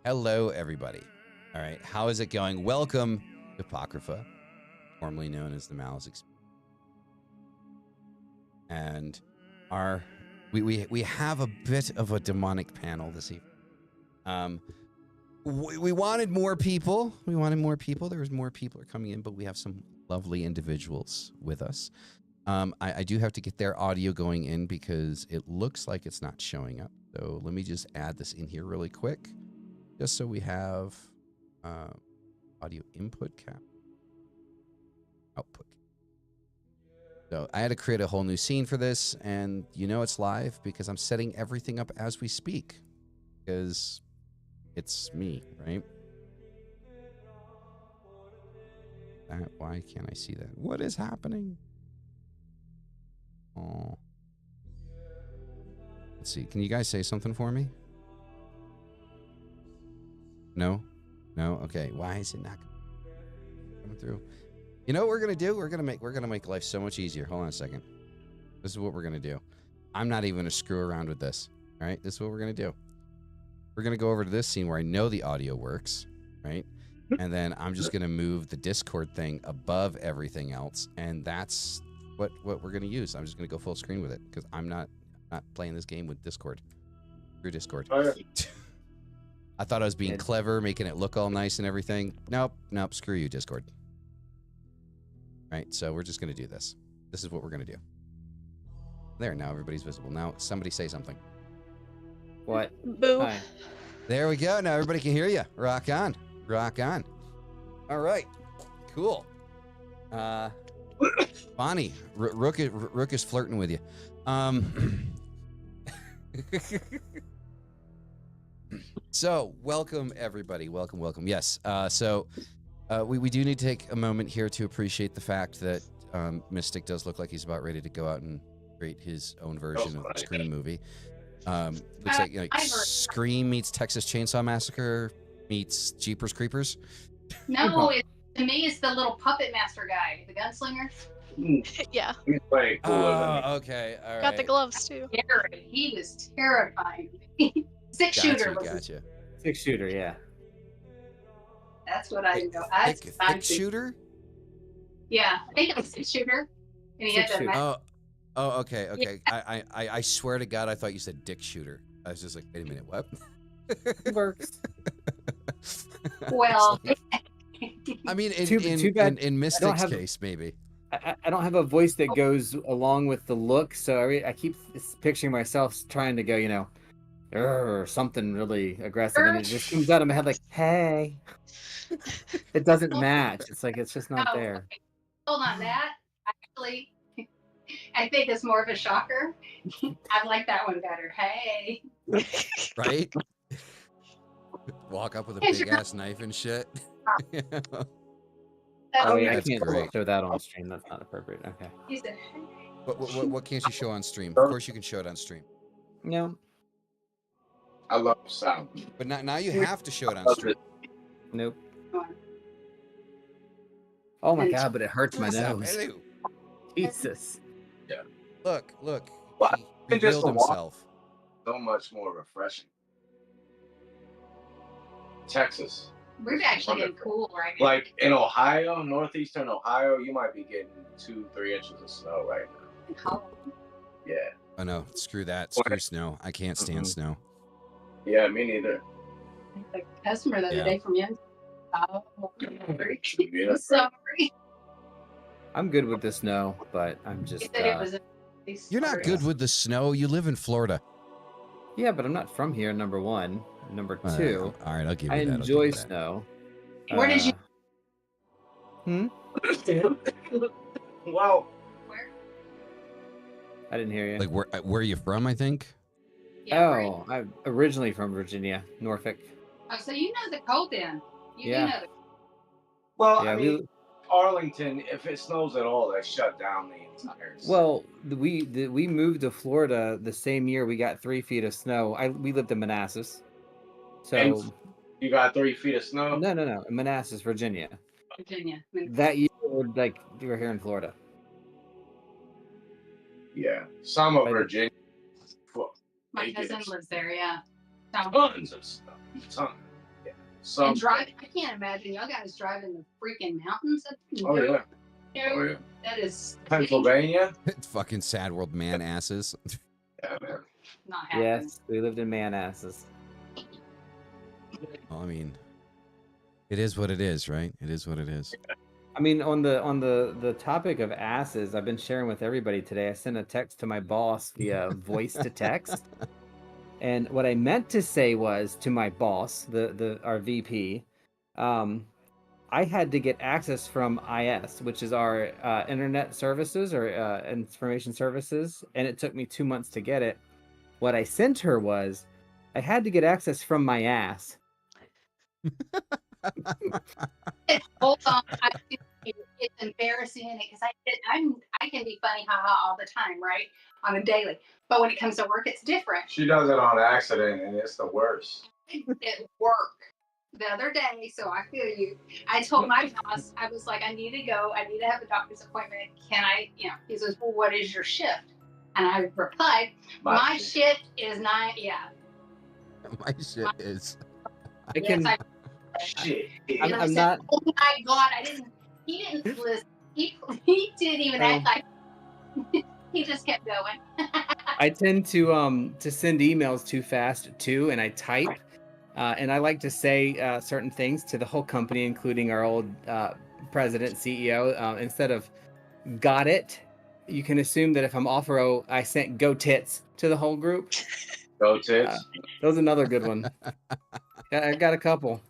Hello, everybody. All right, how is it going? Welcome to Apocrypha, formerly known as the Malice Experience. And we have a bit of a demonic panel this evening. We wanted more people. We wanted more people. There was more people are coming in, but we have some lovely individuals with us. I do have to get their audio going in because it looks like it's not showing up. So let me just add this in here really quick, just so we have audio input cap output. So I had to create a whole new scene for this, and you know it's live because I'm setting everything up as we speak because it's me, right? Why can't I see that? What is happening? Oh. Let's see. Can you guys say something for me? No? No? Okay. Why is it not coming through? You know what we're gonna do? We're gonna make life so much easier. Hold on a second. This is what we're gonna do. I'm not even gonna screw around with this. All right? This is what we're gonna do. We're gonna go over to this scene where I know the audio works, right? And then I'm just gonna move the Discord thing above everything else, and that's what we're gonna use. I'm just gonna go full screen with it because I'm not playing this game with Discord. Through Discord. I thought I was being clever, making it look all nice and everything. Nope. Screw you, Discord. Right, so we're just gonna do this. This is what we're gonna do. There, now everybody's visible. Now somebody say something. What? Boo. Hi. There we go. Now everybody can hear you. Rock on. Rock on. All right. Cool. Bonnie, Rook is flirting with you. So, welcome everybody. Welcome. Yes. We do need to take a moment here to appreciate the fact that Mystic does look like he's about ready to go out and create his own version of the Scream movie. Looks like Scream meets Texas Chainsaw Massacre meets Jeepers Creepers. No, to me, it's the little puppet master guy, the gunslinger. Yeah. He's way cooler than me. Okay. All right. Got the gloves too. He was terrifying. Six shooter. Gotcha. 6-shooter, yeah. That's what I know. Thick shooter? Yeah, I think it was six shooter. And he had Six that shooter. Oh, okay. I swear to God, I thought you said dick shooter. I was just like, wait a minute, what? It works. Well, I mean, Too bad in Mystic's case, maybe. I don't have a voice that goes along with the look, so I keep picturing myself trying to go, or something really aggressive, and it just comes out of my head like, "Hey." It doesn't match. It's like it's just not there. Okay. Hold on, that actually, I think it's more of a shocker. I like that one better. Hey. Right? Walk up with a big ass knife and shit. Oh yeah, I That's can't great. show that on stream. That's not appropriate. Okay. He said, hey. What can't you show on stream? Of course you can show it on stream. No. I love sound. But now you have to show it on stream. Nope. Oh my God! But it hurts my nose. Ew. Jesus. Yeah. Look. What? He revealed himself. So much more refreshing. Texas. We're actually getting cool right now. Like in Ohio, northeastern Ohio, you might be getting 2-3 inches of snow right now. Yeah. Oh no, screw that. Screw snow. I can't stand snow. Yeah, me neither. The customer the other day from Yen. Oh, Yeah. sorry. I'm good with the snow, but I'm just. He said it was You're not good with the snow. You live in Florida. Yeah, but I'm not from here. Number one. Number two. All right, I'll give you I that. enjoy snow. Where did you? Well, Where? I didn't hear you. Like where are you from? I think. Yeah, Oh, I'm originally from Virginia, Norfolk. Oh, so you know the cold then. You Yeah. do know the well, Yeah, I mean, Arlington, if it snows at all, they shut down the entire city. Well, we moved to Florida the same year we got 3 feet of snow. We lived in Manassas. So And you got 3 feet of snow? no, Manassas, Virginia. Virginia. That year, you were here in Florida. Yeah. Some of Right. Virginia. My cousin lives there, yeah. Tons of snow. Tons. And drive. I can't imagine y'all guys driving the freaking mountains. Oh yeah. No, Oh yeah. that is Pennsylvania. It's fucking sad world man asses. Yeah, man. not happening. Yes, we lived in man asses. Well, I mean, it is what it is, right? It is what it is. I mean, on the topic of asses, I've been sharing with everybody today. I sent a text to my boss via voice to text, and what I meant to say was to my boss, our VP, I had to get access from IS, which is our internet services or information services, and it took me 2 months to get it. What I sent her was, I had to get access from my ass. Hold on, it's embarrassing because I can be funny, haha, all the time, right, on a daily. But when it comes to work, it's different. She does it on accident, and it's the worst. At work the other day, so I feel you. I told my boss, I was like, I need to go. I need to have a doctor's appointment. Can I? He says, well, what is your shift? And I replied, my shift is 9. Yeah. My shit is. I can. Yes, Shit. I'm not. Oh my God! He didn't listen. He didn't even act like. He just kept going. I tend to send emails too fast too, and I type, and I like to say certain things to the whole company, including our old president, CEO. Instead of "got it," you can assume that if I'm off row, I sent "go tits" to the whole group. Go tits. That was another good one. I got a couple.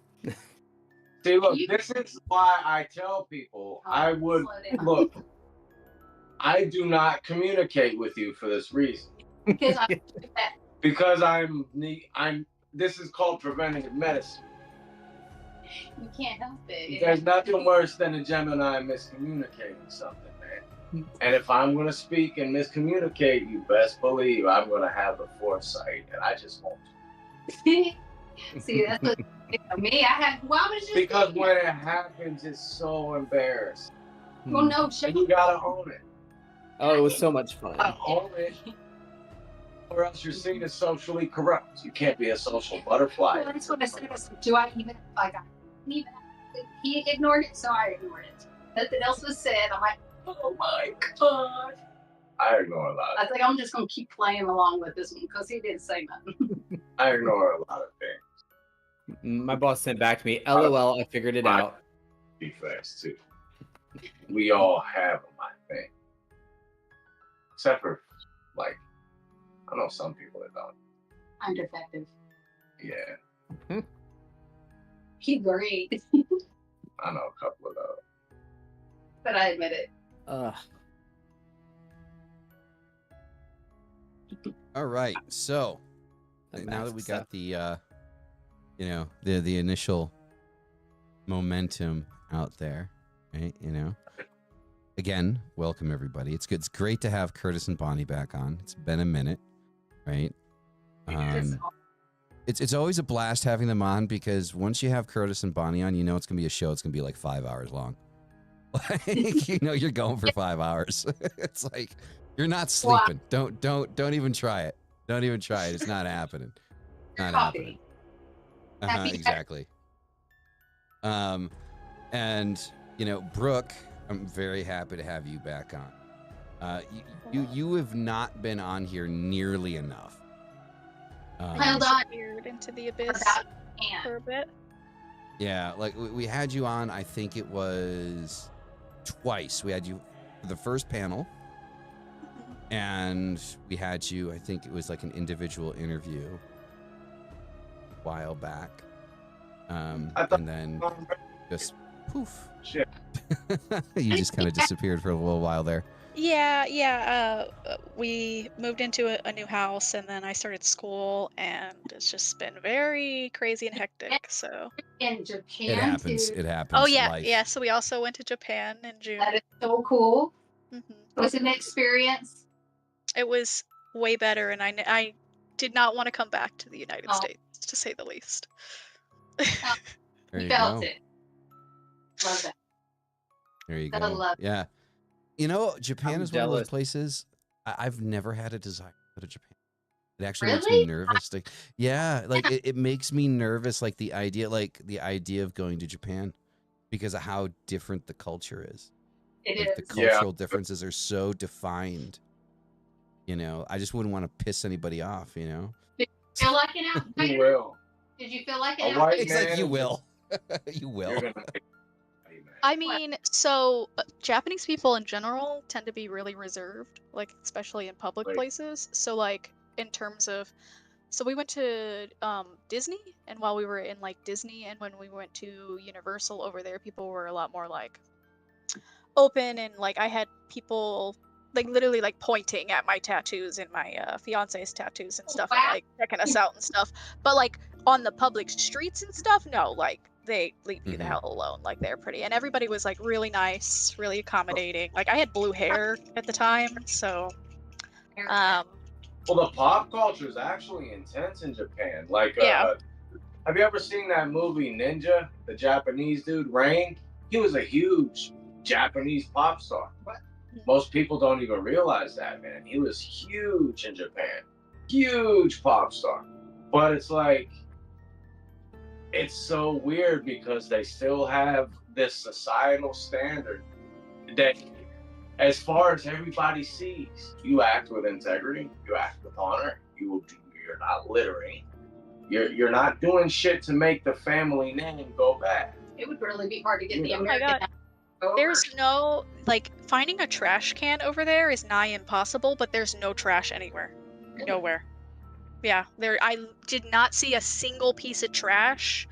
See, look, this is why I tell people I would look. I do not communicate with you for this reason. Because I'm. This is called preventative medicine. You can't help it. There's nothing worse than a Gemini miscommunicating something, man. And if I'm gonna speak and miscommunicate, you best believe I'm gonna have the foresight, and I just won't. See, that's what me. I have. Why was just because when it happens, it's so embarrassing. Well, no, and you gotta own it. Oh, it was so much fun. You gotta own it, or else you're seen as socially corrupt. You can't be a social butterfly. Well, that's what I said. I said, do I even like? He ignored it, so I ignored it. Nothing else was said. I'm like, oh my God. I ignore a lot. I think I'm just gonna keep playing along with this one because he didn't say nothing. I ignore a lot of things. My boss sent back to me, "LOL, I figured it out." Defects too. We all have them, I think. Except for, like, I know some people that don't. I'm defective. Yeah. He great. I know a couple of those. But I admit it. All right, so now that we got the, the initial momentum out there, right? Again, welcome everybody. It's good. It's great to have Kurtis and Bonnie back on. It's been a minute, right? It's always a blast having them on because once you have Kurtis and Bonnie on, it's gonna be a show. It's gonna be like 5 hours long. Like, you're going for 5 hours. It's like you're not sleeping. Don't even try it. Don't even try it. It's not happening. Not happening. Exactly. And Brooke, I'm very happy to have you back on. You have not been on here nearly enough. I disappeared into the abyss for a bit. Yeah, like we had you on, I think it was twice. We had you for the first panel, and we had you, I think it was like an individual interview a while back. And then just poof. Shit. You just kind of disappeared for a little while there. Yeah. We moved into a new house, and then I started school, and it's just been very crazy and hectic. So in Japan, it happens. too. It happens. Oh yeah, Life. yeah. So we also went to Japan in June. That is so cool. Mm-hmm. Was it an experience? It was way better, and I did not want to come back to the United States, to say the least. There you Felt go. it. Love that. There you Gotta go. love it. Yeah. Japan I'm is one of those jealous. places I've never had a desire to go to Japan. It actually makes me Really? nervous. Yeah, like it makes me nervous. Like the idea of going to Japan because of how different the culture is. It Like the is. Yeah. cultural differences are so defined. I just wouldn't want to piss anybody off. Did you feel like it out You there? will. Did you feel like A it out white It's there? like man you is will, you You're will. gonna. Hey, man. I mean, so Japanese people in general tend to be really reserved, like especially in public Like, places. So like in terms of, so we went to Disney, and while we were in like Disney, and when we went to Universal over there, people were a lot more like open, and like I had people like literally like pointing at my tattoos and my fiance's tattoos and stuff, and Wow. like checking us out and stuff. But like on the public streets and stuff, no, like they leave you the Mhm. hell alone. Like they're pretty, and everybody was like really nice, really accommodating. Like I had blue hair at the time, so um well, the pop culture is actually intense in Japan. Like, yeah. have you ever seen that movie Ninja? The Japanese dude, Rain? He was a huge Japanese pop star. What? Most people don't even realize that, man. He was huge in Japan. Huge pop star. But it's like, it's so weird because they still have this societal standard that, as far as everybody sees, you act with integrity, you act with honor, you're not littering, you're not doing shit to make the family name go bad. It would really be hard to get the Oh my American God. over. There's no, like, finding a trash can over there is nigh impossible, but there's no trash anywhere. Really? Nowhere. Yeah, I did not see a single piece of trash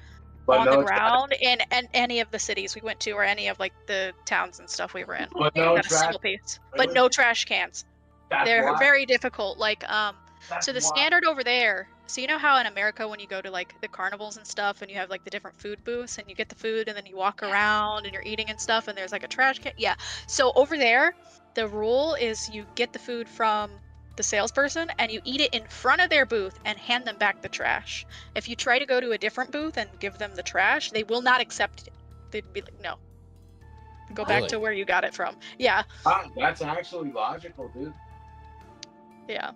But on the no ground in any of the cities we went to, or any of like the towns and stuff we were in. But no Not a trash. single piece. But no trash cans. That's They're why. very difficult. Like, That's so the why. standard over there, so you know how in America when you go to like the carnivals and stuff and you have like the different food booths and you get the food and then you walk around and you're eating and stuff and there's like a trash can? Yeah. So over there, the rule is you get the food from the salesperson and you eat it in front of their booth and hand them back the trash. If you try to go to a different booth and give them the trash, they will not accept it. They'd be like, no. Go back Really? to where you got it from. Yeah. That's actually logical, dude. Yeah.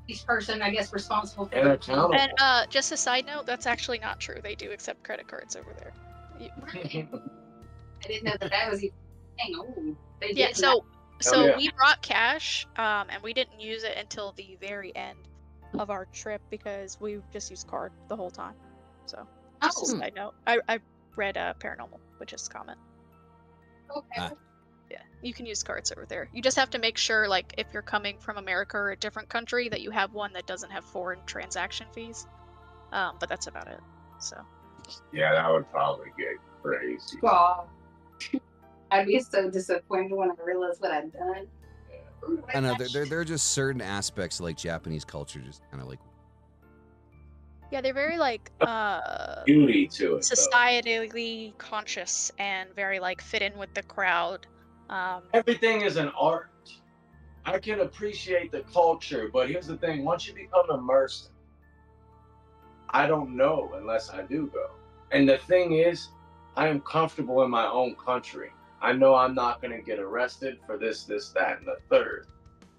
Each person, I guess, responsible for And their accountable. And just a side note, that's actually not true. They do accept credit cards over there. Really? I didn't know that was even a thing. Oh, they did. Yeah, so yeah. we brought cash, and we didn't use it until the very end of our trip because we just used card the whole time. So just a Oh, side note. I read Paranormal, which is comment. okay. Ah. Yeah, you can use cards over there. You just have to make sure, like, if you're coming from America or a different country, that you have one that doesn't have foreign transaction fees. But that's about it. So. Yeah, that would probably get crazy. God. I'd be so disappointed when I realized what I'd done. I know there are just certain aspects of like Japanese culture, just kind of like Yeah, they're very like Beauty to it, though. societally conscious and very like fit in with the crowd. Everything is an art. I can appreciate the culture, but here's the thing: once you become immersed, I don't know unless I do go. And the thing is, I am comfortable in my own country. I know I'm not going to get arrested for this, that, and the third.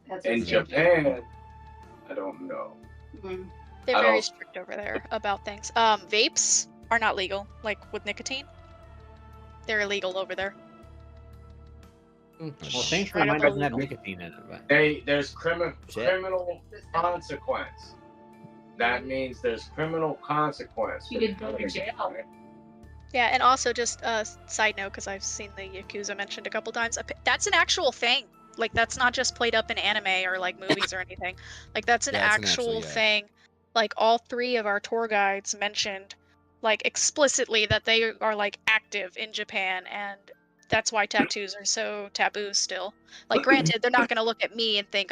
That's In what's Japan, I don't know. Mhm. They're I very don't- strict over there about things. Vapes are not legal, like with nicotine. They're illegal over there. Well, Straight thankfully up mine doesn't have illegal. nicotine in it. But There's Shit. criminal consequence. That means there's criminal consequence. You could go to jail. Yeah, and also just a side note, because I've seen the Yakuza mentioned a couple times. That's an actual thing. Like that's not just played up in anime or like movies or anything. Like that's an Yeah, it's an actual actual, yeah. thing. Like all three of our tour guides mentioned, like explicitly that they are like active in Japan, and that's why tattoos are so taboo still. Like granted, they're not gonna look at me and think,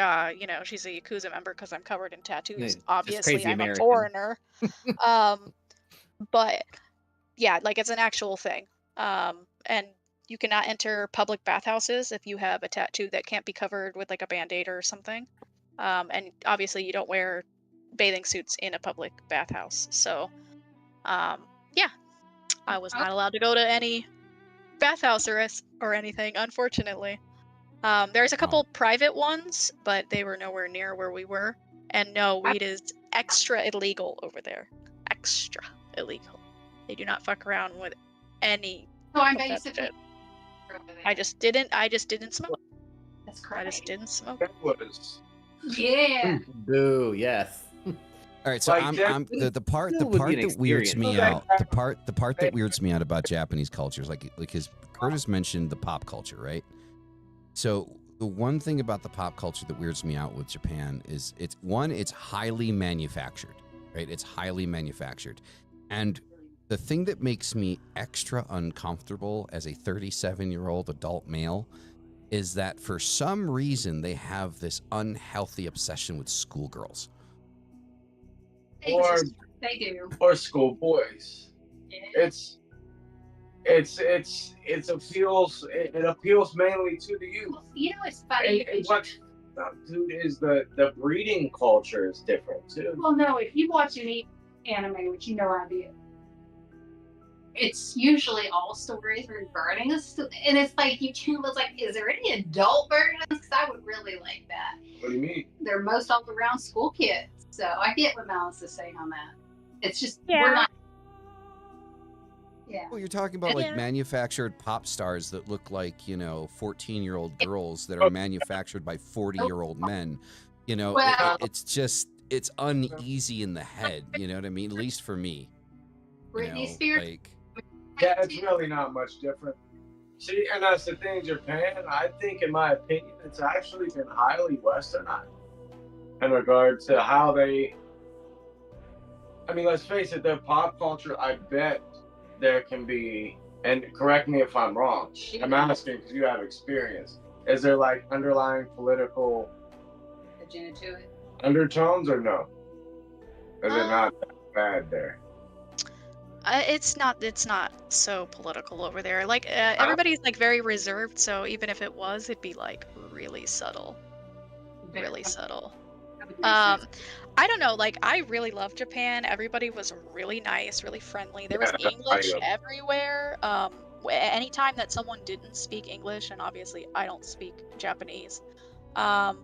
she's a Yakuza member because I'm covered in tattoos. just Obviously, crazy I'm a American. foreigner. But yeah, like it's an actual thing. And you cannot enter public bathhouses if you have a tattoo that can't be covered with like a band-aid or something. And obviously you don't wear bathing suits in a public bathhouse. So, yeah, I was not allowed to go to any bathhouse or anything, unfortunately. There's a couple private ones, but they were nowhere near where we were. And no, weed is extra illegal over there. Extra illegal. They do not fuck around with any So I'm of that basically. shit. I just didn't smoke. That's I just correct. didn't smoke. That was Yeah. Boo, yes. All right, so Like, I'm the part still would be an that weirds experience. me out. The part that weirds me out about Japanese cultures, like his Kurtis mentioned the pop culture, right? So the one thing about the pop culture that weirds me out with Japan is it's highly manufactured, right? It's highly manufactured, and the thing that makes me extra uncomfortable as a 37-year-old adult male is that for some reason they have this unhealthy obsession with schoolgirls. They do. or schoolboys. Yeah. It appeals mainly to the youth. You know, it's funny. And what, dude, is the breeding culture is different too. Well, no, if you watch any anime, which you know I do, it's usually all stories regarding us, and it's like YouTube was like, is there any adult versions? Because I would really like that. What do you mean? They're most all around school kids, so I get what Malice is saying on that. It's just Yeah. we're not. Yeah. Well, you're talking about like Yeah. manufactured pop stars that look like 14-year-old girls that are manufactured by 40-year-old men. Well- It's uneasy in the head. You know what I mean? At least for me. Britney Spears. Like, Yeah, it's really not much different. See, and that's the thing, Japan, I think, in my opinion, it's actually been highly westernized in regard to how they. I mean, let's face it, their pop culture, I bet there can be, and correct me if I'm wrong, I'm asking because you have experience. Is there like underlying political Agenda to it. undertones or no? Is it not that bad there? It's not so political over there. Like everybody's like very reserved, so even if it was, it'd be like really subtle. Really subtle. I don't know, like I really love Japan. Everybody was really nice, really friendly. There was Yeah, English I- everywhere. Anytime that someone didn't speak English, and obviously I don't speak Japanese, Right.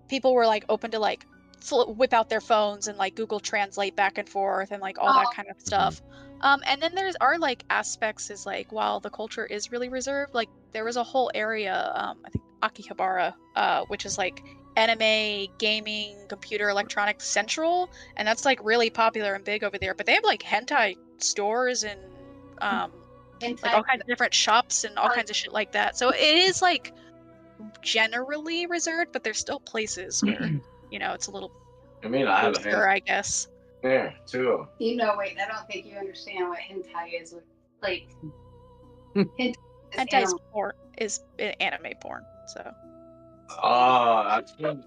people were like open to like whip out their phones and like Google Translate back and forth and like all that kind of stuff. And then there's are like aspects is like while the culture is really reserved, like there was a whole area, I think Akihabara, which is like anime, gaming, computer, electronics central, and that's like really popular and big over there. But they have like hentai stores and like all kinds of different shops and all kinds of shit like that. So it is like generally reserved, but there's still places where it's a little I mean, I have a looser, I guess. there too. Wait, I don't think you understand what hentai is. Like, hentai is Hentai's porn is anime porn, so. I think.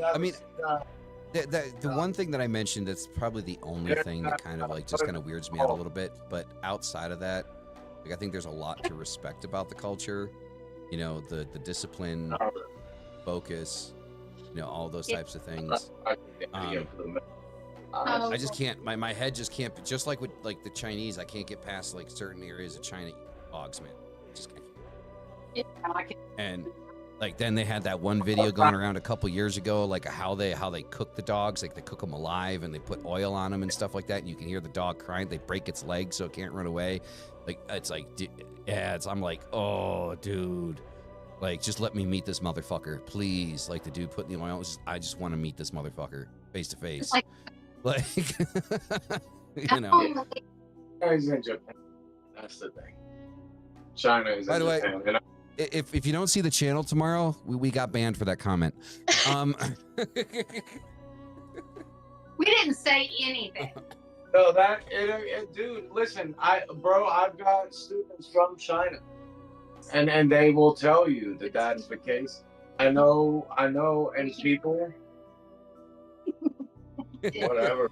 I mean, the one thing that I mentioned that's probably the only thing that kind of like just kind of weirds me out a little bit, but outside of that, like I think there's a lot to respect about the culture. The discipline, focus, all those types of things. I just can't. My head just can't. Just like with like the Chinese, I can't get past like certain areas of China dogs, man. Just can't. And like then they had that one video going around a couple years ago, like how they cook the dogs, like they cook them alive and they put oil on them and stuff like that, and you can hear the dog crying. They break its legs so it can't run away. Like it's like, yeah, I'm like, oh, dude, like just let me meet this motherfucker, please. Like the dude putting the oil, I just want to meet this motherfucker face to face. Like, China's in Japan. That's the thing. China is By in the way, Japan. if you don't see the channel tomorrow, we got banned for that comment. We didn't say anything. No, dude. Listen, I've got students from China, and they will tell you that that's the case. I know, and people, whatever.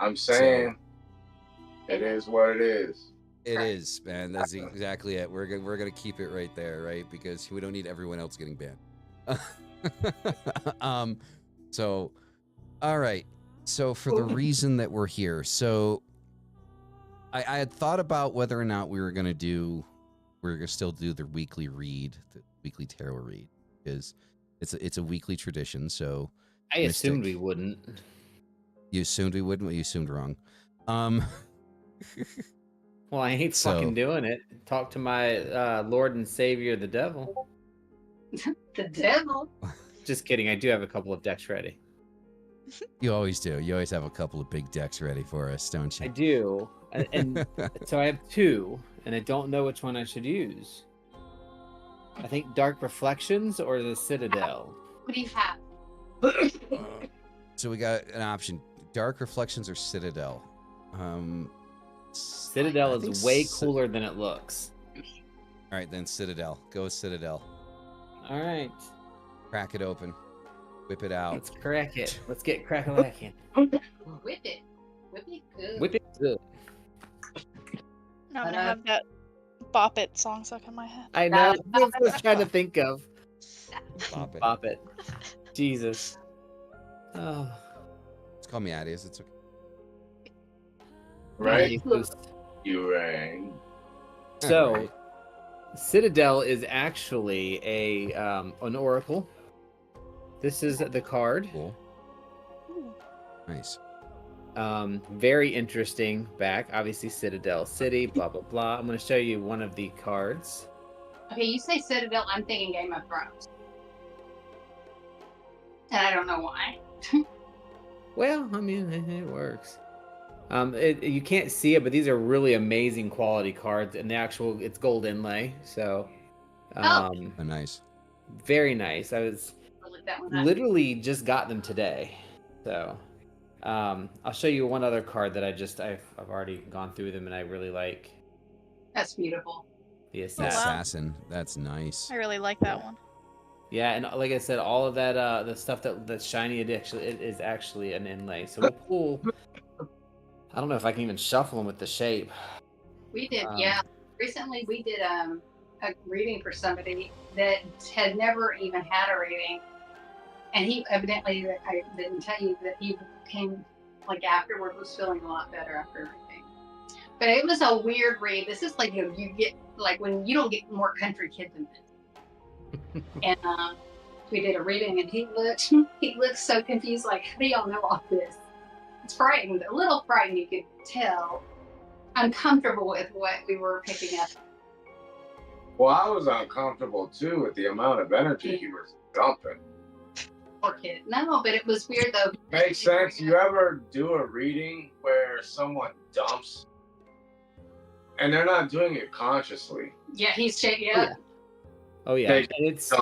I'm saying, it is what it is. It is, man. That's exactly it. We're gonna keep it right there, right? Because we don't need everyone else getting banned. So, all right. So for the reason that we're here, so I had thought about whether or not we were gonna still do the weekly read that weekly tarot read because it's a weekly tradition. So I assumed Mystic. we wouldn't. you assumed we wouldn't. Well, you assumed wrong. Um, Well, I ain't So- fucking doing it. Talk to my Lord and Savior, the devil. The devil. Just kidding. I do have a couple of decks ready. you always do. You always have a couple of big decks ready for us, don't I you? do, and so I have two, and I don't know which one I should use. I think Dark Reflections or the Citadel. What do you have? So we got an option: Dark Reflections or Citadel. Citadel I is think way cooler than it looks. All right, then Citadel. Go with Citadel. All right, Crack it open. Whip it out. let's crack it. Let's get crack-a-lackin'. Whip it. Whip it good. Whip it good. Now I'm gonna have that Bop It song stuck in my head. I know. That's what I was trying to think of. Bop it. Bop it. Jesus. Oh. Just call me Adios. It's okay. Right? Jesus. You rang. So, Alright. Citadel is actually an oracle. This is the card. Cool. Ooh. Nice. Very interesting back. Obviously, Citadel City, blah, blah, blah. I'm going to show you one of the cards. Okay, you say Citadel, I'm thinking Game of Thrones. And I don't know why. Well, I mean, it works. You can't see it, but these are really amazing quality cards, and it's gold inlay, so Oh, nice. very nice. I was I'll look that one up. literally just got them today, so I'll show you one other card that I've already gone through them, and I really like That's beautiful. the wow. assassin. Assassin. That's nice. I really like that one. Yeah, and like I said, all of that the stuff that's shiny it is actually an inlay, so we'll pull. I don't know if I can even shuffle them with the shape. We did, Um, yeah. Recently, we did a reading for somebody that had never even had a reading, and he evidently, I didn't tell you that he came like afterward was feeling a lot better after everything. But it was a weird read. This is like you get like when you don't get more country kids in this. And we did a reading, and he looked so confused, like, how do y'all know all this? It's frightened, a little frightened, you could tell. Uncomfortable with what we were picking up. Well, I was uncomfortable too with the amount of energy he was dumping. Poor kid. No, but it was weird though. Makes sense. You ever do a reading where someone dumps and they're not doing it consciously? Yeah, he's shaking. Oh, Yeah. yeah. Oh yeah, They- and it's a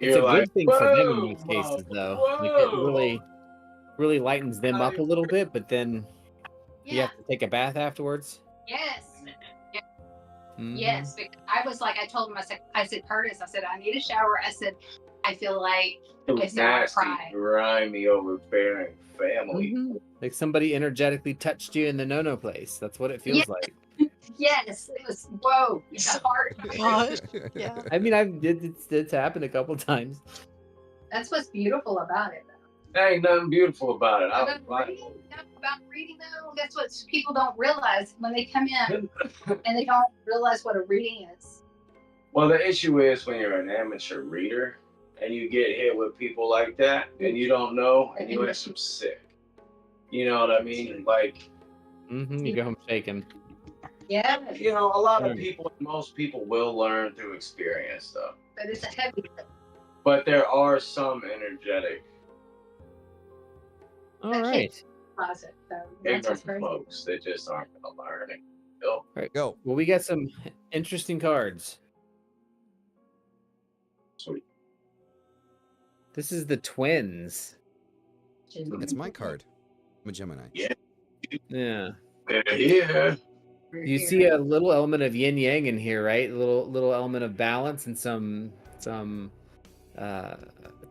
You're like, good thing for them in "Whoa, most cases, though. whoa, Like it whoa." really lightens them up a little bit, but then you Yeah. have to take a bath afterwards. Yes. Mhm. Yes. Because I was like, I told him, I said, Curtis, I said, I need a shower. I said, I feel like It I was said, I nasty, cry. grimy, overbearing family. Mhm. Like somebody energetically touched you in the no-no place. That's what it feels Yeah. like. Yes. It was, whoa. It's hard. Yeah. I mean, it's happened a couple times. That's what's beautiful about it. There ain't nothing beautiful about it. I was About like, reading though, that's what people don't realize when they come in and they don't realize what a reading is. well, the issue is when you're an amateur reader and you get hit with people like that and you don't know and you some sick. You know what I mean? Like, You go home shaking. Yeah, you know, a lot of Right. people, most people will learn through experience though. but it's a heavy. But there are some energetic, All right. Closet, so that's what's ignorant crazy. folks that just aren't going to learn it. Go. Well, we got some interesting cards. Sweet. This is the twins. It's my card. I'm a Gemini. Yeah. They're here. You see a little element of yin yang in here, right? A little element of balance and some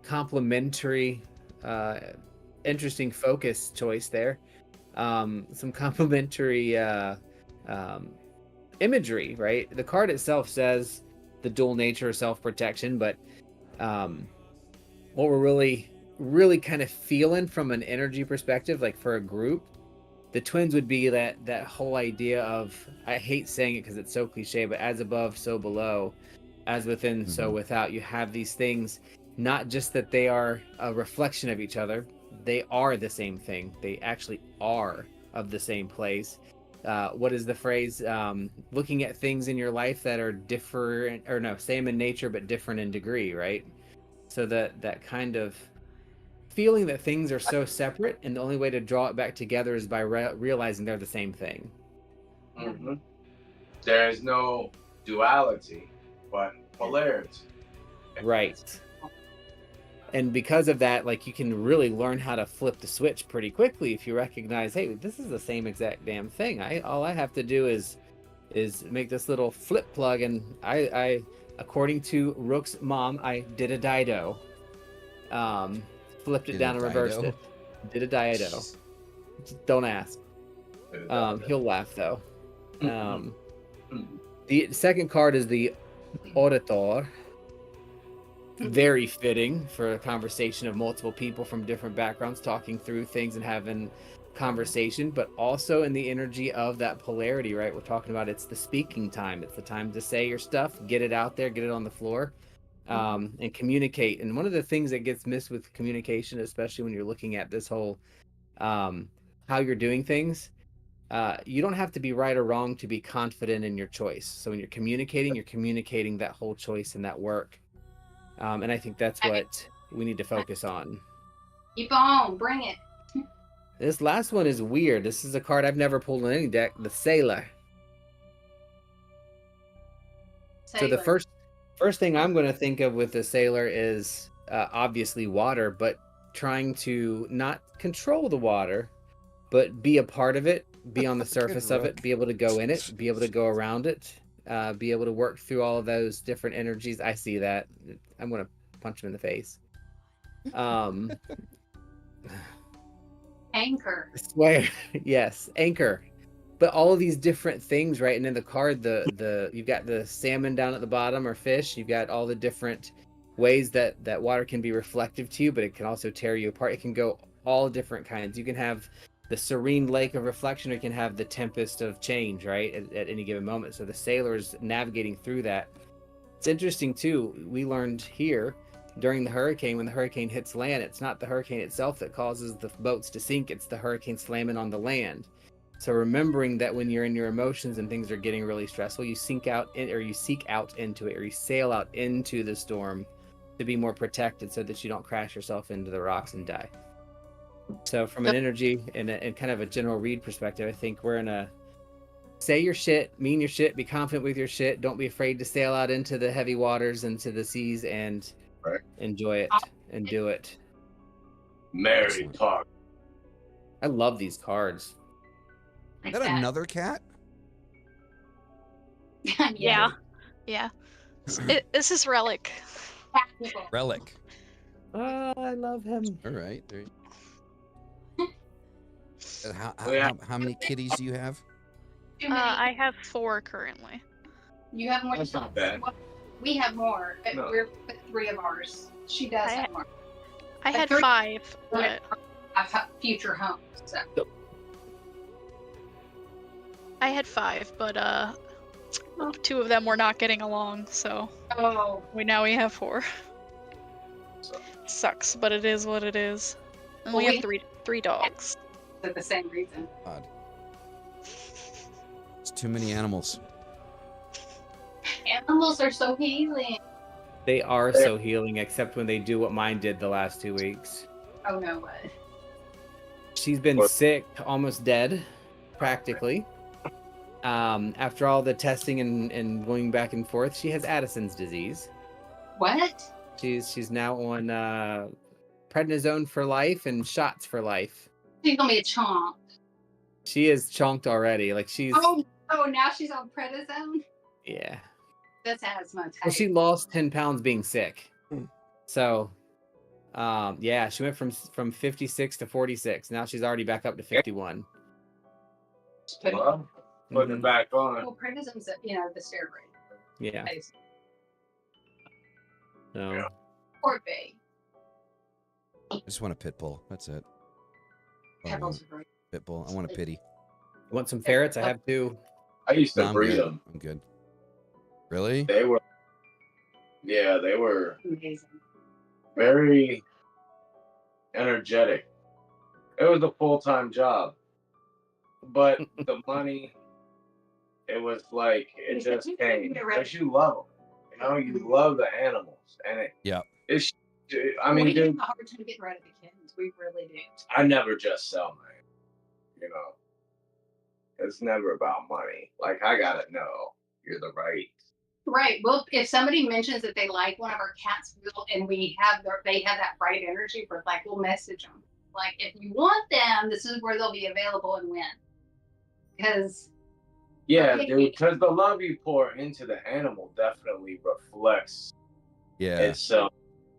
complementary, interesting focus choice there. Some complementary imagery, right? The card itself says the dual nature of self-protection, but what we're really kind of feeling from an energy perspective, like for a group, the twins would be that whole idea of, I hate saying it because it's so cliche, but as above, so below. as within, so Mhm. without. You have these things, not just that they are a reflection of each other, they are the same thing. They actually are of the same place. What is the phrase? Looking at things in your life that are different, or no, same in nature but different in degree, right? So that kind of feeling that things are so separate, and the only way to draw it back together is by realizing they're the same thing. Hmm. There is no duality, but polarity. Right. And because of that, like, you can really learn how to flip the switch pretty quickly if you recognize, hey, this is the same exact damn thing. All I have to do is make this little flip plug, and I according to Rook's mom, I did a dido. Flipped it Did down a and reversed dido? it. Did a dido. Just don't ask. He'll laugh though. The second card is the Auditor. Very fitting for a conversation of multiple people from different backgrounds talking through things and having conversation, but also in the energy of that polarity, right? We're talking about it's the speaking time. It's the time to say your stuff, get it out there, get it on the floor, and communicate. And one of the things that gets missed with communication, especially when you're looking at this whole how you're doing things, you don't have to be right or wrong to be confident in your choice. So when you're communicating that whole choice and that work. And I think that's what we need to focus on. Keep on, bring it. This last one is weird. This is a card I've never pulled in any deck, the Sailor. So the first thing I'm going to think of with the Sailor is obviously water, but trying to not control the water, but be a part of it, be on the surface of it, be able to go in it, be able to go around it, be able to work through all of those different energies. I see that. I'm going to punch him in the face. Anchor. I swear. Yes, anchor. But all of these different things, right? And in the card, you've got the salmon down at the bottom, or fish. You've got all the different ways that water can be reflective to you, but it can also tear you apart. It can go all different kinds. You can have the serene lake of reflection, or you can have the tempest of change, right? At any given moment. So the sailor's navigating through that. It's interesting too. We learned here during the hurricane, when the hurricane hits land, it's not the hurricane itself that causes the boats to sink. It's the hurricane slamming on the land. So remembering that when you're in your emotions and things are getting really stressful, you seek out into it, or you sail out into the storm to be more protected, so that you don't crash yourself into the rocks and die. So from an energy and kind of a general read perspective, I think we're in a say your shit, mean your shit, be confident with your shit. Don't be afraid to sail out into the heavy waters, into the seas, and enjoy it and do it. Mary Park. I love these cards. Is that another cat? Yeah. This is Relic. Relic. Oh, I love him. All right. There Yeah. How many kitties do you have? I have 4 currently. You have more. That's not bad. We have more, but No. we're 3 of ours. She does have more. I had 3 5, but have future homes. So. I had 5, but 2 of them were not getting along, so Oh, we have 4. Sucks, but it is what it is. And Well, we we- have three dogs. for the same reason. God. It's too many animals. Animals are so healing. They are so healing, except when they do what mine did the last 2 weeks. Oh no, what? She's been sick, almost dead, practically. After all the testing and going back and forth, she has Addison's disease. What? She's now on prednisone for life and shots for life. She's gonna be a chomp. She is chonked already. Like she's Oh, now she's on prednisone. yeah. That's asthma. Well, she lost 10 pounds being sick. Hmm. So, yeah, she went from 56 to 46. Now she's already back up to 51. Well, putting it back on. Well, prednisone's the steroid. Yeah. Basically. So, Yeah. Poor babe. I just want a pit bull. That's it. Oh, I want Pebbles are great. pit bull. I want a pity. you want some ferrets? I have 2. I used No, to I'm breed good. them. I'm good. Really? They were Yeah, they were Amazing. very energetic. It was a full-time job, but the money, it was like it just came because you love them. You know, you love the animals, and Yep. it's. I mean, we have dude, a hard time getting rid of the kittens. We really do. I never just sell mine. You know, it's never about money. Like I gotta know you're the right. Right. Well, if somebody mentions that they like one of our cats, and we have they have that bright energy, we're like, we'll message them. Like, if you want them, this is where they'll be available and when. Because Yeah, dude, because the love you pour into the animal definitely reflects Yeah. its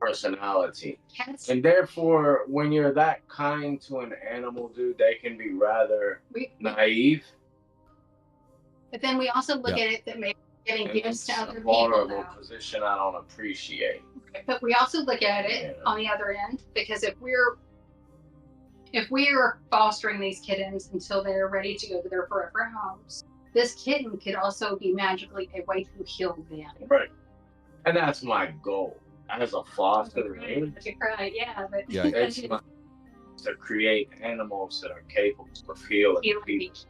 personality. cats, And therefore, when you're that kind to an animal, dude, they can be rather naive. but then we also look Yep. at it that maybe giving And gifts it's to a other people. vulnerable Though. position I don't appreciate. But we also look at it Yeah. on the other end, because if we're fostering these kittens until they're ready to go to their forever homes, this kitten could also be magically a way to heal them. Right. And that's my goal as a foster. Yeah, but Yeah. It's to create animals that are capable of healing people.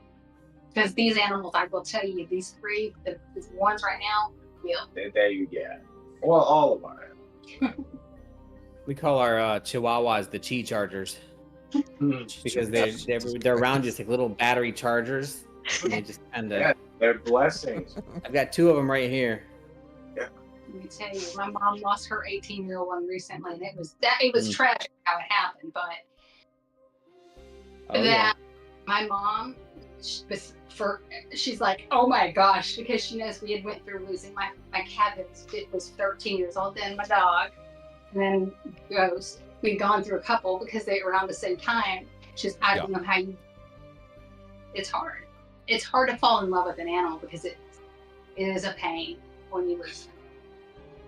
because these animals, I will tell you, these three, the ones right now, will. There you go. Well, all of our animals. We call our Chihuahuas the Chi Chargers because they're around just like little battery chargers. And they just kind of. Yeah, they're blessings. I've got two of them right here. Let me tell you, my mom lost her 18-year-old one recently, and it was tragic how it happened. But my mom, she's like, oh my gosh, because she knows we had went through losing my cat that was 13 years old, then my dog, and then Ghost. We'd gone through a couple because they were around the same time. She's, I don't know how you. It's hard. It's hard to fall in love with an animal because it is a pain when you lose them.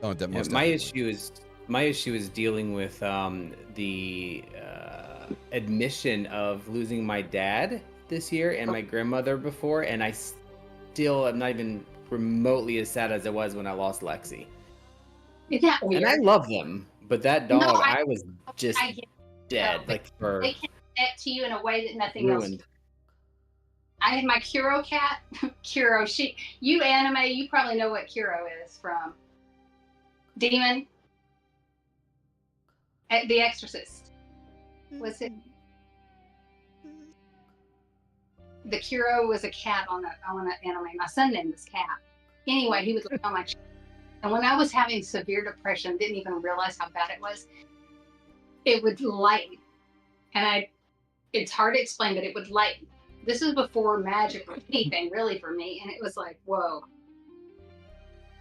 Oh, that most my definitely. issue is dealing with the admission of losing my dad this year and my grandmother before, and I still am not even remotely as sad as I was when I lost Lexi. Isn't that weird? And I love them, but that dog, I was just I get dead, it, like for they can connect to you in a way that nothing else. ruined. I had my Kuro cat. Kuro, you anime, you probably know what Kuro is from Demon. The Exorcist. Was it? The Kuro was a cat on an anime. My son named this cat. Anyway, he would look on my chest. And when I was having severe depression, didn't even realize how bad it was, it would lighten. And it's hard to explain, but it would lighten. This was before magic or anything really for me. And it was like, whoa.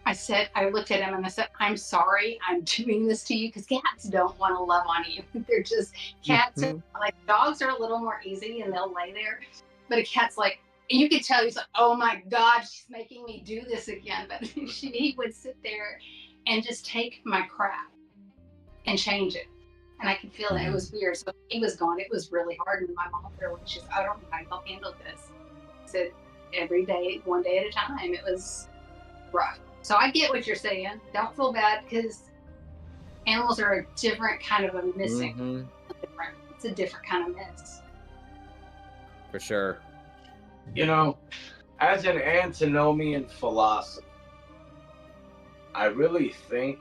I looked at him and I said, I'm sorry I'm doing this to you, because cats don't want to love on you. They're just, cats, like dogs are a little more easy and they'll lay there. But a cat's like, you could tell he's like, oh my God, she's making me do this again. But he would sit there and just take my crap and change it. And I could feel that. It was weird. So he was gone. It was really hard. And my mom, she's, I don't know how you'll handle this. I said, every day, one day at a time. It was rough. So I get what you're saying. Don't feel bad, because animals are a different kind of a missing. It's a different kind of miss. For sure. You know, as an antinomian philosopher, I really think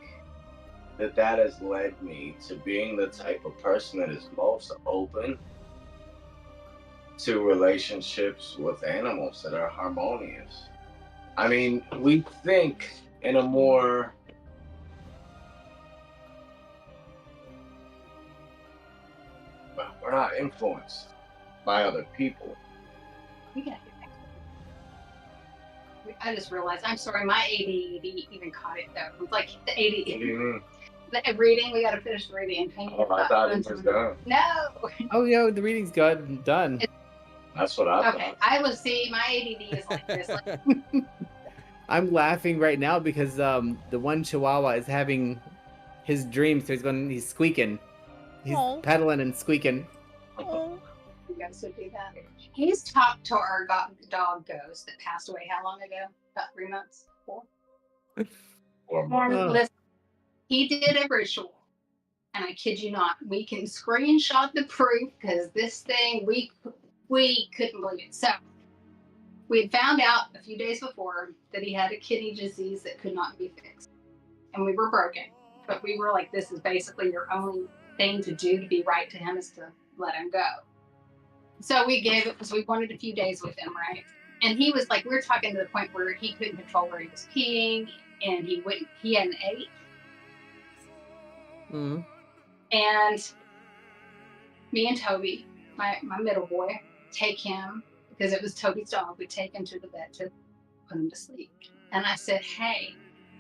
that has led me to being the type of person that is most open to relationships with animals that are harmonious. I mean, we think in a more we're not influenced by other people. We gotta get back to it. I just realized, I'm sorry, my ADD even caught it though. It's like the ADD. What do you mean? The reading, we gotta finish the reading. Oh, I thought it was done. No. Oh yeah, the reading's good, done. That's what I Okay, thought. I will see. My ADD is like this. Like, I'm laughing right now because the one Chihuahua is having his dream, so he's squeaking. He's pedaling and squeaking. Oh. you guys would do that. He's talked to our dog Ghost that passed away how long ago? About 3 months? 4? 4 months. Listen, He did a ritual. And I kid you not, we can screenshot the proof because this thing, we couldn't believe it. So we had found out a few days before that he had a kidney disease that could not be fixed. And we were broken. But we were like, this is basically your only thing to do to be right to him is to let him go. So we gave it because we wanted a few days with him, right? And he was like, we were talking to the point where he couldn't control where he was peeing and he hadn't ate. Mm-hmm. And me and Toby, my middle boy, take him, because it was Toby's dog, we take him to the vet to put him to sleep. And I said, hey,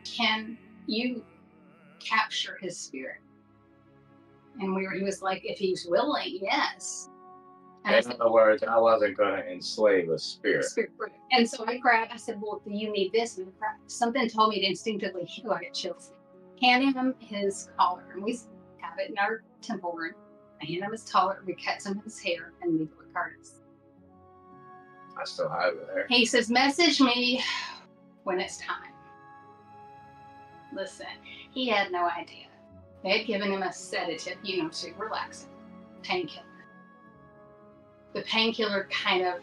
can you capture his spirit? And he was like, if he's willing, yes. And In other words, I wasn't going to enslave a spirit. And so I said, well, do you need this? And something told me to instinctively, I get chills. Handing him his collar, and we have it in our temple room. I hand him his collar, we cut some of his hair, and leave it with Kurtis. I still have it there. He says, message me when it's time. Listen, he had no idea. They had given him a sedative, to relax him, painkiller. The painkiller kind of,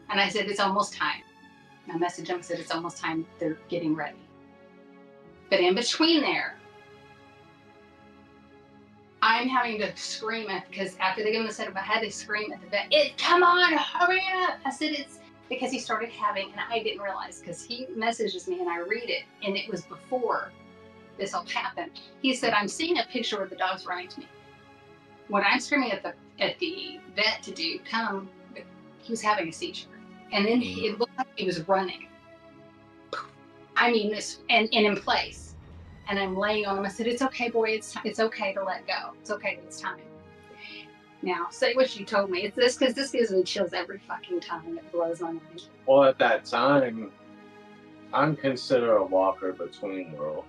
and I said, it's almost time. I messaged him, said, it's almost time, they're getting ready. But in between there, I'm having to scream because after they give him the sedative, I had to scream at the vet, come on, hurry up. I said, it's because he started having, and I didn't realize, because he messages me and I read it, and it was before this all happened. He said, I'm seeing a picture where the dog's running to me. When I'm screaming at the vet to do, he was having a seizure. And then it looked like he was running. I mean, this, and in place. And I'm laying on him. I said, it's okay, boy. It's okay to let go. It's okay. It's time. Now, say what you told me. It's this, because this gives me chills every fucking time. It blows my mind. Well, at that time, I'm considered a walker between worlds.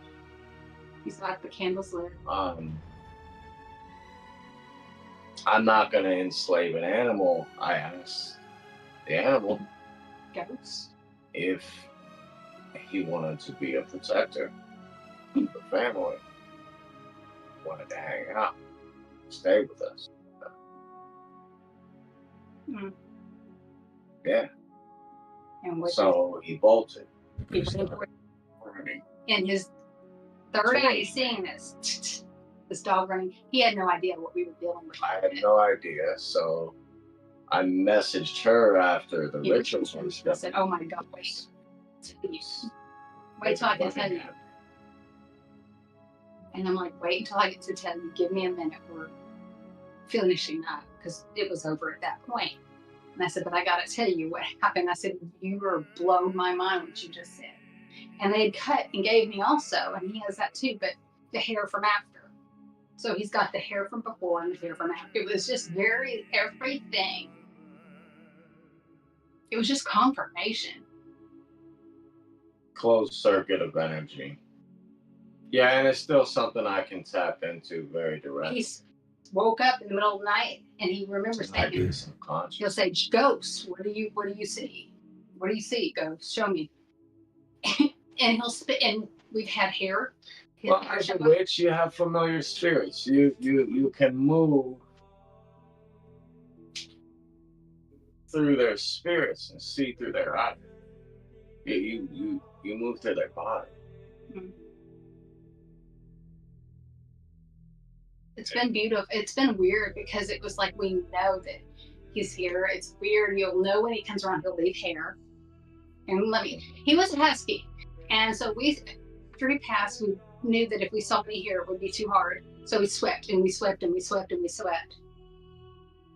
He's like the candles lit. I'm not going to enslave an animal. I asked the animal Ghosts. if he wanted to be a protector of the family, wanted to hang out, stay with us. Mm. Yeah. And so he bolted. he was in his third eye seeing this dog running. He had no idea what we were dealing with. I had no idea, so I messaged her after the rituals were I said, oh my God, wait till I can tell you. And I'm like, wait until I get to tell you. Give me a minute. We're finishing up, because it was over at that point. And I said, but I got to tell you what happened. I said, you were blown my mind what you just said. And they had cut and gave me also, and he has that too, but the hair from after. So he's got the hair from before and the hair from after. It was just everything. It was just confirmation. Closed circuit of energy. Yeah, and it's still something I can tap into very directly. He woke up in the middle of the night and he remembers saying, he'll say, ghosts, what do you see? What do you see, ghosts? Show me. And he'll spit, and we've had hair. Well, as a witch, you have familiar spirits. You can move through their spirits and see through their eyes. You move through their body. Mm-hmm. It's been beautiful. It's been weird because it was like, we know that he's here. It's weird. You'll know when he comes around, he'll leave hair. And he was a husky. And so after he passed, we knew that if we saw me here, it would be too hard. So we swept and we swept and we swept and we swept.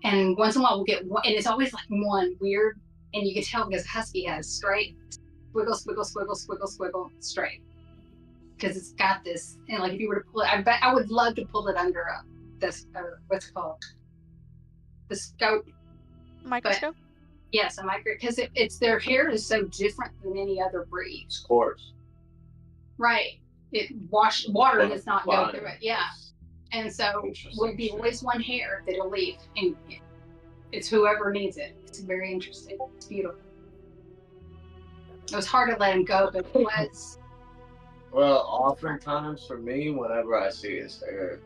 And once in a while we'll get one, and it's always like one weird, and you can tell because husky has straight, squiggle, squiggle, squiggle, squiggle, squiggle, straight. Because it's got this, and like if you were to pull it, I would love to pull it under this, what's it called? The scope. Microscope? Yes, a micro, because it's their hair is so different than any other breed. Of course. Right. Water does not go through it. Yeah. And so will be always one hair that'll leave, and it's whoever needs it. It's very interesting. It's beautiful. It was hard to let him go, but it was Well, oftentimes for me, whenever I see his hair,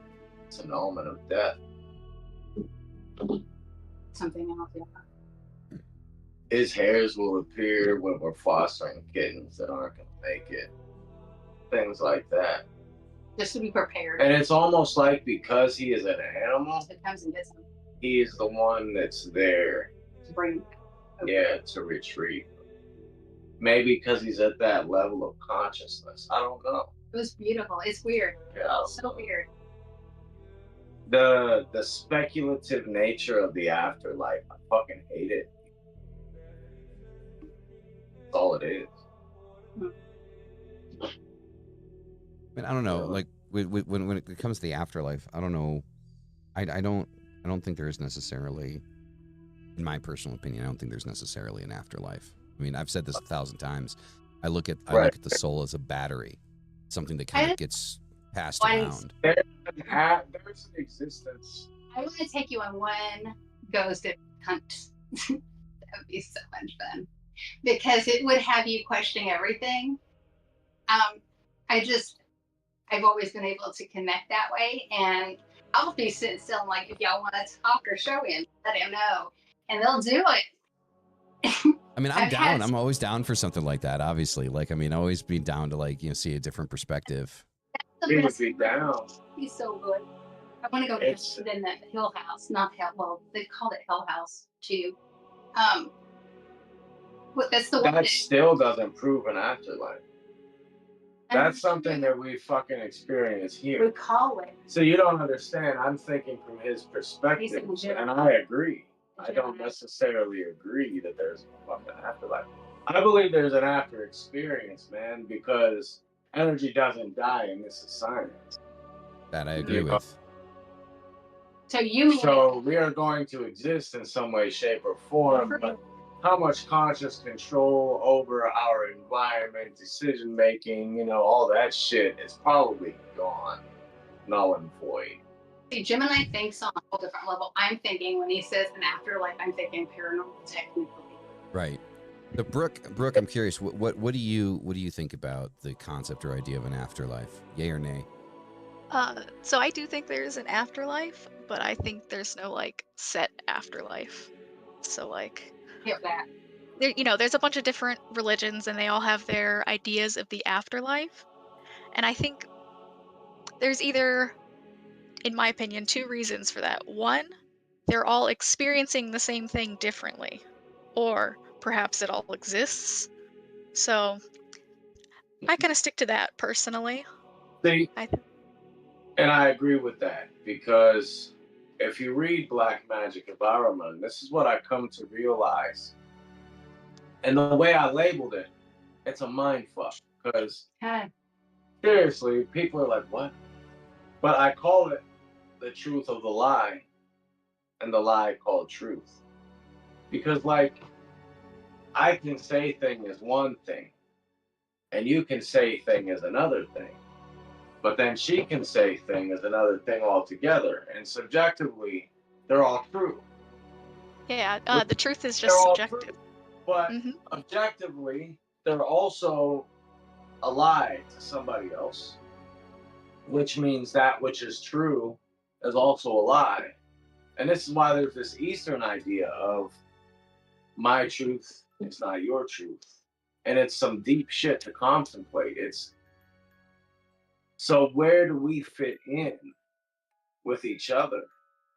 it's an omen of death. Something else. Yeah. His hairs will appear when we're fostering kittens that aren't going to make it. Things like that. Just to be prepared. And it's almost like because he is an animal, It comes and gets them he is the one that's there, to bring. yeah, to retrieve. Maybe because he's at that level of consciousness. I don't know. It was beautiful. It's weird. Yeah. So weird. The speculative nature of the afterlife, I fucking hate it. That's all it is. I mean, I don't know. Like when it comes to the afterlife, I don't know. I don't think there is necessarily, in my personal opinion, I don't think there's necessarily an afterlife. I mean, I've said this 1,000 times. I look at the soul as a battery, something that kind of gets passed around. There's an existence. I want to take you on one ghost hunt. That would be so much fun because it would have you questioning everything. I've always been able to connect that way, and I'll be sitting still and like, if y'all want to talk or show him, let him know, and they'll do it. I mean, I'm down. I'm always down for something like that. Obviously, like, I mean, always be down to like, see a different perspective. He would be down. He's so good. I want to go to then the Hill House, not Hell. Well, they called it Hell House too. That's the one. That still doesn't prove an afterlife. That's something that we fucking experience here. We call it. So you don't understand. I'm thinking from his perspective, and I agree. I don't necessarily agree that there's a fucking afterlife. I believe there's an after experience, man, because energy doesn't die, and this is science. That I agree with. So you mean? So we are going to exist in some way, shape, or form, but how much conscious control over our environment, decision making, all that shit is probably gone, null and void. See, Gemini thinks on a whole different level. I'm thinking when he says an afterlife, I'm thinking paranormal technically. Right. So Brooke, I'm curious. What do you think about the concept or idea of an afterlife? Yay or nay? So I do think there's an afterlife, but I think there's no like set afterlife. So like. Hear that. There's a bunch of different religions, and they all have their ideas of the afterlife. And I think there's either, in my opinion, two reasons for that. One, they're all experiencing the same thing differently, or perhaps it all exists. So I kind of stick to that personally. See, and I agree with that, because if you read Black Magic of Ahriman, this is what I come to realize. And the way I labeled it, it's a mind fuck. Because seriously, people are like, what? But I call it the truth of the lie, and the lie called truth. Because like, I can say thing is one thing, and you can say thing is another thing. But then she can say thing is another thing altogether. And subjectively, they're all true. Yeah, the truth is just subjective. True, but objectively, they're also a lie to somebody else. Which means that which is true is also a lie. And this is why there's this Eastern idea of my truth is not your truth. And it's some deep shit to contemplate. So where do we fit in with each other?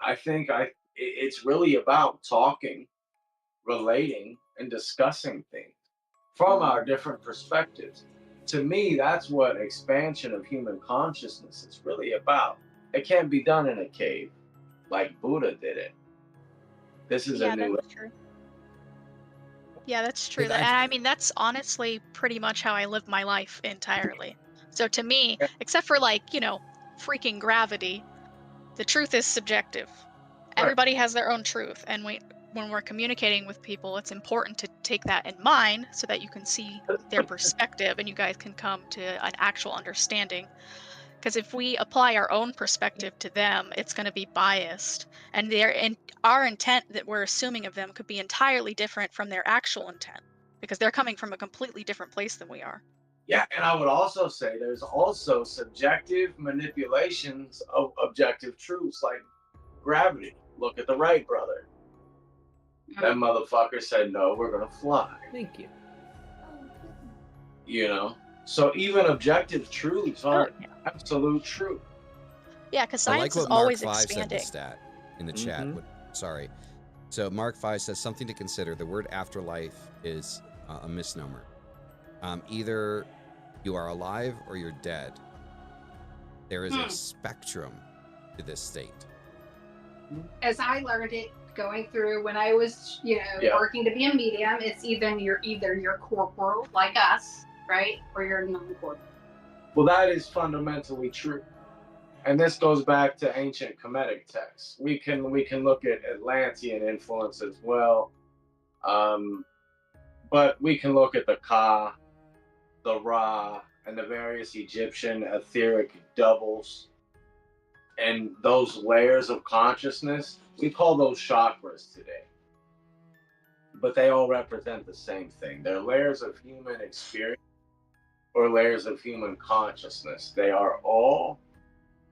I think it's really about talking, relating, and discussing things from our different perspectives. To me, that's what expansion of human consciousness is really about. It can't be done in a cave like Buddha did it. This is a new... That's true. Yeah, that's true. And I mean, that's honestly pretty much how I live my life entirely. So to me, except for like, freaking gravity, the truth is subjective. Everybody has their own truth. And when we're communicating with people, it's important to take that in mind so that you can see their perspective and you guys can come to an actual understanding. Because if we apply our own perspective to them, it's going to be biased. And our intent that we're assuming of them could be entirely different from their actual intent. Because they're coming from a completely different place than we are. Yeah, and I would also say there's also subjective manipulations of objective truths, like gravity. Look at the Wright brother. That motherfucker said, no, we're going to fly. Thank you. You know? So even objective truths aren't absolute truth. Yeah, because I science like is what Mark always 5 said in the expanding. stat in the chat. Mhm. Sorry. So Mark 5 says something to consider. The word afterlife is a misnomer. Either you are alive or you're dead. There is a spectrum to this state. As I learned it going through when I was, working to be a medium, it's either you're corporal like us, right, or you're non-corporal. Well, that is fundamentally true. And this goes back to ancient Kemetic texts. We can look at Atlantean influence as well. But we can look at the Ka, the Ra, and the various Egyptian etheric doubles. And those layers of consciousness, we call those chakras today. But they all represent the same thing. They're layers of human experience or layers of human consciousness. They are all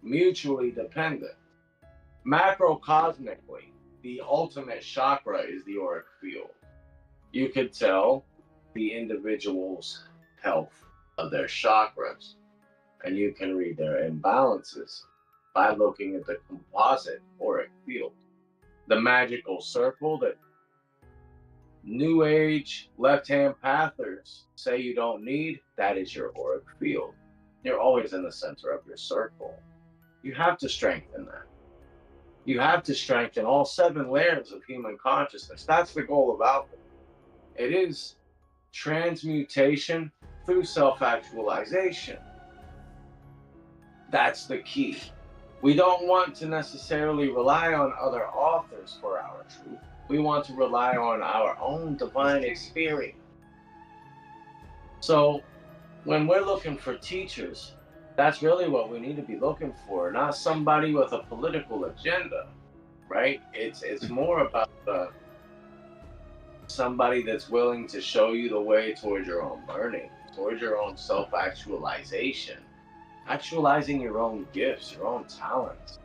mutually dependent. Macrocosmically, the ultimate chakra is the auric field. You could tell the individual's health of their chakras, and you can read their imbalances by looking at the composite auric field. The magical circle that New Age left-hand pathers say you don't need, that is your auric field. You're always in the center of your circle. You have to strengthen that. You have to strengthen all 7 layers of human consciousness. That's the goal of alchemy. It is transmutation through self-actualization. That's the key. We don't want to necessarily rely on other authors for our truth. We want to rely on our own divine experience. So when we're looking for teachers, that's really what we need to be looking for, not somebody with a political agenda, right? It's more about somebody that's willing to show you the way towards your own learning, towards your own self-actualization, actualizing your own gifts, your own talents,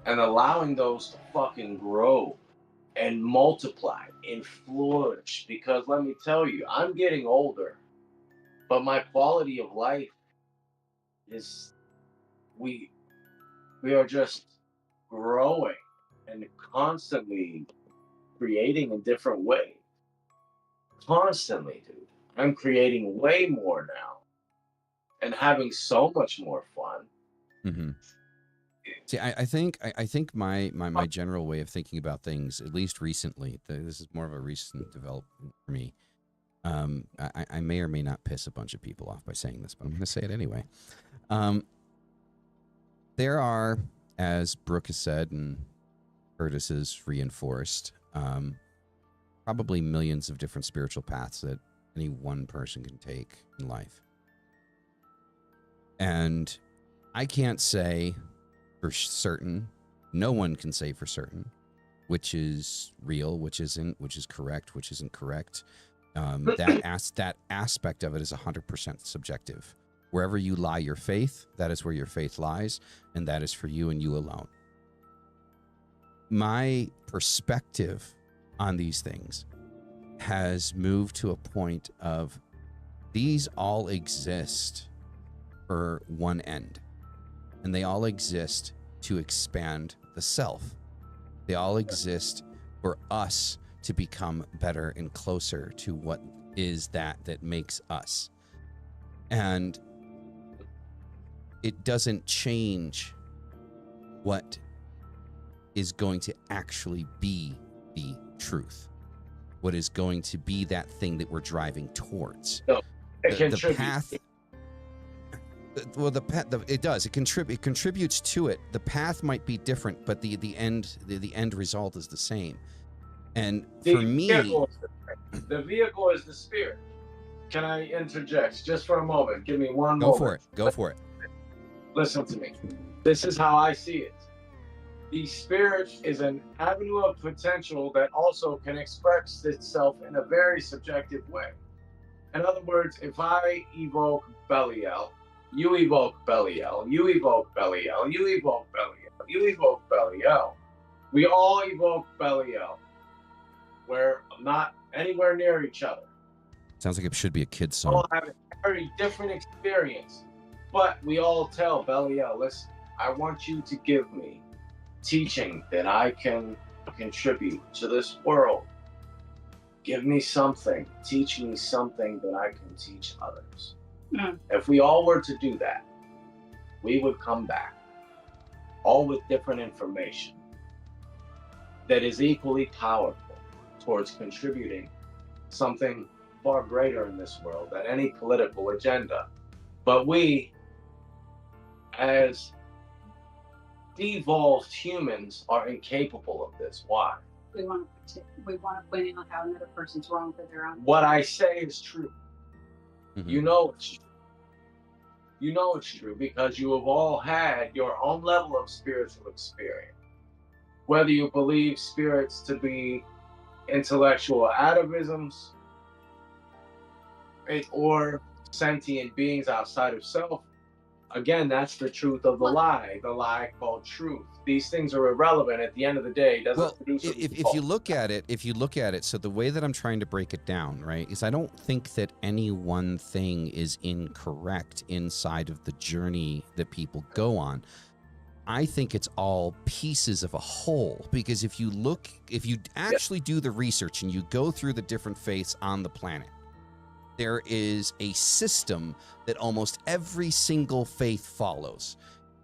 and allowing those to fucking grow and multiply and flourish. Because let me tell you, I'm getting older, but my quality of life is, we are just growing and constantly creating in different ways. Constantly, dude. I'm creating way more now and having so much more fun. Mm-hmm. See, I think my general way of thinking about things, at least recently, this is more of a recent development for me. I may or may not piss a bunch of people off by saying this, but I'm going to say it anyway. There are, as Brooke has said and Kurtis has reinforced, probably millions of different spiritual paths that any one person can take in life. And I can't say for certain, no one can say for certain, which is real, which isn't, which is correct, which isn't correct. That aspect of it is 100% subjective. Wherever you lie your faith, that is where your faith lies, and that is for you and you alone. My perspective on these things has moved to a point of these all exist for one end, and they all exist to expand the self. They all exist for us to become better and closer to what is that makes us. And it doesn't change what is going to actually be the truth, what is going to be that thing that we're driving towards. No, the path. Well, it does. It contributes to it. The path might be different, but the end result is the same. And for me, the vehicle is the spirit. Can I interject just for a moment? Give me one moment. Go for it. Listen to me. This is how I see it. The spirit is an avenue of potential that also can express itself in a very subjective way. In other words, if I evoke Belial, you evoke Belial, you evoke Belial, you evoke Belial, you evoke Belial. We all evoke Belial. We're not anywhere near each other. Sounds like it should be a kid's We all song. have a very different experience. But we all tell Belial, listen, I want you to give me teaching that I can contribute to this world. Give me something. Teach me something that I can teach others. Mm. If we all were to do that, we would come back, all with different information that is equally powerful towards contributing something far greater in this world than any political agenda. But we, as devolved humans, are incapable of this. Why? We want to point out how another person's wrong for their own. What I say is true. Mhm. You know it's true. You know it's true because you have all had your own level of spiritual experience. Whether you believe spirits to be intellectual atavisms or sentient beings outside of self, again, that's the truth of the lie called truth. These things are irrelevant at the end of the day. It doesn't produce a if result. you look at it, so the way that I'm trying to break it down, right, is I don't think that any one thing is incorrect inside of the journey that people go on. I think it's all pieces of a whole, because if you actually do the research and you go through the different faiths on the planet, there is a system that almost every single faith follows.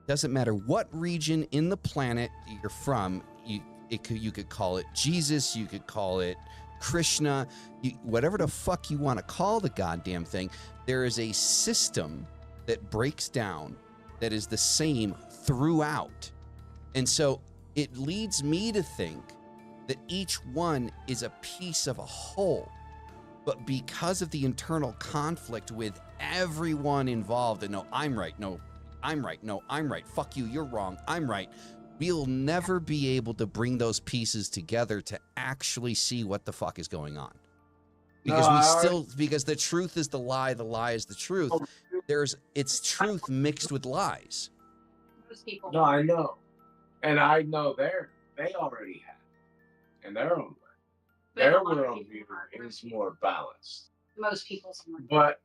Doesn't matter what region in the planet you're from, you could call it Jesus, you could call it Krishna, whatever the fuck you want to call the goddamn thing, there is a system that breaks down that is the same throughout. And so it leads me to think that each one is a piece of a whole. But because of the internal conflict with everyone involved, and no, I'm right, no, I'm right, no, I'm right, fuck you, you're wrong, I'm right, we'll never be able to bring those pieces together to actually see what the fuck is going on. Because because the truth is the lie is the truth. It's truth mixed with lies. Most people. No, I know. And I know they already have in their own way. Their worldview is more balanced. Most people's more. But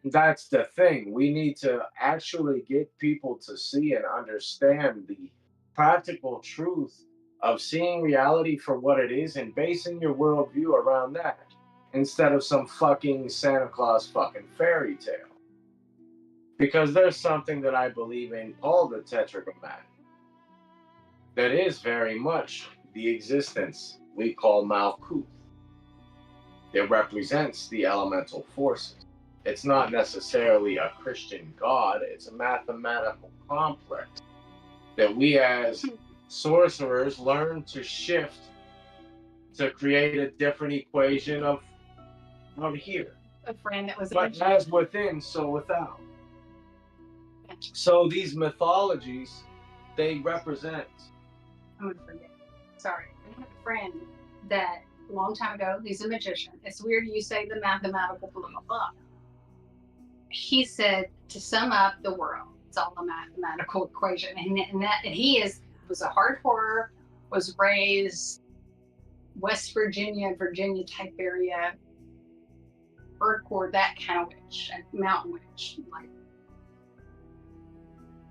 that's the thing. We need to actually get people to see and understand the practical truth of seeing reality for what it is and basing your worldview around that instead of some fucking Santa Claus fucking fairy tale. Because there's something that I believe in called the Tetragrammaton that is very much the existence we call Malkuth. It represents the elemental forces. It's not necessarily a Christian god, it's a mathematical complex that we as sorcerers learn to shift to create a different equation of here. A friend that was. But as within, so without. So these mythologies, they represent. I'm gonna forget. Sorry, I had a friend that a long time ago. He's a magician. It's weird you say the mathematical blah blah blah. He said to sum up the world, it's all a mathematical equation, and he was a hardcore, was raised West Virginia type area, hardcore, that kind of witch, mountain witch, like.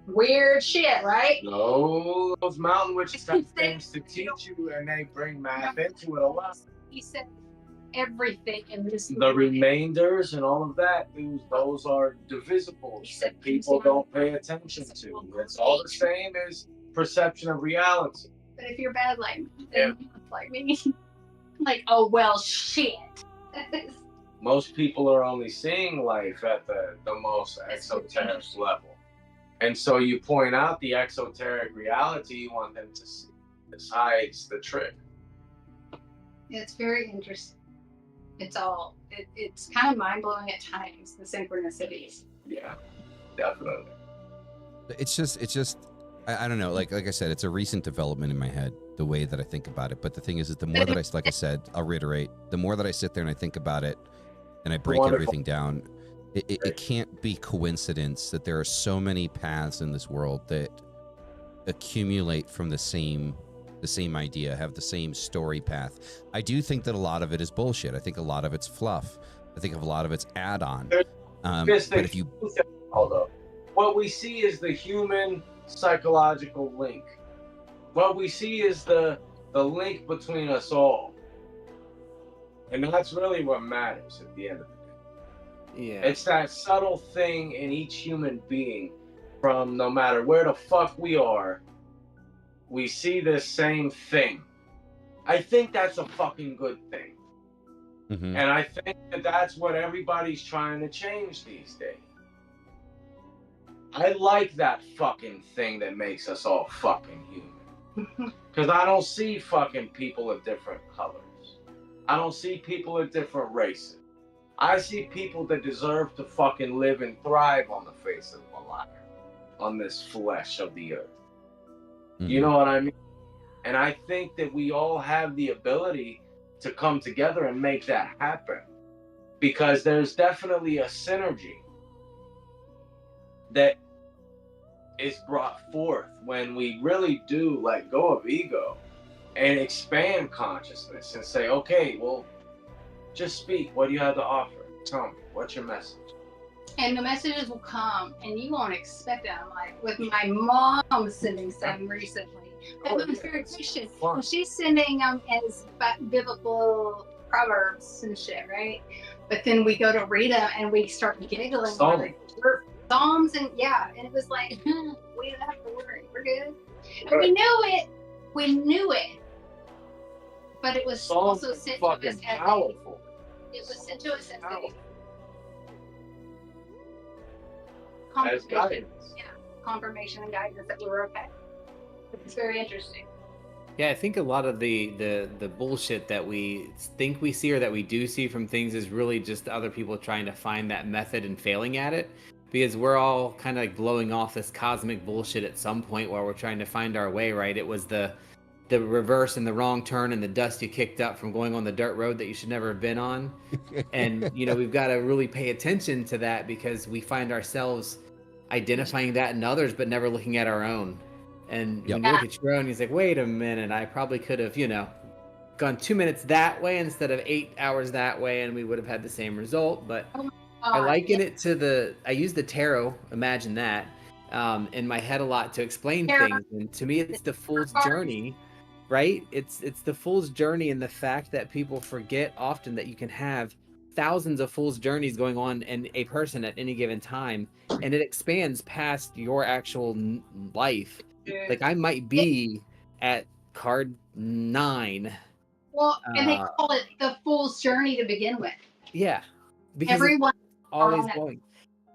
Weird shit, right? No, those mountain witches have things to teach you, and they bring math into it a lot. He said everything in this. The remainders and all of that, those are divisibles that people don't pay attention to. It's all the same as perception of reality. But if you're bad like me, then you look like me. Like, oh well, shit. Most people are only seeing life at the most esoteric level. And so you point out the exoteric reality you want them to see. This hides the trick. It's very interesting. It's kind of mind-blowing at times, the synchronicities. Yeah, definitely. It's just I don't know, like I said, it's a recent development in my head, the way that I think about it. But the thing is the more that like I said, I'll reiterate, the more that I sit there and I think about it, and I break Wonderful. everything down, it can't be coincidence that there are so many paths in this world that accumulate from the same idea, have the same story path. I do think that a lot of it is bullshit. I think a lot of it's fluff. I think a lot of it's add-on. But if you hold up, what we see is the human psychological link. What we see is the link between us all, and that's really what matters at the end of the day. Yeah. It's that subtle thing in each human being, from no matter where the fuck we are, we see this same thing. I think that's a fucking good thing. Mhm. And I think that that's what everybody's trying to change these days. I like that fucking thing that makes us all fucking human. Because I don't see fucking people of different colors. I don't see people of different races. I see people that deserve to fucking live and thrive on the face of the planet, on this flesh of the earth. You know what I mean? And I think that we all have the ability to come together and make that happen, because there's definitely a synergy that is brought forth when we really do let go of ego and expand consciousness and say, okay, well, just speak. What do you have to offer? Tell me, what's your message? And the messages will come, and you won't expect it. I'm like, with my mom sending some recently. My mom's very Christian. Well, she's sending as biblical proverbs and shit, right? But then we go to read them, and we start giggling. Psalms, and yeah, and it was like, we don't have to worry, we're good. And we knew it. We knew it. But it was Psalms also sent are to us fucking as powerful. it was sent to us as Powerful. As confirmation. guidance. Yeah, confirmation and guidance that we were okay. It's very interesting. Yeah, I think a lot of the bullshit that we think we see or that we do see from things is really just other people trying to find that method and failing at it, because we're all kind of like blowing off this cosmic bullshit at some point while we're trying to find our way, right? It was the reverse and the wrong turn and the dust you kicked up from going on the dirt road that you should never have been on. And, you know, we've got to really pay attention to that, because we find ourselves identifying that in others, but never looking at our own. And when you look at your own, he's like, wait a minute, I probably could have, you know, gone 2 minutes that way instead of 8 hours that way, and we would have had the same result. But I liken it to I use the tarot, imagine that, in my head a lot to explain things. And to me, it's the fool's journey, right? It's the fool's journey, and the fact that people forget often that you can have thousands of fool's journeys going on in a person at any given time, and it expands past your actual life. Like I might be at card 9. Well, and they call it the fool's journey to begin with. Yeah, because Everyone always going.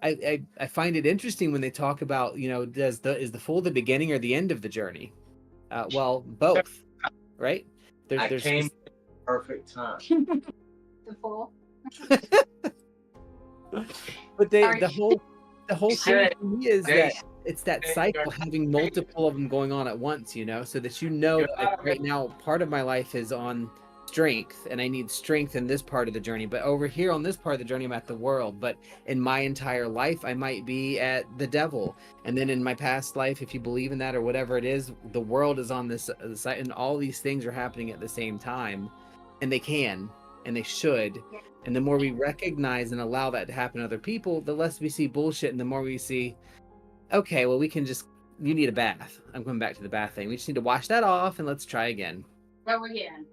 I find it interesting when they talk about, you know, is the fool the beginning or the end of the journey? Well, both, right? There's came perfect time. The fool. But the whole thing for me is that it's that cycle, having multiple of them going on at once, you know, so that you know that like right now part of my life is on strength, and I need strength in this part of the journey, but over here on this part of the journey I'm at the world. But in my entire life I might be at the devil, and then in my past life, if you believe in that or whatever it is, the world is on this side, and all these things are happening at the same time, and they can and they should. And the more we recognize and allow that to happen to other people, the less we see bullshit, and the more we see, okay, well, you need a bath. I'm going back to the bath thing. We just need to wash that off and let's try again. Go again.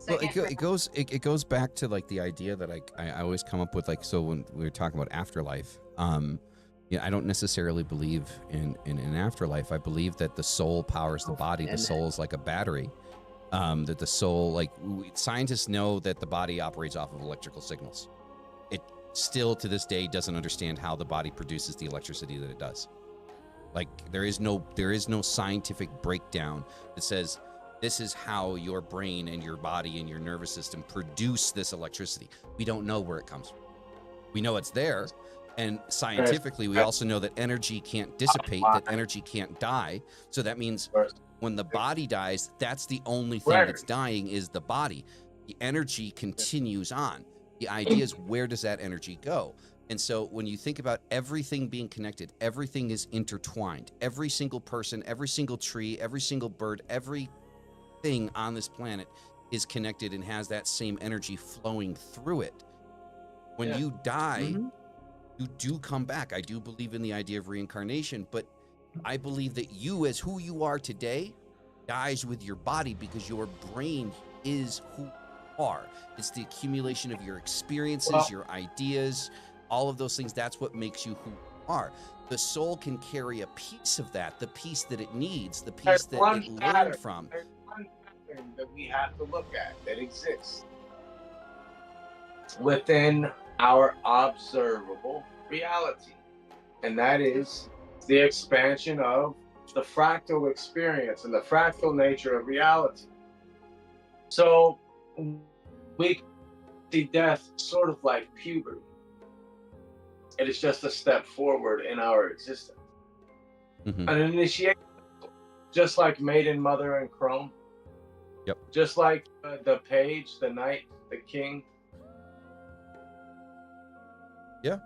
Well, it goes back to like the idea that I always come up with, like, so when we were talking about afterlife, I don't necessarily believe in an afterlife. I believe that the soul powers the body. The soul is like a battery. That the soul, like, scientists know that the body operates off of electrical signals. It still to this day doesn't understand how the body produces the electricity that it does. Like, there is no scientific breakdown that says this is how your brain and your body and your nervous system produce this electricity. We don't know where it comes from. We know it's there, and scientifically we also know that energy can't dissipate, that energy can't die. So that means when the body dies, that's the only thing that's dying, is the body. The energy continues on. The idea is, where does that energy go? And so when you think about everything being connected, everything is intertwined. Every single person, every single tree, every single bird, everything on this planet is connected and has that same energy flowing through it. When you die, you do come back. I do believe in the idea of reincarnation, but I believe that you, as who you are today, dies with your body, because your brain is who you are. It's the accumulation of your experiences, your ideas, all of those things. That's what makes you who you are. The soul can carry a piece of that, the piece that it needs, the piece that it learned from. There's one pattern that we have to look at that exists within our observable reality, and that is the expansion of the fractal experience and the fractal nature of reality. So we see death sort of like puberty. It is just a step forward in our existence. An initiation, just like maiden, mother, and crone. Yep. Just like the page, the knight, the king. Yeah.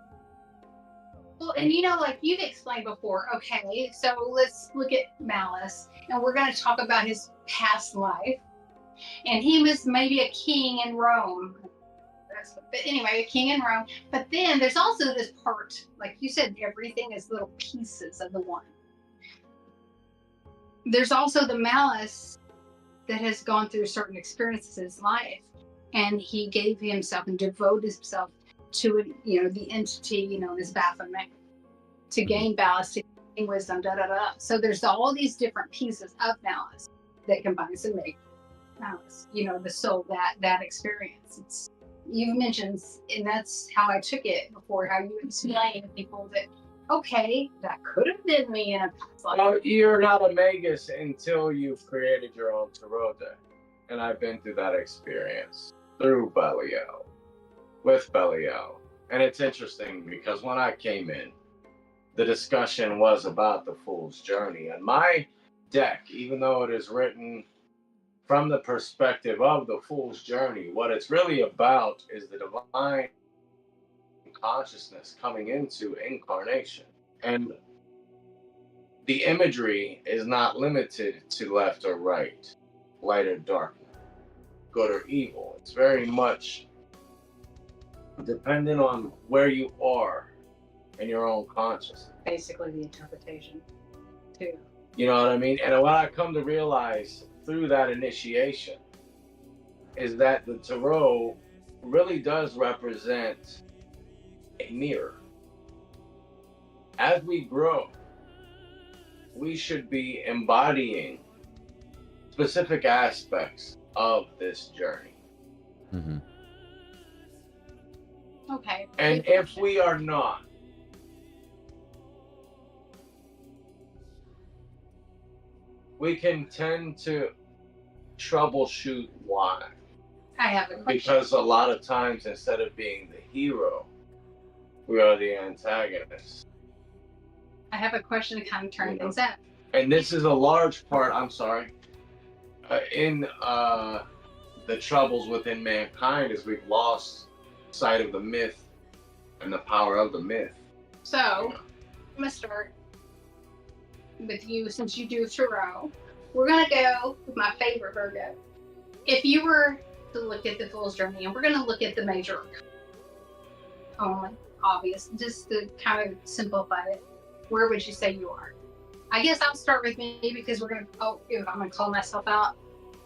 Well, and like you've explained before, okay, so let's look at Malice, and we're going to talk about his past life. And he was maybe a king in Rome. But anyway, a king in Rome. But then there's also this part, like you said, everything is little pieces of the one. There's also the Malice that has gone through certain experiences in his life, and he gave himself and devoted himself to the entity known as Baphomet, to gain balance, to gain wisdom, So there's all these different pieces of Malice that combines to make Malice, the soul, that experience. You've mentioned, and that's how I took it before, how you explained to people that, okay, that could have been me in a past life. Well, you're not a magus until you've created your own tarot deck. And I've been through that experience through Belial, with Belial. And it's interesting because when I came in, the discussion was about the Fool's Journey. And my deck, even though it is written from the perspective of the Fool's Journey, what it's really about is the divine consciousness coming into incarnation. And the imagery is not limited to left or right, light or darkness, good or evil. It's very much dependent on where you are in your own consciousness. Basically the interpretation, too. You know what I mean? And what I come to realize through that initiation is that the tarot really does represent a mirror. As we grow, we should be embodying specific aspects of this journey. Okay. And if we are not, we can tend to troubleshoot why. I have a question. Because a lot of times, instead of being the hero, we are the antagonist. I have a question to kind of turn things up. And this is a large part, I'm sorry, in the troubles within mankind, is we've lost sight of the myth and the power of the myth. So, I'm going to start with you, since you do tarot. We're going to go with my favorite Virgo. If you were to look at the Fool's Journey, and we're going to look at the major only, obvious, just to kind of simplify it, where would you say you are? I guess I'll start with me, because we're going to, if I'm going to call myself out,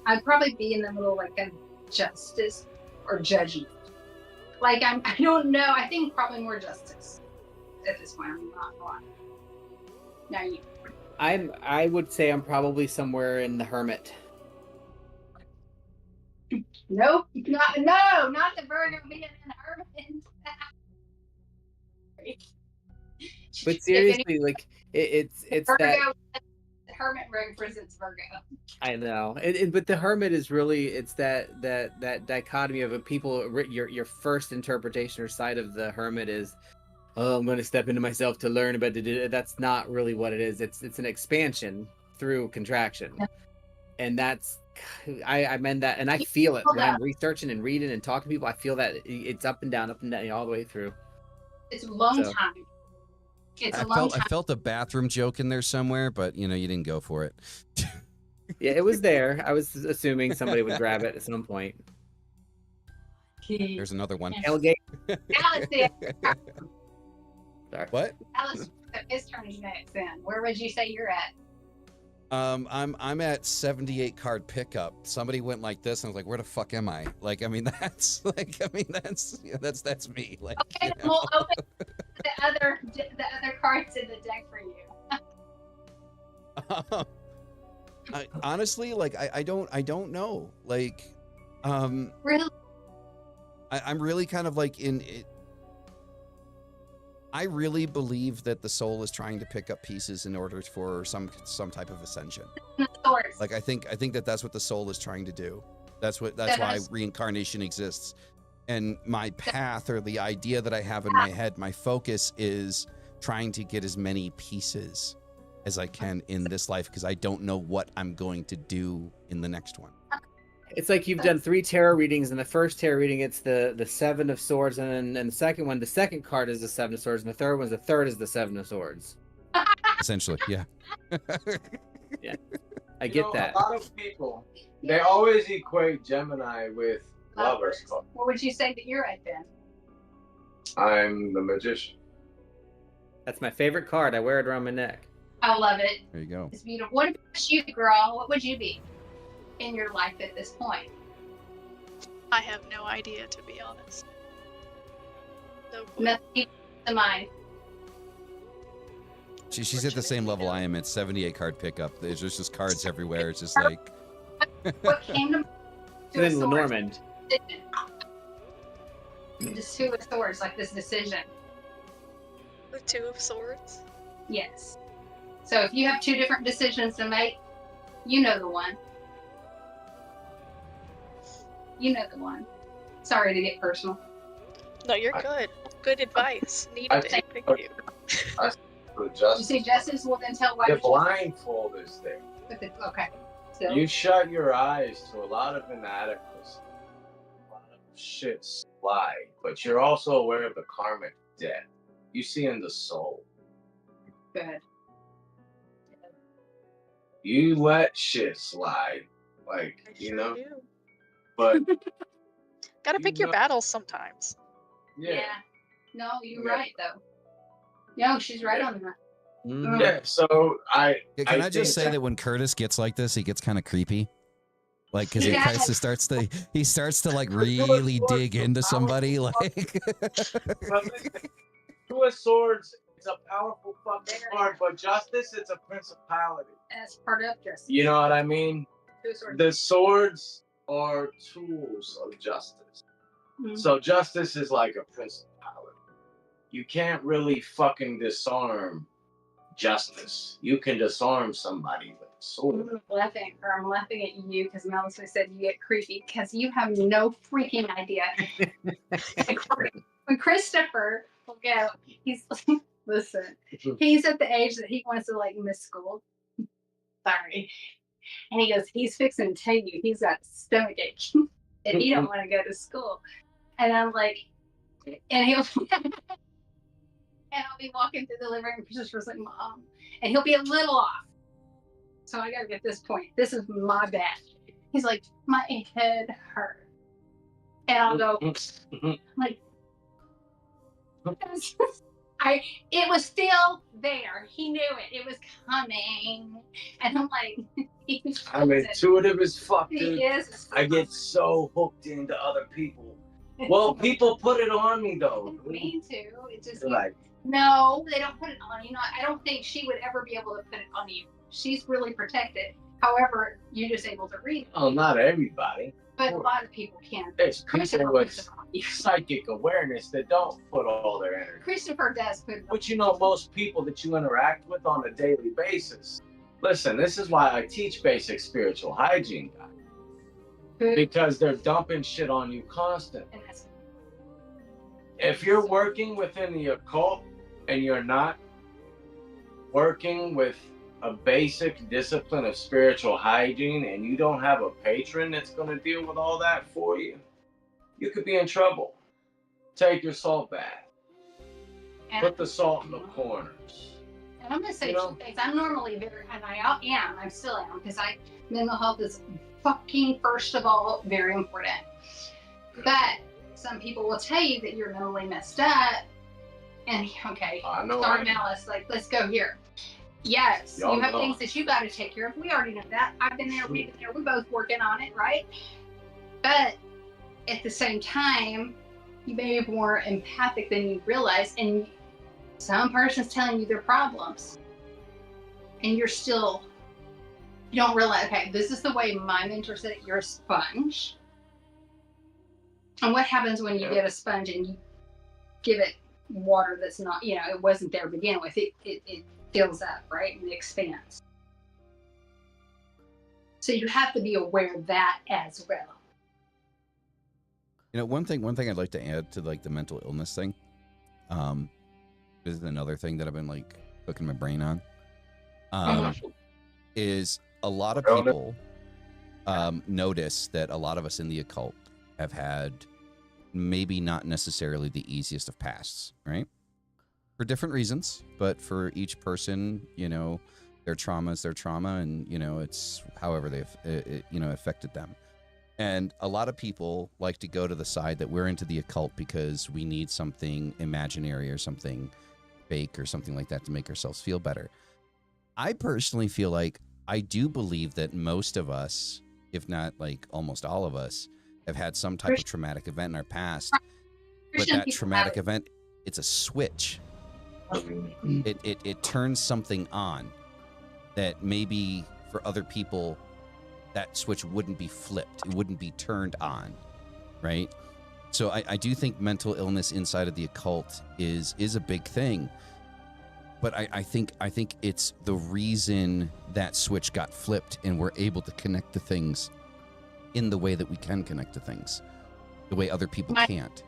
I'd probably be in the middle, like a justice or judgment. Like, I don't know, I think probably more justice at this point. I'm not lying. Now you. I would say I'm probably somewhere in the Hermit. Nope, not the Virgo being in Hermit. But seriously, like it's Virgo, that Hermit represents Virgo. I know, but the Hermit is really, it's that dichotomy of a people. Your first interpretation or sight of the Hermit is, oh, I'm going to step into myself to learn about it. That's not really what it is. It's an expansion through contraction. and that's I meant that, and I feel it when I'm researching and reading and talking to people. I feel that it's up and down, all the way through. It's alone So- time. It's I alone time. felt a bathroom joke in there somewhere, but you didn't go for it. Yeah, it was there. I was assuming somebody would grab it at some point. There's another one. Tailgate. Alice, did. Sorry. What? Alice, his turn is next. Then where would you say you're at? I'm at 78 card pickup. Somebody went like this, and I was like, "Where the fuck am I?" Like, that's that's me. Like, Okay, then we'll open the other cards in the deck for you. Honestly, like, I don't know. Like, Really? I'm really kind of like in it. I really believe that the soul is trying to pick up pieces in order for some type of ascension. Swords. Like, I think that's what the soul is trying to do. That's why reincarnation exists. And my path, or the idea that I have in my head, my focus is trying to get as many pieces as I can in this life, because I don't know what I'm going to do in the next one. It's like you've done 3 tarot readings, and the first tarot reading it's the 7 of Swords, and then the second one, the second card is the 7 of Swords, and the third is the 7 of Swords. Essentially, yeah. Yeah, I get that. A lot of people, they always equate Gemini with lovers. What would you say that you're at then? I'm the magician. That's my favorite card. I wear it around my neck. I love it. There you go. It's beautiful. What about you, girl? What would you be in your life at this point? I have no idea, to be honest. No clue. Nothing to mind. She's at the same level I am at 78 card pickup. There's just cards everywhere. It's just like. What came to mind? And then Lenormand. Just 2 of Swords, like this decision. The 2 of Swords. Yes. So if you have 2 different decisions to make, you know the one. You know the one. Sorry to get personal. No, you're good. Good advice. Needed it. Thank you. You see justice? Well, then tell why. The blindfold is there. Okay. So You shut your eyes to a lot of inadequacy, a lot of shit slide, but you're also aware of the karmic debt. You see in the soul. good. You let shit slide, like I you sure know. do. But Gotta You pick your know- battles sometimes. yeah, No, you're Yeah. right though. No, she's right Yeah. on that. Mhm. yeah. So Can I just think say that when Kurtis gets like this, he gets kind of creepy. Like, because Yes. he starts to like really dig into somebody. Like, Two of Swords, it's a powerful fucking card, but Justice, it's a principality. And it's part of justice. You know what I mean? Two swords. The swords are tools of justice. Mhm. So justice is like a principality. You can't really fucking disarm justice. You can disarm somebody with a sword. I'm laughing at you because Melissa said you get creepy because you have no freaking idea. When Christopher will go, he's listen, he's at the age that he wants to like miss school. Sorry. And he goes, he's fixing to tell you he's got a stomach ache and he don't want to go to school. And I'm like, and he'll and I'll be walking through the living room, Christopher's like, Mom, and he'll be a little off. So I gotta get this point. This is my bad. He's like, my head hurt. And I'll go, like, it was still there. He knew it. It was coming. And I'm like, I'm intuitive as fuck, dude. He is. I get so hooked into other people. Well, people put it on me though. Me too. It just They're like, no, they don't put it on you. I don't think she would ever be able to put it on you. She's really protected. However, you're just able to read it. oh, not everybody. But a lot of people can. There's Christopher people puts with it on you. psychic awareness that don't put all their energy. Christopher does put it on. But you know, most people that you interact with on a daily basis. Listen, this is why I teach basic spiritual hygiene, guys. Good. Because they're dumping shit on you constantly. And that's If you're working within the occult and you're not working with a basic discipline of spiritual hygiene and you don't have a patron that's going to deal with all that for you, you could be in trouble. Take your salt bath. And Put the salt in the corners. And I'm gonna say two things. I'm normally very, and I still am, because mental health is fucking, first of all, very important. But some people will tell you that you're mentally messed up, and okay, sorry, Malice, like, let's go here. Yes, you have things that you got to take care of. We already know that. I've been there, we've been there, we're both working on it, right? But at the same time, you may be more empathic than you realize, and some person's telling you their problems, and you don't realize, okay, this is the way my mentor said it, you're a sponge. And what happens when you get a sponge and you give it water that's not, it wasn't there to begin with, it fills up, right, and it expands. So you have to be aware of that as well. One thing I'd like to add to like the mental illness thing, this is another thing that I've been like cooking my brain on, is a lot of people notice that a lot of us in the occult have had maybe not necessarily the easiest of pasts, right? For different reasons, but for each person, their trauma is their trauma, and it's however they've affected them. And a lot of people like to go to the side that we're into the occult because we need something imaginary or something fake or something like that to make ourselves feel better. I personally feel like I do believe that most of us, if not like almost all of us, have had some type of traumatic event in our past. But that traumatic event, it's a switch. It turns something on that maybe for other people that switch wouldn't be flipped. It wouldn't be turned on, right? So I do think mental illness inside of the occult is a big thing. But I think it's the reason that switch got flipped and we're able to connect to things in the way that we can connect to things, the way other people can't.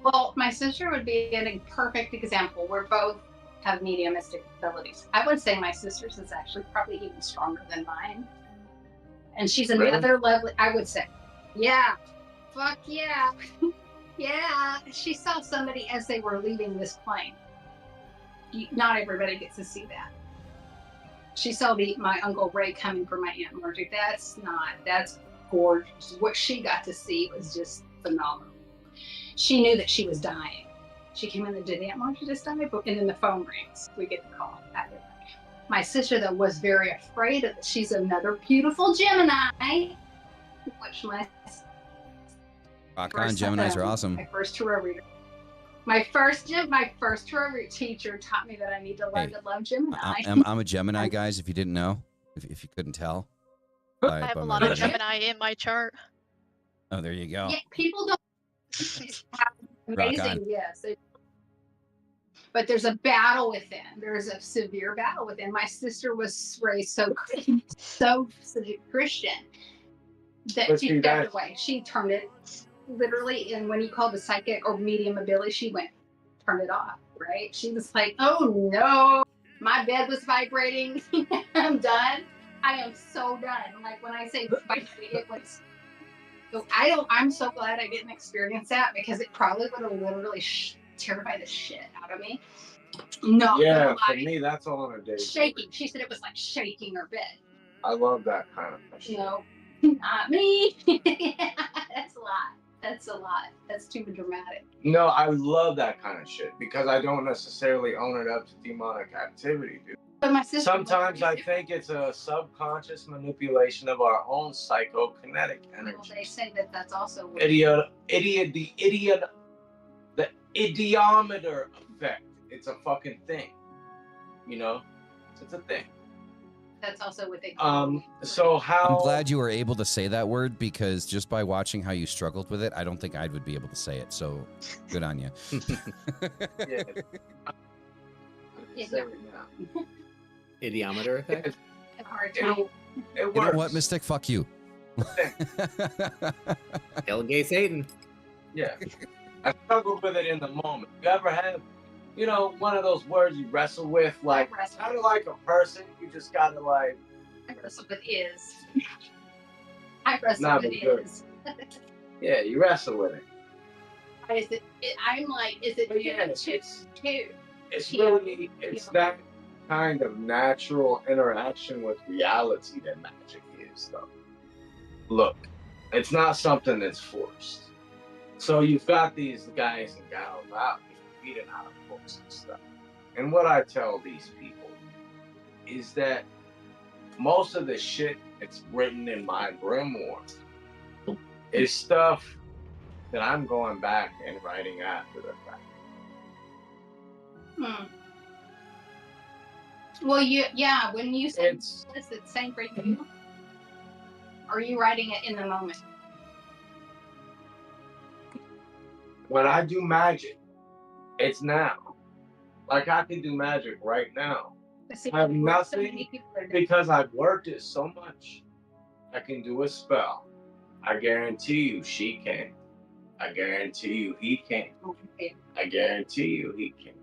Well, my sister would be a perfect example. We're both have mediumistic abilities. I would say my sister's is actually probably even stronger than mine. And she's another lovely, I would say. Yeah. Fuck yeah. Yeah. She saw somebody as they were leaving this plane. Not everybody gets to see that. She saw my Uncle Ray coming from my Aunt Margie. That's gorgeous. What she got to see was just phenomenal. She knew that she was dying. She came in and did Aunt Margie just die? And then the phone rings. We get the call. My sister, though, was very afraid of it. She's another beautiful Gemini. Which rock on, Geminis are awesome. My first tarot reader. My first tarot teacher taught me that I need to learn to love Gemini. I'm a Gemini, guys, if you didn't know, if you couldn't tell. I have a lot of Gemini in my chart. Oh, there you go. Yeah, people don't amazing, yes. But there's a battle within. There's a severe battle within. My sister was raised so Christian that she stepped away. She turned it literally, and when you called the psychic or medium ability, she turned it off, right? She was like, oh no, my bed was vibrating. I'm done. I am so done. Like when I say vibrating, it was. I'm so glad I didn't experience that, because it probably would have literally terrified the shit out of me. No. Yeah, for me, that's all on a day. Shaking. She said it was like shaking her bed. I love that kind of shit. No, not me. That's a lot. That's a lot. That's too dramatic. No, I love that kind of shit because I don't necessarily own it up to demonic activity, dude. But my sister sometimes I think it's a subconscious manipulation of our own psychokinetic energy. Well, they say that that's also the idiometer effect. It's a fucking thing. It's a thing. That's also what they so how I'm glad you were able to say that word, because just by watching how you struggled with it, I don't think I would be able to say it. So good on you. Idiometer effect? It works. You know what, Mystic? Fuck you. Hell gay Satan. Yeah. I struggled with it in the moment. You ever have you know, one of those words you wrestle with, like wrestle. kind of like a person. You just gotta like. I wrestle with is. I wrestle Not with good. is. Yeah, you wrestle with it. Is it? I'm like, is it But yeah, two? it's really that kind of natural interaction with reality that magic is, though. Look, it's not something that's forced. So you've got these guys and gals out reading out of books and stuff. And what I tell these people is that most of the shit that's written in my grimoire is stuff that I'm going back and writing after the fact. Well, when you say it's the same for you, are you writing it in the moment? When I do magic, it's now. Like I can do magic right now. I have nothing because I've worked it so much. I can do a spell. I guarantee you she can. I guarantee you he can. I guarantee you he can.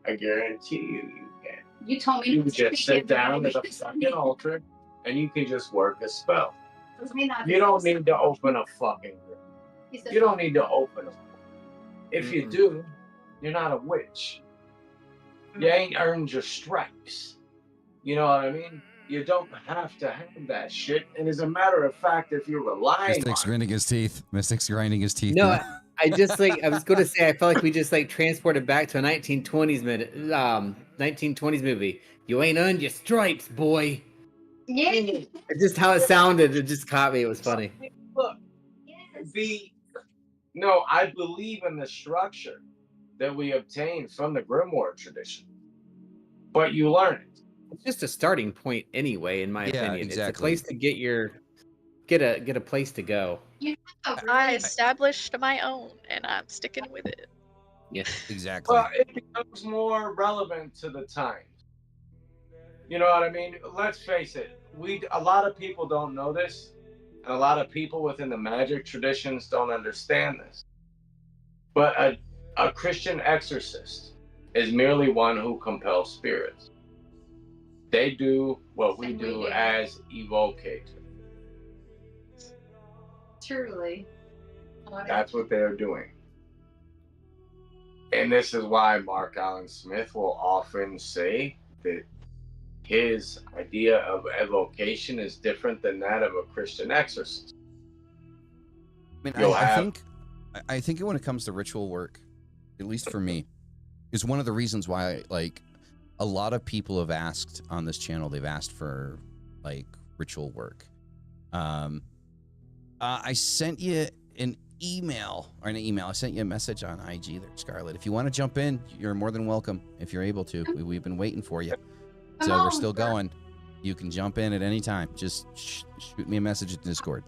I guarantee you can. You told me you just sit down at a fucking altar and you can just work a spell. You don't need to open a fucking room. You don't need to open a room. If you do, you're not a witch. You ain't earned your stripes. You know what I mean? You don't have to have that shit. And as a matter of fact, if you're relying Mystic's grinding his teeth. Mystic's grinding his teeth. No, I just like I was going to say I felt like we just like transported back to a 1920s 1920s movie. You ain't earned your stripes, boy. Yeah. It's just how it sounded. It just caught me. It was funny. Look, no, I believe in the structure that we obtained from the grimoire tradition, but you learn it. It's just a starting point anyway, in my opinion. Exactly. It's a place to get a place to go. I established my own, and I'm sticking with it. Yeah, exactly. Well, it becomes more relevant to the times. You know what I mean? Let's face it. A lot of people don't know this, and a lot of people within the magic traditions don't understand this. But a Christian exorcist is merely one who compels spirits. They do what we do as evocators. Truly. That's what they're doing. And this is why Mark Allen Smith will often say that his idea of evocation is different than that of a Christian exorcist. I think when it comes to ritual work, at least for me, is one of the reasons why a lot of people have asked on this channel. They've asked for ritual work. I sent you an email. I sent you a message on IG there, Scarlet. If you want to jump in, you're more than welcome. If you're able to, we've been waiting for you. So we're still going. You can jump in at any time. Just shoot me a message at Discord.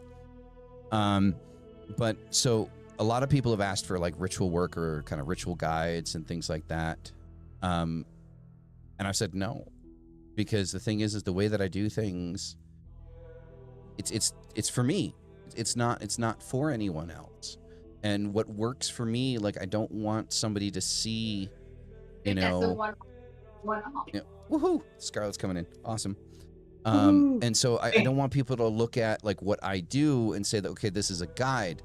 But so a lot of people have asked for ritual work or kind of ritual guides and things like that. And I've said no, because the thing is the way that I do things, it's for me. It's not for anyone else. And what works for me, I don't want somebody to see, one woohoo, Scarlet's coming in. Awesome. And so I don't want people to look at what I do and say that, okay, this is a guide.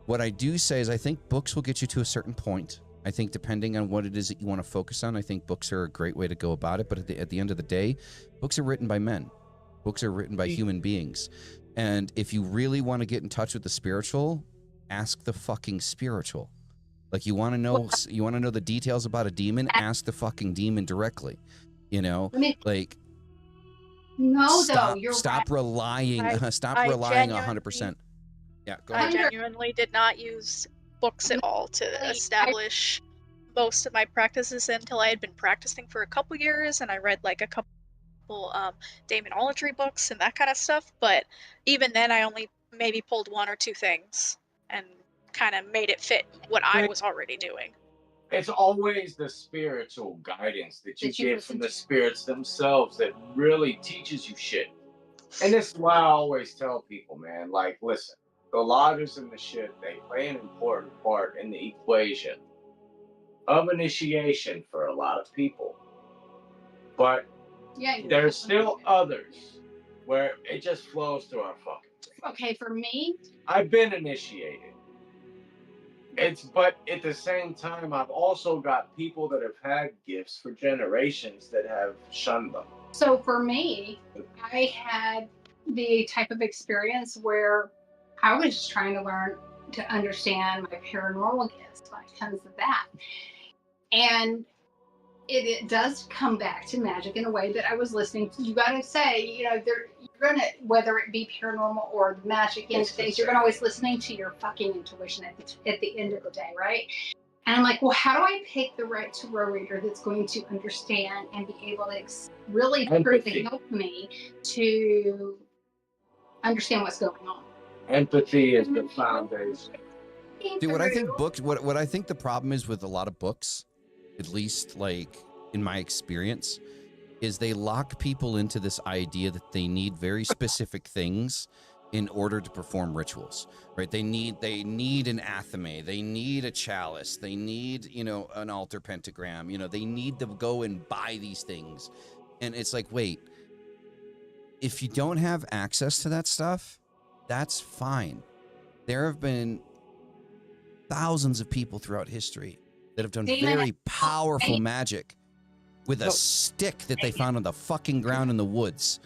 What I do say is I think books will get you to a certain point. I think depending on what it is that you want to focus on, I think books are a great way to go about it. But at the end of the day, books are written by men. Books are written by human beings. And if you really want to get in touch with the spiritual, ask the fucking spiritual. You want to know the details about a demon, ask the fucking demon directly. No, stop, though. Stop right. relying 100%. Yeah, go ahead. I genuinely did not use books at all to establish most of my practices until I had been practicing for a couple years, and I read a couple demonology books and that kind of stuff. But even then, I only maybe pulled one or two things and kind of made it fit what I was already doing. It's always the spiritual guidance that you get from the spirits themselves that really teaches you shit. And this is why I always tell people, man, listen, the lodgers and the shit, they play an important part in the equation of initiation for a lot of people. But Yeah. there's still others where it just flows through our fucking brain. Okay, for me, I've been initiated. But at the same time, I've also got people that have had gifts for generations that have shunned them. so for me, I had the type of experience where I was just trying to learn to understand my paranormal gifts when it comes to that. And it does come back to magic in a way that I was listening to. You got to say, you're going to, whether it be paranormal or magic into things, you're going to always listening to your fucking intuition at the end of the day, right? And I'm like, well, how do I pick the right tarot reader that's going to understand and be able to really truly help me to understand what's going on? Empathy is the foundation. Dude, what I think books, what I think the problem is with a lot of books, at least like in my experience, is they lock people into this idea that they need very specific things in order to perform rituals, right? They need an athame, they need a chalice, they need, an altar pentagram, they need to go and buy these things. And it's like, wait, if you don't have access to that stuff, that's fine. There have been thousands of people throughout history that have done very powerful magic with a stick that they found on the fucking ground in the woods,